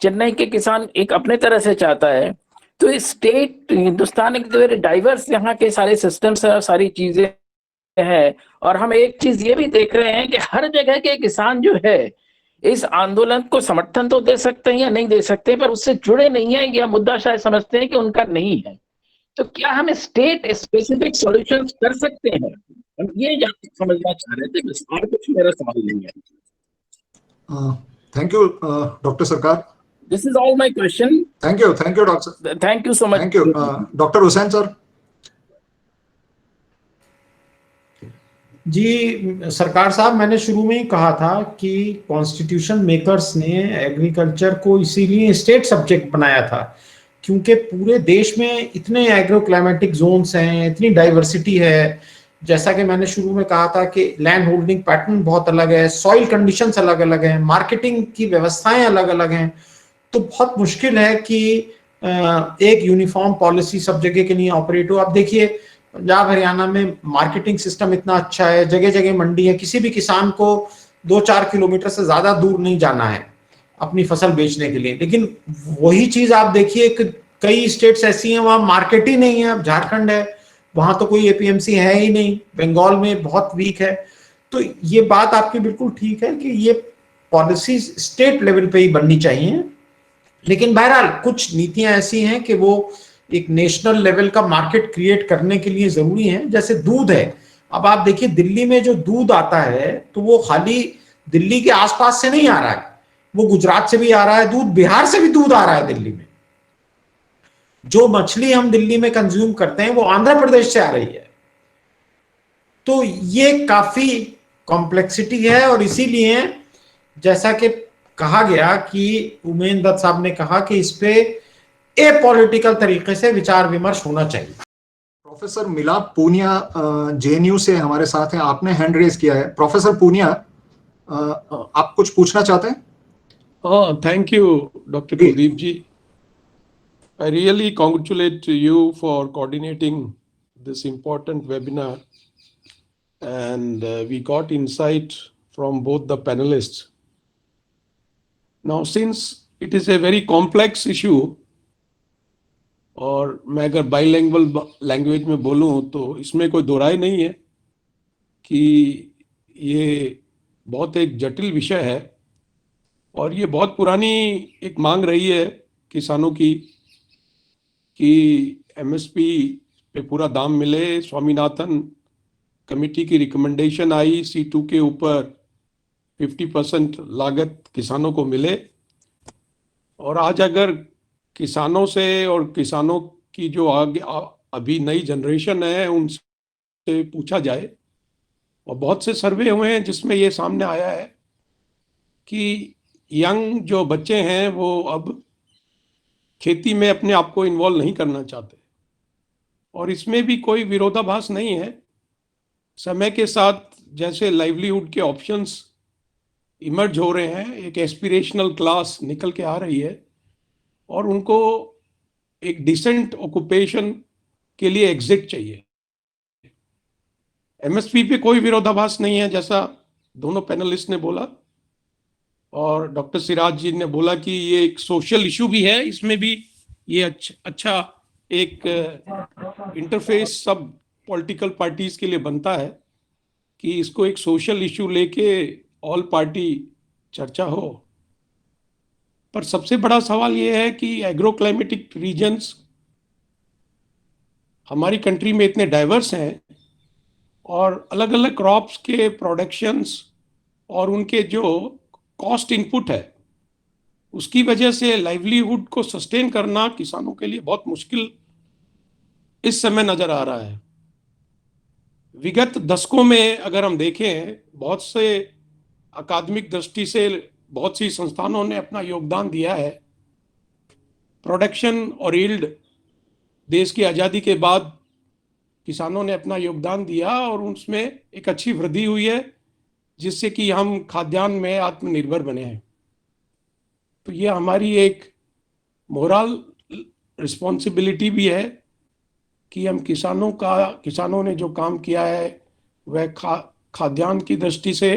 चेन्नई के किसान एक अपने तरह से चाहता है, तो स्टेट हिंदुस्तान एक वेरी डाइवर्स यहाँ के सारे सिस्टम्स है और सारी चीजें हैं। और हम एक चीज ये भी देख रहे हैं कि हर जगह के किसान जो है इस आंदोलन को समर्थन तो दे सकते हैं या नहीं दे सकते, पर उससे जुड़े नहीं है, यह मुद्दा शायद समझते हैं कि उनका नहीं है। तो क्या हम स्टेट स्पेसिफिक सॉल्यूशंस कर सकते हैं? हम ये समझना चाह रहे थे, बस और कुछ मेरा सवाल नहीं है। थैंक यू डॉक्टर सरकार। This is all my question. Thank you doctor. Thank you so much. Thank you doctor Hussain sir. जी सरकार साहब, मैंने शुरू में ही कहा था कि कॉन्स्टिट्यूशन मेकर्स ने एग्रीकल्चर को इसीलिए स्टेट सब्जेक्ट बनाया था क्योंकि पूरे देश में इतने एग्रो क्लाइमेटिक जोन्स हैं, इतनी डाइवर्सिटी है। जैसा कि मैंने शुरू में कहा था कि लैंड होल्डिंग पैटर्न बहुत अलग है, सॉइल कंडीशंस अलग अलग हैं, मार्केटिंग की व्यवस्थाएं अलग अलग हैं। तो बहुत मुश्किल है कि एक यूनिफॉर्म पॉलिसी सब जगह के लिए ऑपरेट हो। आप देखिए पंजाब हरियाणा में मार्केटिंग सिस्टम इतना अच्छा है, जगह जगह मंडी है, किसी भी किसान को 2-4 किलोमीटर से ज्यादा दूर नहीं जाना है अपनी फसल बेचने के लिए। लेकिन वही चीज आप देखिए कि कई स्टेट्स ऐसी हैं वहां मार्केट ही नहीं है। अब झारखंड है, वहां तो कोई एपीएमसी है ही नहीं, बंगाल में बहुत वीक है। तो ये बात आपकी बिल्कुल ठीक है कि ये पॉलिसी स्टेट लेवल पे ही बननी चाहिए। लेकिन बहरहाल कुछ नीतियां ऐसी हैं कि वो एक नेशनल लेवल का मार्केट क्रिएट करने के लिए जरूरी है। जैसे दूध है, अब आप देखिए दिल्ली में जो दूध आता है तो वो खाली दिल्ली के आसपास से नहीं आ रहा है, वो गुजरात से भी आ रहा है दूध, बिहार से भी दूध आ रहा है दिल्ली में। जो मछली हम दिल्ली में कंज्यूम करते हैं वो आंध्र प्रदेश से आ रही है। तो ये काफी कॉम्प्लेक्सिटी है और इसीलिए जैसा कि कहा गया कि उमेन दत्त साहब ने कहा कि इस पे पॉलिटिकल तरीके से विचार विमर्श होना चाहिए। प्रोफेसर मिलाप पूनिया जेएनयू से हमारे साथ हैं, आपने हैंड रेज किया है। प्रोफेसर पूनिया, आप कुछ पूछना चाहते हैं? Thank you, Dr. Kuldeep ji. I really congratulate you for coordinating this important webinar, and we got insight from both the panelists. Now, since it is a very complex issue, और मैं अगर बाइलिंगुअल लैंग्वेज में बोलूं तो इसमें कोई दो राय नहीं है कि ये बहुत एक जटिल विषय है और ये बहुत पुरानी एक मांग रही है किसानों की कि एमएसपी पे पूरा दाम मिले। स्वामीनाथन कमेटी की रिकमेंडेशन आई, C2 के ऊपर 50% लागत किसानों को मिले। और आज अगर किसानों से और किसानों की जो आगे अभी नई जनरेशन है उनसे पूछा जाए, और बहुत से सर्वे हुए हैं जिसमें ये सामने आया है कि यंग जो बच्चे हैं वो अब खेती में अपने आप को इन्वॉल्व नहीं करना चाहते। और इसमें भी कोई विरोधाभास नहीं है। समय के साथ जैसे लाइवलीहुड के ऑप्शंस इमर्ज हो रहे हैं, एक एस्पिरेशनल क्लास निकल के आ रही है और उनको एक डिसेंट ऑक्यूपेशन के लिए एग्जिट चाहिए। एमएसपी पे कोई विरोधाभास नहीं है, जैसा दोनों पैनलिस्ट ने बोला और डॉक्टर सिराज जी ने बोला कि ये एक सोशल इशू भी है। इसमें भी ये अच्छा एक इंटरफेस सब पॉलिटिकल पार्टीज के लिए बनता है कि इसको एक सोशल इशू लेके ऑल पार्टी चर्चा हो। पर सबसे बड़ा सवाल ये है कि एग्रो क्लाइमेटिक रीजन्स हमारी कंट्री में इतने डाइवर्स हैं और अलग अलग क्रॉप्स के प्रोडक्शंस और उनके जो कॉस्ट इनपुट है उसकी वजह से लाइवलीहुड को सस्टेन करना किसानों के लिए बहुत मुश्किल इस समय नजर आ रहा है। विगत दशकों में अगर हम देखें, बहुत से अकादमिक दृष्टि से बहुत सी संस्थानों ने अपना योगदान दिया है। प्रोडक्शन और यील्ड देश की आज़ादी के बाद किसानों ने अपना योगदान दिया और उसमें एक अच्छी वृद्धि हुई है, जिससे कि हम खाद्यान्न में आत्मनिर्भर बने हैं। तो ये हमारी एक मोरल रिस्पॉन्सिबिलिटी भी है कि हम किसानों ने जो काम किया है वह खाद्यान्न की दृष्टि से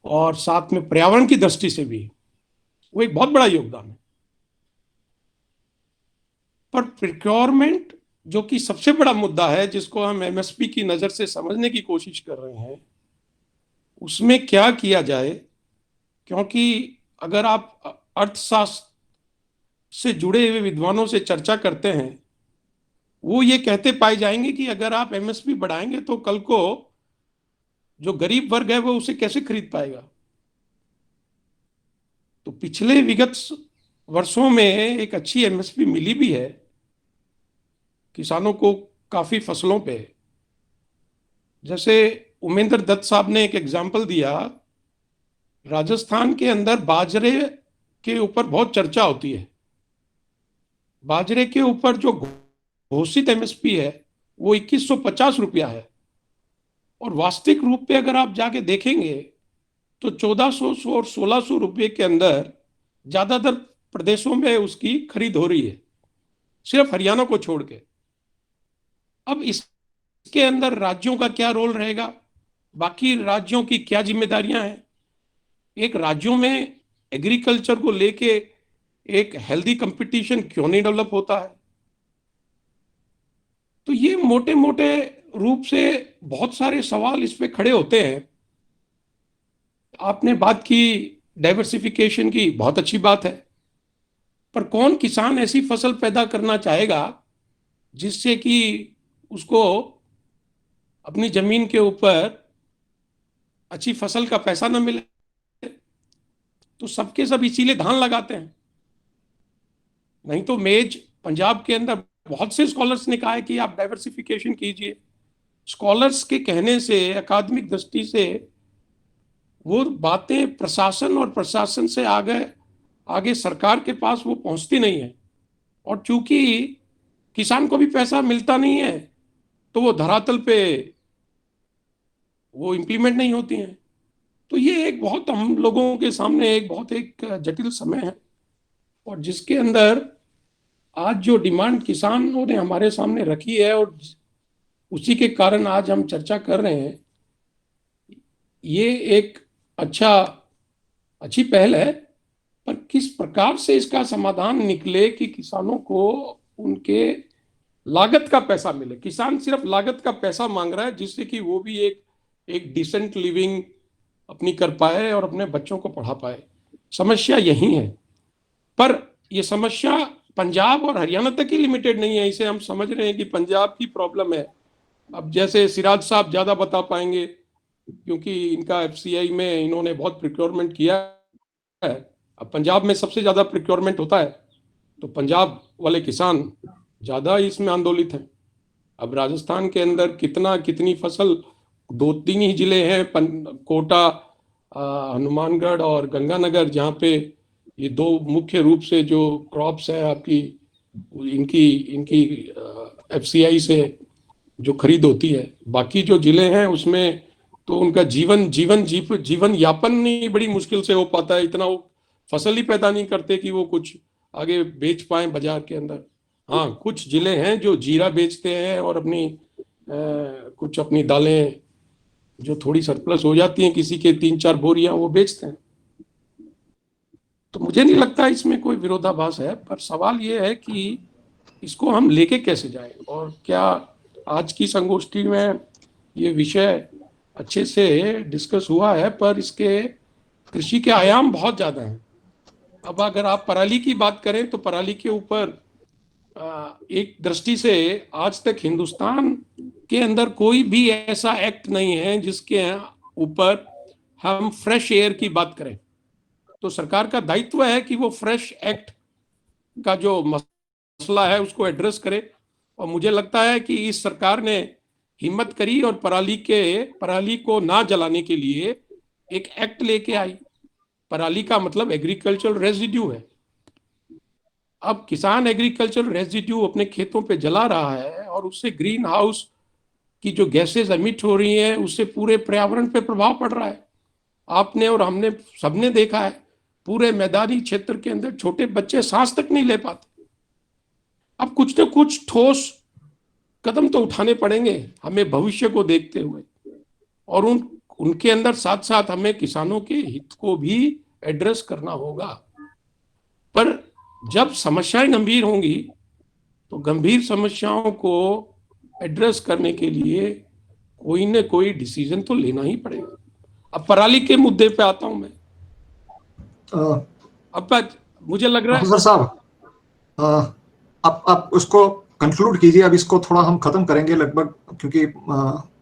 और साथ में पर्यावरण की दृष्टि से भी वो एक बहुत बड़ा योगदान है। पर प्रोक्योरमेंट जो कि सबसे बड़ा मुद्दा है, जिसको हम एमएसपी की नजर से समझने की कोशिश कर रहे हैं, उसमें क्या किया जाए, क्योंकि अगर आप अर्थशास्त्र से जुड़े हुए विद्वानों से चर्चा करते हैं, वो ये कहते पाए जाएंगे कि अगर आप एमएसपी बढ़ाएंगे तो कल को जो गरीब वर्ग है वो उसे कैसे खरीद पाएगा। तो पिछले विगत वर्षों में एक अच्छी एमएसपी मिली भी है किसानों को काफी फसलों पे। जैसे उमेंद्र दत्त साहब ने एक एग्जाम्पल दिया, राजस्थान के अंदर बाजरे के ऊपर बहुत चर्चा होती है। बाजरे के ऊपर जो घोषित एमएसपी है वो 2150 रुपया है, और वास्तविक रूप पे अगर आप जाके देखेंगे तो 1400 और 1600 रुपये के अंदर ज्यादातर प्रदेशों में उसकी खरीद हो रही है, सिर्फ हरियाणा को छोड़ के। अब इसके अंदर राज्यों का क्या रोल रहेगा, बाकी राज्यों की क्या जिम्मेदारियां हैं, एक राज्यों में एग्रीकल्चर को लेके एक हेल्दी कंपटीशन क्यों नहीं डेवलप होता है। तो ये मोटे मोटे रूप से बहुत सारे सवाल इस पे खड़े होते हैं। आपने बात की डाइवर्सिफिकेशन की, बहुत अच्छी बात है, पर कौन किसान ऐसी फसल पैदा करना चाहेगा जिससे कि उसको अपनी जमीन के ऊपर अच्छी फसल का पैसा न मिले। तो सबके सब इसीलिए धान लगाते हैं। नहीं तो मेज पंजाब के अंदर बहुत से स्कॉलर्स ने कहा है कि आप डाइवर्सिफिकेशन कीजिए। स्कॉलर्स के कहने से, अकादमिक दृष्टि से वो बातें प्रशासन और प्रशासन से आगे सरकार के पास वो पहुंचती नहीं है, और चूंकि किसान को भी पैसा मिलता नहीं है तो वो धरातल पे वो इम्प्लीमेंट नहीं होती हैं। तो ये एक बहुत, हम लोगों के सामने एक जटिल समय है, और जिसके अंदर आज जो डिमांड किसानों ने हमारे सामने रखी है और उसी के कारण आज हम चर्चा कर रहे हैं, ये एक अच्छी पहल है। पर किस प्रकार से इसका समाधान निकले कि किसानों को उनके लागत का पैसा मिले। किसान सिर्फ लागत का पैसा मांग रहा है जिससे कि वो भी एक डिसेंट लिविंग अपनी कर पाए और अपने बच्चों को पढ़ा पाए। समस्या यही है, पर ये समस्या पंजाब और हरियाणा तक ही लिमिटेड नहीं है। इसे हम समझ रहे हैं कि पंजाब की प्रॉब्लम है। अब जैसे सिराज साहब ज्यादा बता पाएंगे, क्योंकि इनका एफसीआई में इन्होंने बहुत प्रोक्योरमेंट किया है। अब पंजाब में सबसे ज्यादा प्रोक्योरमेंट होता है, तो पंजाब वाले किसान ज्यादा इसमें आंदोलित हैं। अब राजस्थान के अंदर कितनी फसल, 2-3 ही जिले हैं, कोटा, हनुमानगढ़ और गंगानगर, जहाँ पे ये 2 मुख्य रूप से जो क्रॉप्स है आपकी, इनकी एफसीआई से जो खरीद होती है। बाकी जो जिले हैं उसमें तो उनका जीवन यापन नहीं बड़ी मुश्किल से हो पाता है। इतना वो फसल ही पैदा नहीं करते कि वो कुछ आगे बेच पाए बाजार के अंदर। हाँ, कुछ जिले हैं जो जीरा बेचते हैं और कुछ अपनी दालें जो थोड़ी सरप्लस हो जाती हैं किसी के 3-4 बोरियां, वो बेचते हैं। तो मुझे नहीं लगता इसमें कोई विरोधाभास है, पर सवाल ये है कि इसको हम लेके कैसे जाएं। और क्या आज की संगोष्ठी में ये विषय अच्छे से डिस्कस हुआ है, पर इसके कृषि के आयाम बहुत ज्यादा हैं। अब अगर आप पराली की बात करें तो पराली के ऊपर एक दृष्टि से आज तक हिंदुस्तान के अंदर कोई भी ऐसा एक्ट नहीं है जिसके ऊपर हम फ्रेश एयर की बात करें। तो सरकार का दायित्व है कि वो फ्रेश एक्ट का जो मसला है उसको एड्रेस करे। और मुझे लगता है कि इस सरकार ने हिम्मत करी और पराली को ना जलाने के लिए एक एक्ट लेके आई। पराली का मतलब एग्रीकल्चरल रेजिड्यू है। अब किसान एग्रीकल्चरल रेजिड्यू अपने खेतों पे जला रहा है और उससे ग्रीन हाउस की जो गैसेस एमिट हो रही हैं उससे पूरे पर्यावरण पे प्रभाव पड़ रहा है। आपने और हमने सबने देखा है, पूरे मैदानी क्षेत्र के अंदर छोटे बच्चे सांस तक नहीं ले पाते। अब कुछ न कुछ ठोस कदम तो उठाने पड़ेंगे हमें भविष्य को देखते हुए, और उनके अंदर साथ साथ हमें किसानों के हित को भी एड्रेस करना होगा। पर जब समस्याएं गंभीर होंगी तो गंभीर समस्याओं को एड्रेस करने के लिए कोई न कोई डिसीजन तो लेना ही पड़ेगा। अब पराली के मुद्दे पे आता हूं मैं। अब मुझे लग रहा है प्रोफेसर साहब, आप उसको कंक्लूड कीजिए। अब इसको थोड़ा हम खत्म करेंगे लगभग, क्योंकि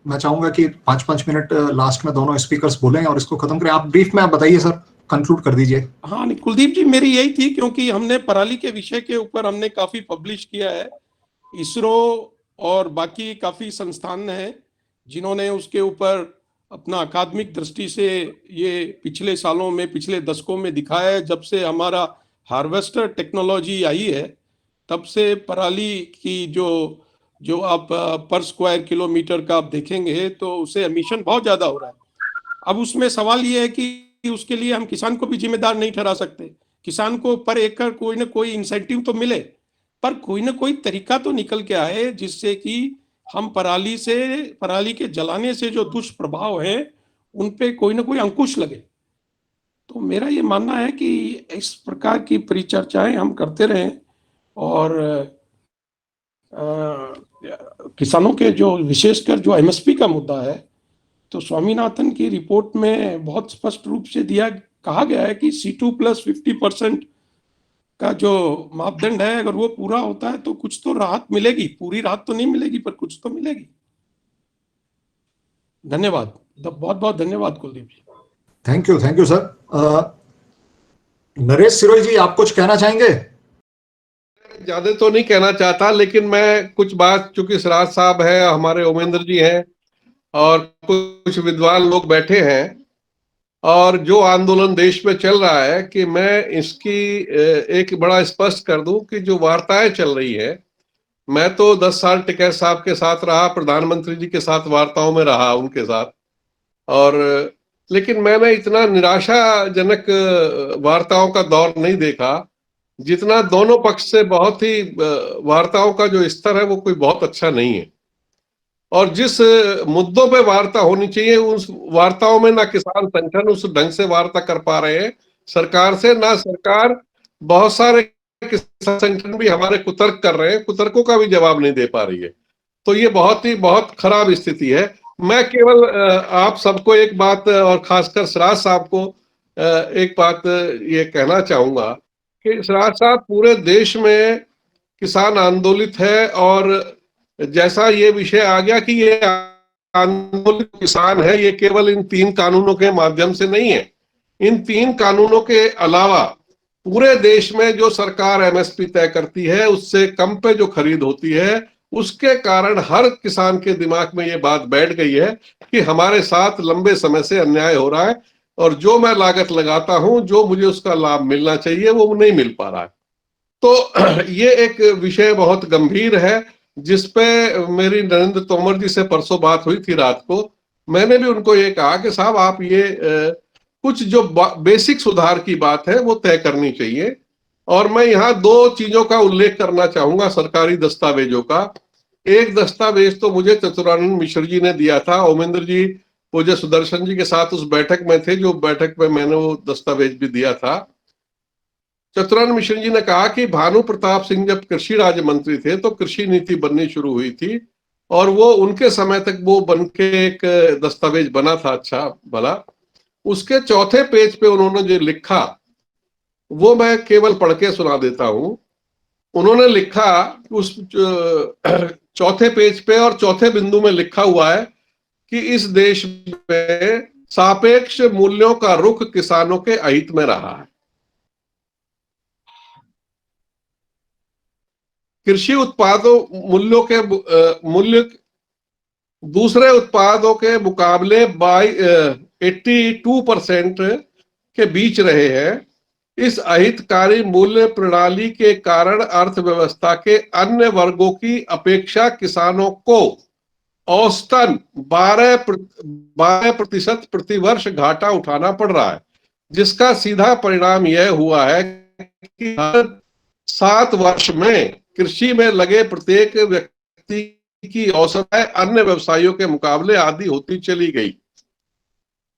मैं चाहूंगा कि 5-5 मिनट लास्ट में दोनों स्पीकर्स बोलें और इसको खत्म करें। आप ब्रीफ में आप बताइए सर, कंक्लूड कर दीजिए। हाँ नहीं, कुलदीप जी मेरी यही थी, क्योंकि हमने पराली के विषय के ऊपर हमने काफी पब्लिश किया है। इसरो और बाकी काफी संस्थान हैं जिन्होंने उसके ऊपर अपना अकादमिक दृष्टि से ये पिछले सालों में, पिछले दशकों में दिखाया है। जब से हमारा हार्वेस्टर टेक्नोलॉजी आई है तब से पराली की जो आप पर स्क्वायर किलोमीटर का आप देखेंगे तो उसे एमिशन बहुत ज्यादा हो रहा है। अब उसमें सवाल ये है कि उसके लिए हम किसान को भी जिम्मेदार नहीं ठहरा सकते। किसान को पर एकड़ कोई ना कोई इंसेंटिव तो मिले, पर कोई ना कोई तरीका तो निकल के आए जिससे कि हम पराली के जलाने से जो दुष्प्रभाव है उन पे कोई ना कोई अंकुश लगे। तो मेरा ये मानना है कि इस प्रकार की परिचर्चाएं हम करते रहें और किसानों के जो विशेषकर जो एमएसपी का मुद्दा है, तो स्वामीनाथन की रिपोर्ट में बहुत स्पष्ट रूप से कहा गया है कि C2 + 50% का जो मापदंड है अगर वो पूरा होता है तो कुछ तो राहत मिलेगी। पूरी राहत तो नहीं मिलेगी पर कुछ तो मिलेगी। धन्यवाद, बहुत बहुत धन्यवाद Kuldeep ji. Thank you sir. Naresh Sirohi ji, आप कुछ कहना चाहेंगे? ज्यादा तो नहीं कहना चाहता, लेकिन मैं कुछ बात, चूंकि सिराज साहब है, हमारे ओमेंद्र जी हैं और कुछ विद्वान लोग बैठे हैं और जो आंदोलन देश में चल रहा है, कि मैं इसकी एक बड़ा स्पष्ट कर दूं कि जो वार्ताएं चल रही है, मैं तो 10 साल टिकैत साहब के साथ रहा, प्रधानमंत्री जी के साथ वार्ताओं में रहा उनके साथ, और लेकिन मैंने इतना निराशाजनक वार्ताओं का दौर नहीं देखा जितना दोनों पक्ष से बहुत ही वार्ताओं का जो स्तर है वो कोई बहुत अच्छा नहीं है। और जिस मुद्दों पे वार्ता होनी चाहिए उस वार्ताओं में ना किसान संगठन उस ढंग से वार्ता कर पा रहे हैं सरकार से, ना सरकार, बहुत सारे किसान संगठन भी हमारे कुतर्क कर रहे हैं, कुतर्कों का भी जवाब नहीं दे पा रही है। तो ये बहुत खराब स्थिति है। मैं केवल आप सबको एक बात, और खासकर सिराज साहब को एक बात ये कहना चाहूंगा कि सिराज साहब, पूरे देश में किसान आंदोलित है, और जैसा ये विषय आ गया कि ये आंदोलित किसान है, ये केवल इन 3 कानूनों के माध्यम से नहीं है। इन 3 कानूनों के अलावा पूरे देश में जो सरकार एमएसपी तय करती है उससे कम पे जो खरीद होती है, उसके कारण हर किसान के दिमाग में ये बात बैठ गई है कि हमारे साथ लंबे समय से अन्याय हो रहा है और जो मैं लागत लगाता हूं, जो मुझे उसका लाभ मिलना चाहिए वो नहीं मिल पा रहा है। तो ये एक विषय बहुत गंभीर है जिसपे मेरी नरेंद्र तोमर जी से परसों बात हुई थी रात को। मैंने भी उनको ये कहा कि साहब, आप ये कुछ जो बेसिक सुधार की बात है वो तय करनी चाहिए। और मैं यहाँ 2 चीजों का उल्लेख करना चाहूंगा सरकारी दस्तावेजों का। एक दस्तावेज तो मुझे चतुरानंद मिश्र जी ने दिया था, ओमेंद्र जी पूज्य सुदर्शन जी के साथ उस बैठक में थे, जो बैठक में मैंने वो दस्तावेज भी दिया था। चतुरानंद मिश्र जी ने कहा कि भानु प्रताप सिंह जब कृषि राज्य मंत्री थे तो कृषि नीति बननी शुरू हुई थी, और वो उनके समय तक वो बन के एक दस्तावेज बना था अच्छा भला। उसके चौथे पेज पे उन्होंने जो लिखा वो मैं केवल पढ़ के सुना देता हूं। उन्होंने लिखा, उस चौथे पेज पे और चौथे बिंदु में लिखा हुआ है कि इस देश में सापेक्ष मूल्यों का रुख किसानों के अहित में रहा है। कृषि उत्पादों मूल्य दूसरे उत्पादों के मुकाबले 82% के बीच रहे हैं। इस अहितकारी मूल्य प्रणाली के कारण अर्थव्यवस्था के अन्य वर्गों की अपेक्षा किसानों को औसतन 12% प्रतिवर्ष घाटा उठाना पड़ रहा है, जिसका सीधा परिणाम यह हुआ है कि हर 7 वर्ष में कृषि में लगे प्रत्येक व्यक्ति की औसत आय अन्य व्यवसायियों के मुकाबले आधी होती चली गई।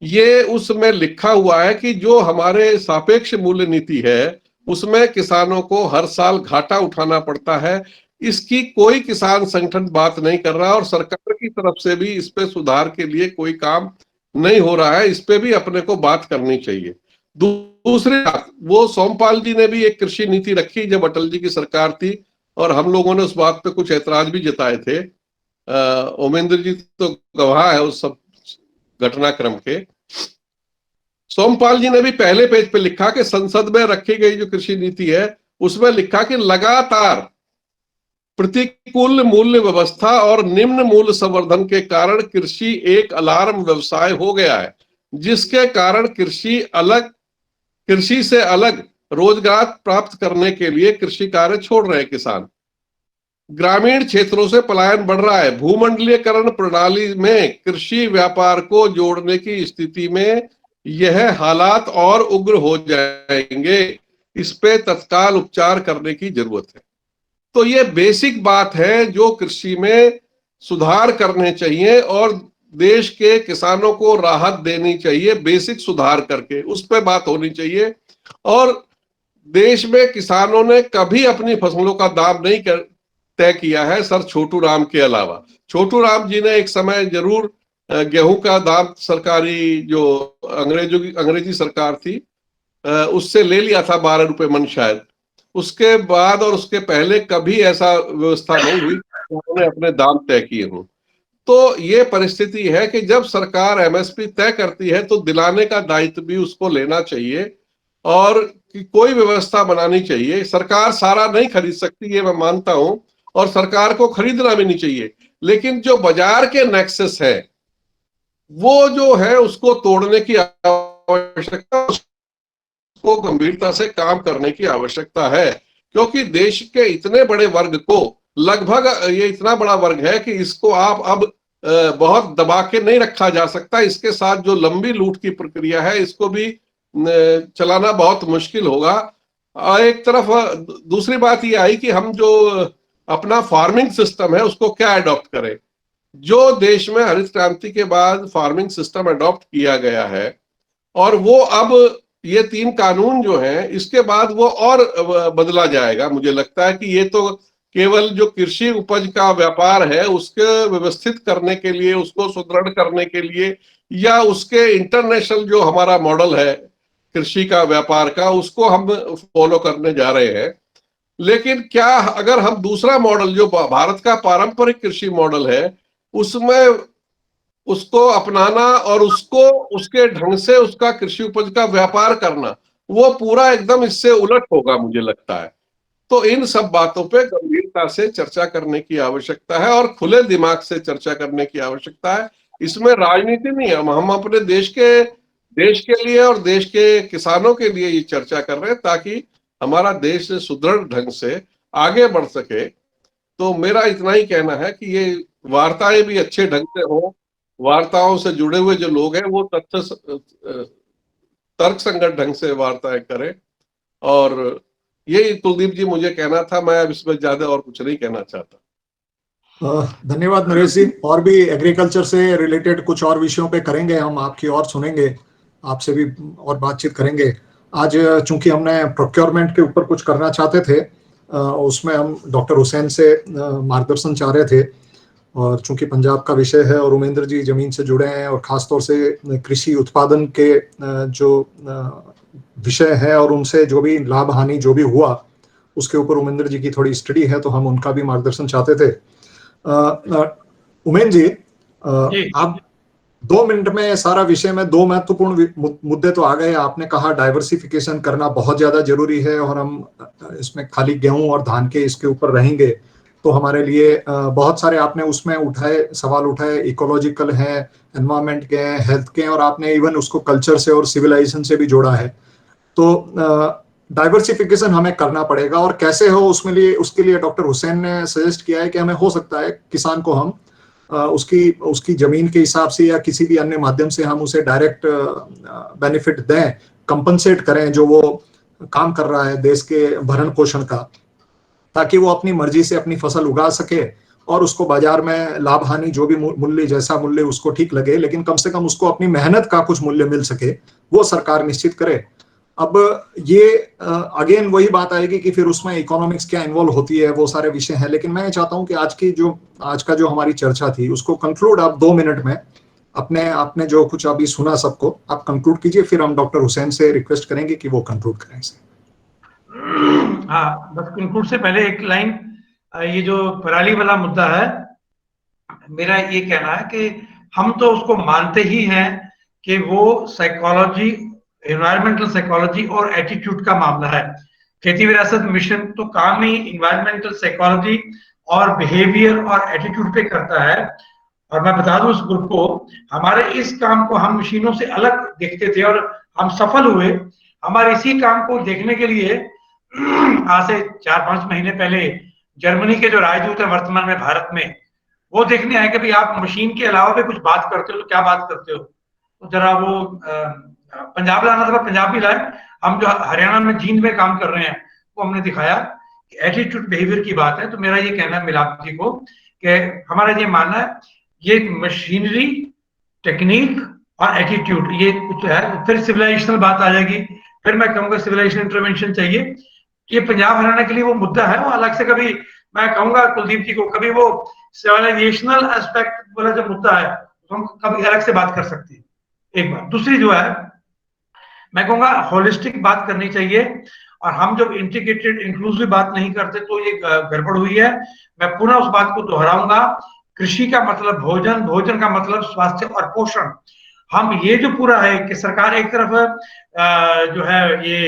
ये उसमें लिखा हुआ है कि जो हमारे सापेक्ष मूल्य नीति है उसमें किसानों को हर साल घाटा उठाना पड़ता है। इसकी कोई किसान संगठन बात नहीं कर रहा और सरकार की तरफ से भी इस पे सुधार के लिए कोई काम नहीं हो रहा है। इस पे भी अपने को बात करनी चाहिए। दूसरी बात, वो सोमपाल जी ने भी एक कृषि नीति रखी जब अटल जी की सरकार थी और हम लोगों ने उस बात पे कुछ ऐतराज भी जताए थे। ओमेंद्र जी तो गवाह है उस सब घटनाक्रम के। सोमपाल जी ने भी पहले पेज पे लिखा कि संसद में रखी गई जो कृषि नीति है उसमें लिखा कि लगातार प्रतिकूल मूल्य व्यवस्था और निम्न मूल्य संवर्धन के कारण कृषि एक अलार्म व्यवसाय हो गया है, जिसके कारण कृषि से अलग रोजगार प्राप्त करने के लिए कृषि कार्य छोड़ रहे किसान। ग्रामीण क्षेत्रों से पलायन बढ़ रहा है। भूमंडलीकरण प्रणाली में कृषि व्यापार को जोड़ने की स्थिति में यह हालात और उग्र हो जाएंगे। इस पे तत्काल उपचार करने की जरूरत है। तो ये बेसिक बात है जो कृषि में सुधार करने चाहिए और देश के किसानों को राहत देनी चाहिए। बेसिक सुधार करके उस पे बात होनी चाहिए। और देश में किसानों ने कभी अपनी फसलों का दाम नहीं तय किया है सर छोटू राम के अलावा। छोटू राम जी ने एक समय जरूर गेहूं का दाम सरकारी जो अंग्रेजी सरकार थी उससे ले लिया था 12 रुपए मन शायद। उसके बाद और उसके पहले कभी ऐसा व्यवस्था नहीं हुई उन्होंने अपने दाम तय किए हों। तो ये परिस्थिति है कि जब सरकार एमएसपी तय करती है तो दिलाने का दायित्व भी उसको लेना चाहिए और कोई व्यवस्था बनानी चाहिए। सरकार सारा नहीं खरीद सकती, ये मैं मानता हूं, और सरकार को खरीदना भी नहीं चाहिए, लेकिन जो बाजार के नेक्सस है वो जो है उसको तोड़ने की आवश्यकता, उसको गंभीरता से काम करने की आवश्यकता है। क्योंकि देश के इतने बड़े वर्ग को, लगभग ये इतना बड़ा वर्ग है कि इसको आप अब बहुत दबा के नहीं रखा जा सकता। इसके साथ जो लंबी लूट की प्रक्रिया है इसको भी चलाना बहुत मुश्किल होगा। एक तरफ दूसरी बात ये आई कि हम जो अपना फार्मिंग सिस्टम है उसको क्या अडॉप्ट करें। जो देश में हरित क्रांति के बाद फार्मिंग सिस्टम अडॉप्ट किया गया है और वो अब ये 3 कानून जो हैं इसके बाद वो और बदला जाएगा। मुझे लगता है कि ये तो केवल जो कृषि उपज का व्यापार है उसके व्यवस्थित करने के लिए, उसको सुदृढ़ करने के लिए, या उसके इंटरनेशनल जो हमारा मॉडल है कृषि का व्यापार का उसको हम फॉलो करने जा रहे हैं। लेकिन क्या अगर हम दूसरा मॉडल जो भारत का पारंपरिक कृषि मॉडल है उसमें उसको अपनाना और उसको उसके ढंग से उसका कृषि उपज का व्यापार करना, वो पूरा एकदम इससे उलट होगा मुझे लगता है। तो इन सब बातों पे गंभीरता से चर्चा करने की आवश्यकता है और खुले दिमाग से चर्चा करने की आवश्यकता है। इसमें राजनीति नहीं है। हम अपने देश के लिए और देश के किसानों के लिए ये चर्चा कर रहे हैं ताकि हमारा देश सुदृढ़ ढंग से आगे बढ़ सके। तो मेरा इतना ही कहना है कि ये वार्ताएं भी अच्छे ढंग से हो, वार्ताओं से जुड़े हुए जो लोग हैं वो तर्कसंगत ढंग से वार्ताएं करें। और यही कुलदीप जी मुझे कहना था। मैं अब इसमें ज्यादा और कुछ नहीं कहना चाहता। धन्यवाद नरेश जी। और भी एग्रीकल्चर से रिलेटेड कुछ और विषयों पे करेंगे हम, आपकी और सुनेंगे, आपसे भी और बातचीत करेंगे। आज चूंकि हमने प्रोक्योरमेंट के ऊपर कुछ करना चाहते थे, उसमें हम डॉक्टर हुसैन से मार्गदर्शन चाह रहे थे, और चूंकि पंजाब का विषय है और उमेंद्र जी जमीन से जुड़े हैं और खासतौर से कृषि उत्पादन के जो विषय है और उनसे जो भी लाभ हानि जो भी हुआ उसके ऊपर उमेंद्र जी की थोड़ी स्टडी है, तो हम उनका भी मार्गदर्शन चाहते थे। उमेंद्र जी, आप 2 मिनट में सारा विषय में 2 महत्वपूर्ण मुद्दे तो आ गए। आपने कहा डाइवर्सिफिकेशन करना बहुत ज्यादा जरूरी है और हम इसमें खाली गेहूं और धान के इसके ऊपर रहेंगे तो हमारे लिए बहुत सारे आपने उसमें सवाल उठाए, इकोलॉजिकल है, एनवायरमेंट के हैं, हेल्थ के हैं, और आपने इवन उसको कल्चर से और सिविलाइजेशन से भी जोड़ा है। तो डाइवर्सिफिकेशन हमें करना पड़ेगा, और कैसे हो उसके लिए डॉक्टर हुसैन ने सजेस्ट किया है कि हमें हो सकता है किसान को हम उसकी जमीन के हिसाब से या किसी भी अन्य माध्यम से हम उसे डायरेक्ट बेनिफिट दें, कंपनसेट करें जो वो काम कर रहा है देश के भरण पोषण का, ताकि वो अपनी मर्जी से अपनी फसल उगा सके और उसको बाजार में लाभ हानि जो भी मूल्य, जैसा मूल्य उसको ठीक लगे, लेकिन कम से कम उसको अपनी मेहनत का कुछ मूल्य मिल सके, वो सरकार निश्चित करे। अब ये अगेन वही बात आएगी कि फिर उसमें इकोनॉमिक्स क्या इन्वॉल्व होती है, वो सारे विषय हैं। लेकिन मैं चाहता हूं कि आज का जो हमारी चर्चा थी उसको कंक्लूड आप 2 मिनट में आपने जो कुछ अभी सुना सबको आप कंक्लूड कीजिए, फिर हम डॉक्टर हुसैन से रिक्वेस्ट करेंगे कि वो कंक्लूड करें इसे। हाँ, बस कंक्लूड से पहले एक लाइन, ये जो पराली वाला मुद्दा है, मेरा ये कहना है कि हम तो उसको मानते ही हैं कि वो साइकोलॉजी, एनवायरमेंटल साइकोलॉजी और एटीट्यूड का मामला है। खेती विरासत मिशन तो काम ही एनवायरमेंटल साइकोलॉजी और बिहेवियर और एटीट्यूड पे करता है। और मैं बता दूं इस ग्रुप को, हमारे इस काम को हम मशीनों से अलग देखते थे और हम सफल हुए। हमारे इसी काम को देखने के लिए आज से 4-5 महीने पहले जर्मनी के जो राजदूत है वर्तमान में भारत में, वो देखने आए कि भाई आप मशीन के अलावा भी कुछ बात करते हो तो क्या बात करते हो। तो जरा वो पंजाब लाना था, पंजाब भी लाए। हम जो हरियाणा में जींद में काम कर रहे हैं वो हमने दिखाया कि एटीट्यूड बिहेवियर की बात है। तो मेरा ये कहना है मिलाप जी को कि हमारा ये मानना है ये मशीनरी, टेक्निक और एटीट्यूड ये कुछ है। फिर सिविलाइजेशनल बात आ जाएगी, फिर मैं कहूंगा सिविलाइजेशन इंटरवेंशन चाहिए। ये पंजाब हरियाणा के लिए वो मुद्दा है, वो अलग से कभी मैं कहूंगा कुलदीप जी को, कभी वो सिविलाइजेशनल एस्पेक्ट वाला जो मुद्दा है तो हम कभी अलग से बात कर सकते हैं। एक बात। दूसरी जो है मैं कहूंगा होलिस्टिक बात करनी चाहिए, और हम जब इंटीग्रेटेड इंक्लूसिव बात नहीं करते तो ये गड़बड़ हुई है। मैं पुनः उस बात को दोहराऊंगा, कृषि का मतलब भोजन, भोजन का मतलब स्वास्थ्य और पोषण। हम ये जो पूरा है कि सरकार एक तरफ जो है ये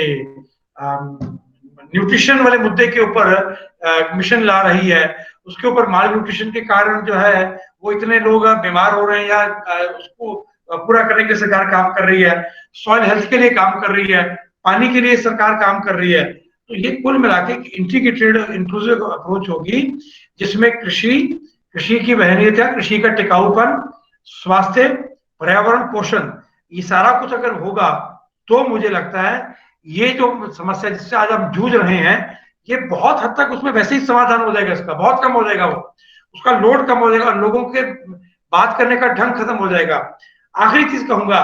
न्यूट्रिशन वाले मुद्दे के ऊपर मिशन ला रही है, उसके ऊपर माल न्यूट्रिशन के कारण जो है वो इतने लोग बीमार हो रहे हैं, या उसको पूरा करने के लिए सरकार काम कर रही है। सॉइल हेल्थ के लिए काम कर रही है, पानी के लिए सरकार काम कर रही है। तो ये कुल मिला के इंटीग्रेटेड इंक्लूसिव अप्रोच होगी, जिसमें कृषि की वहनीयता, कृषि का टिकाऊपन, स्वास्थ्य, पर्यावरण, पोषण, ये सारा कुछ अगर होगा तो मुझे लगता है ये जो समस्या जिससे आज हम जूझ रहे हैं ये बहुत हद तक उसमें वैसे ही समाधान हो जाएगा। इसका बहुत कम हो जाएगा, वो उसका लोड कम हो जाएगा और लोगों के बात करने का ढंग खत्म हो जाएगा। आखिरी चीज कहूंगा,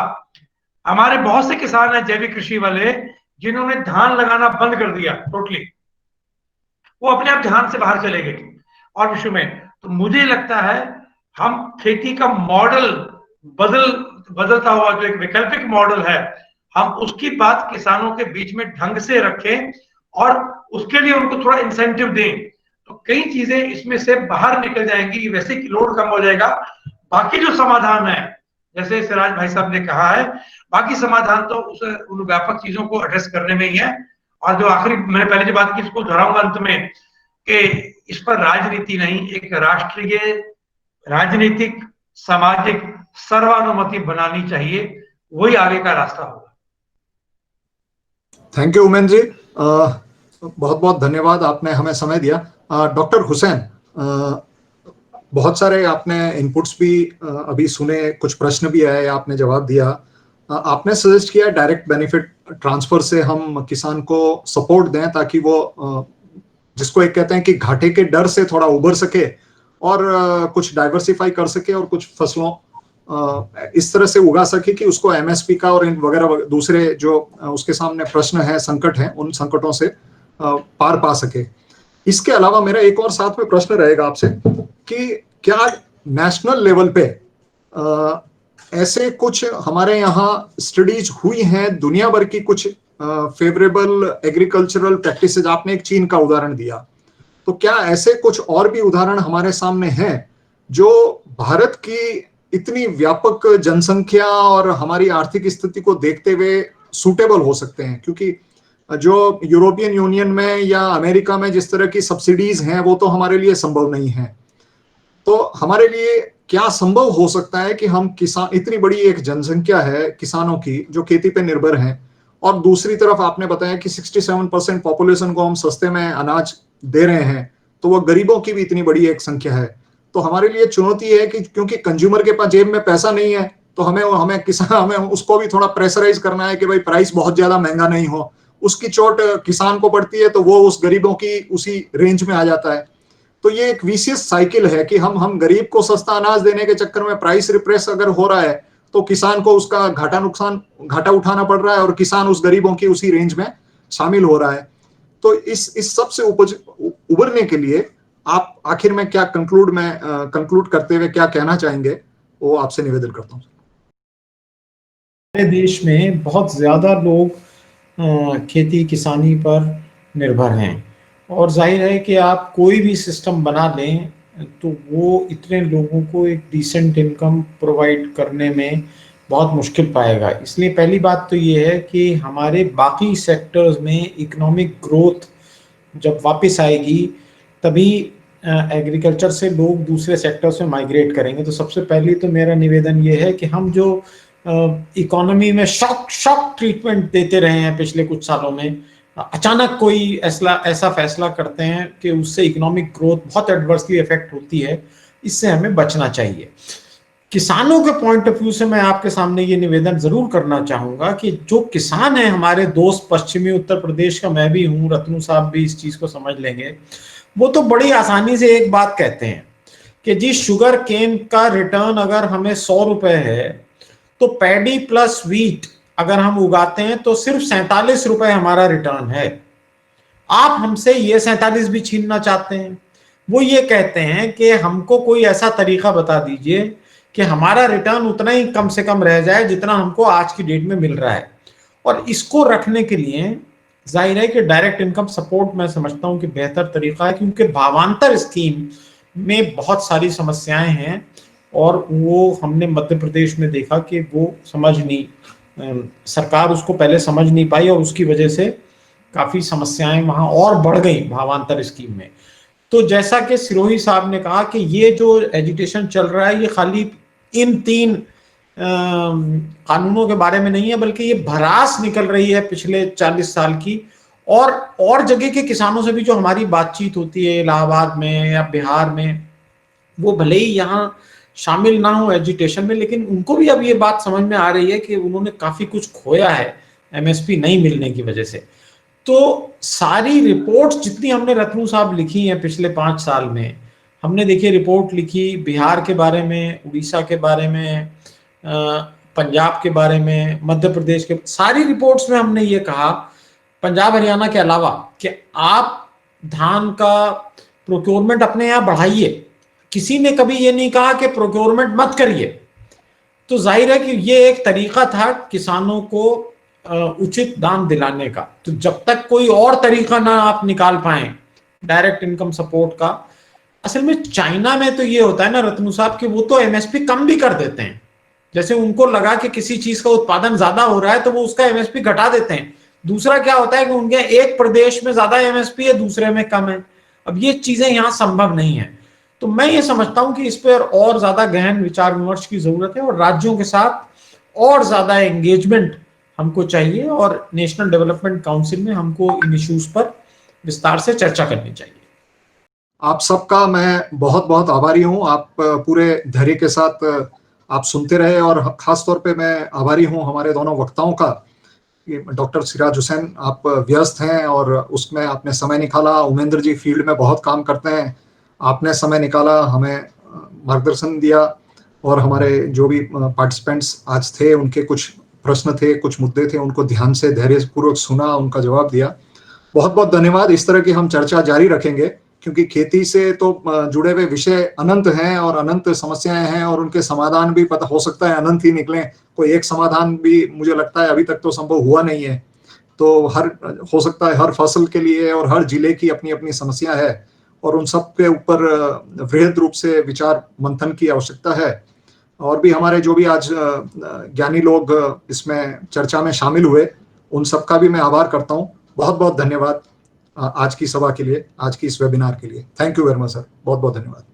हमारे बहुत से किसान हैं जैविक कृषि वाले जिन्होंने धान लगाना बंद कर दिया टोटली, वो अपने आप ध्यान से बाहर चले गए और विश्व में। तो मुझे लगता है हम खेती का मॉडल बदलता हुआ जो एक वैकल्पिक मॉडल है, हम उसकी बात किसानों के बीच में ढंग से रखें और उसके लिए उनको थोड़ा इंसेंटिव दें, तो कई चीजें इसमें से बाहर निकल जाएंगी, वैसे कि लोड कम हो जाएगा। बाकी जो समाधान है, जैसे सिराज भाई साहब ने कहा है, बाकी समाधान तो उन व्यापक चीजों को एड्रेस करने में ही है। और जो आखिरी मैंने पहले जो बात की इसको दोहराऊंगा अंत में, कि इस पर राजनीति नहीं, एक राष्ट्रीय राजनीतिक सामाजिक सर्वानुमति बनानी चाहिए, वही आगे का रास्ता होगा। थैंक यू उमेन जी, बहुत बहुत धन्यवाद, आपने हमें समय दिया। डॉक्टर हुसैन, बहुत सारे आपने इनपुट्स भी अभी सुने, कुछ प्रश्न भी आए, आपने जवाब दिया। आपने सजेस्ट किया डायरेक्ट बेनिफिट ट्रांसफर से हम किसान को सपोर्ट दें ताकि वो जिसको एक कहते हैं कि घाटे के डर से थोड़ा उबर सके और कुछ डाइवर्सिफाई कर सके और कुछ फसलों इस तरह से उगा सके कि उसको एमएसपी का और इन वगैरह दूसरे जो उसके सामने प्रश्न है, संकट है, उन संकटों से पार पा सके। इसके अलावा मेरा एक और साथ में प्रश्न रहेगा आपसे कि क्या नेशनल लेवल पे ऐसे कुछ हमारे यहाँ स्टडीज हुई हैं, दुनिया भर की कुछ फेवरेबल एग्रीकल्चरल प्रैक्टिसेज, आपने एक चीन का उदाहरण दिया, तो क्या ऐसे कुछ और भी उदाहरण हमारे सामने हैं जो भारत की इतनी व्यापक जनसंख्या और हमारी आर्थिक स्थिति को देखते हुए सूटेबल हो सकते हैं? क्योंकि जो यूरोपियन यूनियन में या अमेरिका में जिस तरह की सब्सिडीज हैं वो तो हमारे लिए संभव नहीं है। तो हमारे लिए क्या संभव हो सकता है कि हम किसान, इतनी बड़ी एक जनसंख्या है किसानों की जो खेती पे निर्भर हैं, और दूसरी तरफ आपने बताया कि 67% पॉपुलेशन को हम सस्ते में अनाज दे रहे हैं, तो वो गरीबों की भी इतनी बड़ी एक संख्या है। तो हमारे लिए चुनौती है कि क्योंकि कंज्यूमर के पास जेब में पैसा नहीं है, तो हमें किसान, हमें उसको भी थोड़ा प्रेशराइज करना है कि भाई प्राइस बहुत ज्यादा महंगा नहीं हो। उसकी चोट किसान को पड़ती है तो वो उस गरीबों की उसी रेंज में आ जाता है। तो ये एक विशियस साइकिल है कि हम गरीब को सस्ता अनाज देने के चक्कर में प्राइस रिप्रेस अगर हो रहा है तो किसान को उसका घाटा उठाना पड़ रहा है, और किसान उस गरीबों की उसी रेंज में शामिल हो रहा है। तो इस सब से उबरने के लिए आप आखिर में क्या कंक्लूड करते हुए क्या कहना चाहेंगे, वो आपसे निवेदन करता हूँ। हमारे देश में बहुत ज्यादा लोग खेती किसानी पर निर्भर हैं, और जाहिर है कि आप कोई भी सिस्टम बना लें तो वो इतने लोगों को एक डिसेंट इनकम प्रोवाइड करने में बहुत मुश्किल पाएगा। इसलिए पहली बात तो ये है कि हमारे बाकी सेक्टर्स में इकोनॉमिक ग्रोथ जब वापस आएगी तभी एग्रीकल्चर से लोग दूसरे सेक्टर्स में माइग्रेट करेंगे। तो सबसे पहले तो मेरा निवेदन ये है कि हम जो इकोनॉमी में शॉक ट्रीटमेंट देते रहे हैं पिछले कुछ सालों में, अचानक कोई ऐसा फैसला करते हैं कि उससे इकोनॉमिक ग्रोथ बहुत एडवर्सली इफेक्ट होती है, इससे हमें बचना चाहिए। किसानों के पॉइंट ऑफ व्यू से मैं आपके सामने ये निवेदन जरूर करना चाहूंगा कि जो किसान है, हमारे दोस्त पश्चिमी उत्तर प्रदेश का मैं भी हूँ, रत्नू साहब भी इस चीज को समझ लेंगे, वो तो बड़ी आसानी से एक बात कहते हैं कि जी शुगर केन का रिटर्न अगर हमें 100 रुपए है तो पैडी प्लस व्हीट अगर हम उगाते हैं तो सिर्फ 47 रुपए हमारा रिटर्न है। आप हमसे ये 47 भी छीनना चाहते हैं। वो ये कहते हैं कि हमको कोई ऐसा तरीका बता दीजिए कि हमारा रिटर्न उतना ही कम से कम रह जाए जितना हमको आज की डेट में मिल रहा है। और इसको रखने के लिए जाहिर है कि डायरेक्ट इनकम सपोर्ट मैं समझता हूं कि बेहतर तरीका है, क्योंकि भावांतर स्कीम में बहुत सारी समस्याएं हैं और वो हमने मध्य प्रदेश में देखा कि वो सरकार उसको पहले समझ नहीं पाई और उसकी वजह से काफी समस्याएं वहां और बढ़ गई भावांतर स्कीम में। तो जैसा कि सिरोही साहब ने कहा कि ये जो एजिटेशन चल रहा है ये खाली इन 3 कानूनों के बारे में नहीं है, बल्कि ये भड़ास निकल रही है पिछले 40 साल की। और जगह के किसानों से भी जो हमारी बातचीत होती है इलाहाबाद में या बिहार में, वो भले ही यहाँ शामिल ना हो एजिटेशन में, लेकिन उनको भी अब ये बात समझ में आ रही है कि उन्होंने काफी कुछ खोया है एमएसपी नहीं मिलने की वजह से। तो सारी रिपोर्ट्स जितनी हमने रत्नू साहब लिखी हैं पिछले 5 साल में, हमने देखिए रिपोर्ट लिखी बिहार के बारे में, उड़ीसा के बारे में, पंजाब के बारे में, मध्य प्रदेश के, सारी रिपोर्ट्स में हमने ये कहा पंजाब हरियाणा के अलावा कि आप धान का प्रोक्योरमेंट अपने यहाँ बढ़ाइए। किसी ने कभी ये नहीं कहा कि प्रोक्योरमेंट मत करिए। तो जाहिर है कि ये एक तरीका था किसानों को उचित दाम दिलाने का। तो जब तक कोई और तरीका ना आप निकाल पाए डायरेक्ट इनकम सपोर्ट का, असल में चाइना में तो ये होता है ना रत्नू साहब कि वो तो एमएसपी कम भी कर देते हैं। जैसे उनको लगा कि किसी चीज का उत्पादन ज्यादा हो रहा है तो वो उसका एमएसपी घटा देते हैं। दूसरा क्या होता है कि उनके एक प्रदेश में ज्यादा एमएसपी है, दूसरे में कम है। अब ये चीजें यहाँ संभव नहीं है। तो मैं ये समझता हूं कि इस पर और ज्यादा गहन विचार विमर्श की जरूरत है और राज्यों के साथ और ज्यादा एंगेजमेंट हमको चाहिए, और नेशनल डेवलपमेंट काउंसिल में हमको इन इश्यूज पर विस्तार से चर्चा करनी चाहिए। आप सबका मैं बहुत बहुत आभारी हूं। आप पूरे धैर्य के साथ आप सुनते रहे, और खास तौर पे मैं आभारी हूं हमारे दोनों वक्ताओं का। डॉक्टर सिराज हुसैन, आप व्यस्त हैं और उसमें आपने समय निकाला। उमेंद्र जी फील्ड में बहुत काम करते हैं, आपने समय निकाला, हमें मार्गदर्शन दिया, और हमारे जो भी पार्टिसिपेंट्स आज थे उनके कुछ प्रश्न थे, कुछ मुद्दे थे, उनको ध्यान से धैर्यपूर्वक सुना, उनका जवाब दिया। बहुत बहुत धन्यवाद। इस तरह की हम चर्चा जारी रखेंगे, क्योंकि खेती से तो जुड़े हुए विषय अनंत हैं और अनंत समस्याएं हैं, और उनके समाधान भी पता हो सकता है अनंत ही निकले। कोई एक समाधान भी मुझे लगता है अभी तक तो संभव हुआ नहीं है। तो हो सकता है हर फसल के लिए और हर जिले की अपनी अपनी समस्या है, और उन सब के ऊपर वृहद रूप से विचार मंथन की आवश्यकता है। और भी हमारे जो भी आज ज्ञानी लोग इसमें चर्चा में शामिल हुए, उन सबका भी मैं आभार करता हूँ। बहुत बहुत धन्यवाद आज की सभा के लिए, आज की इस वेबिनार के लिए। Thank you very much sir, बहुत बहुत धन्यवाद।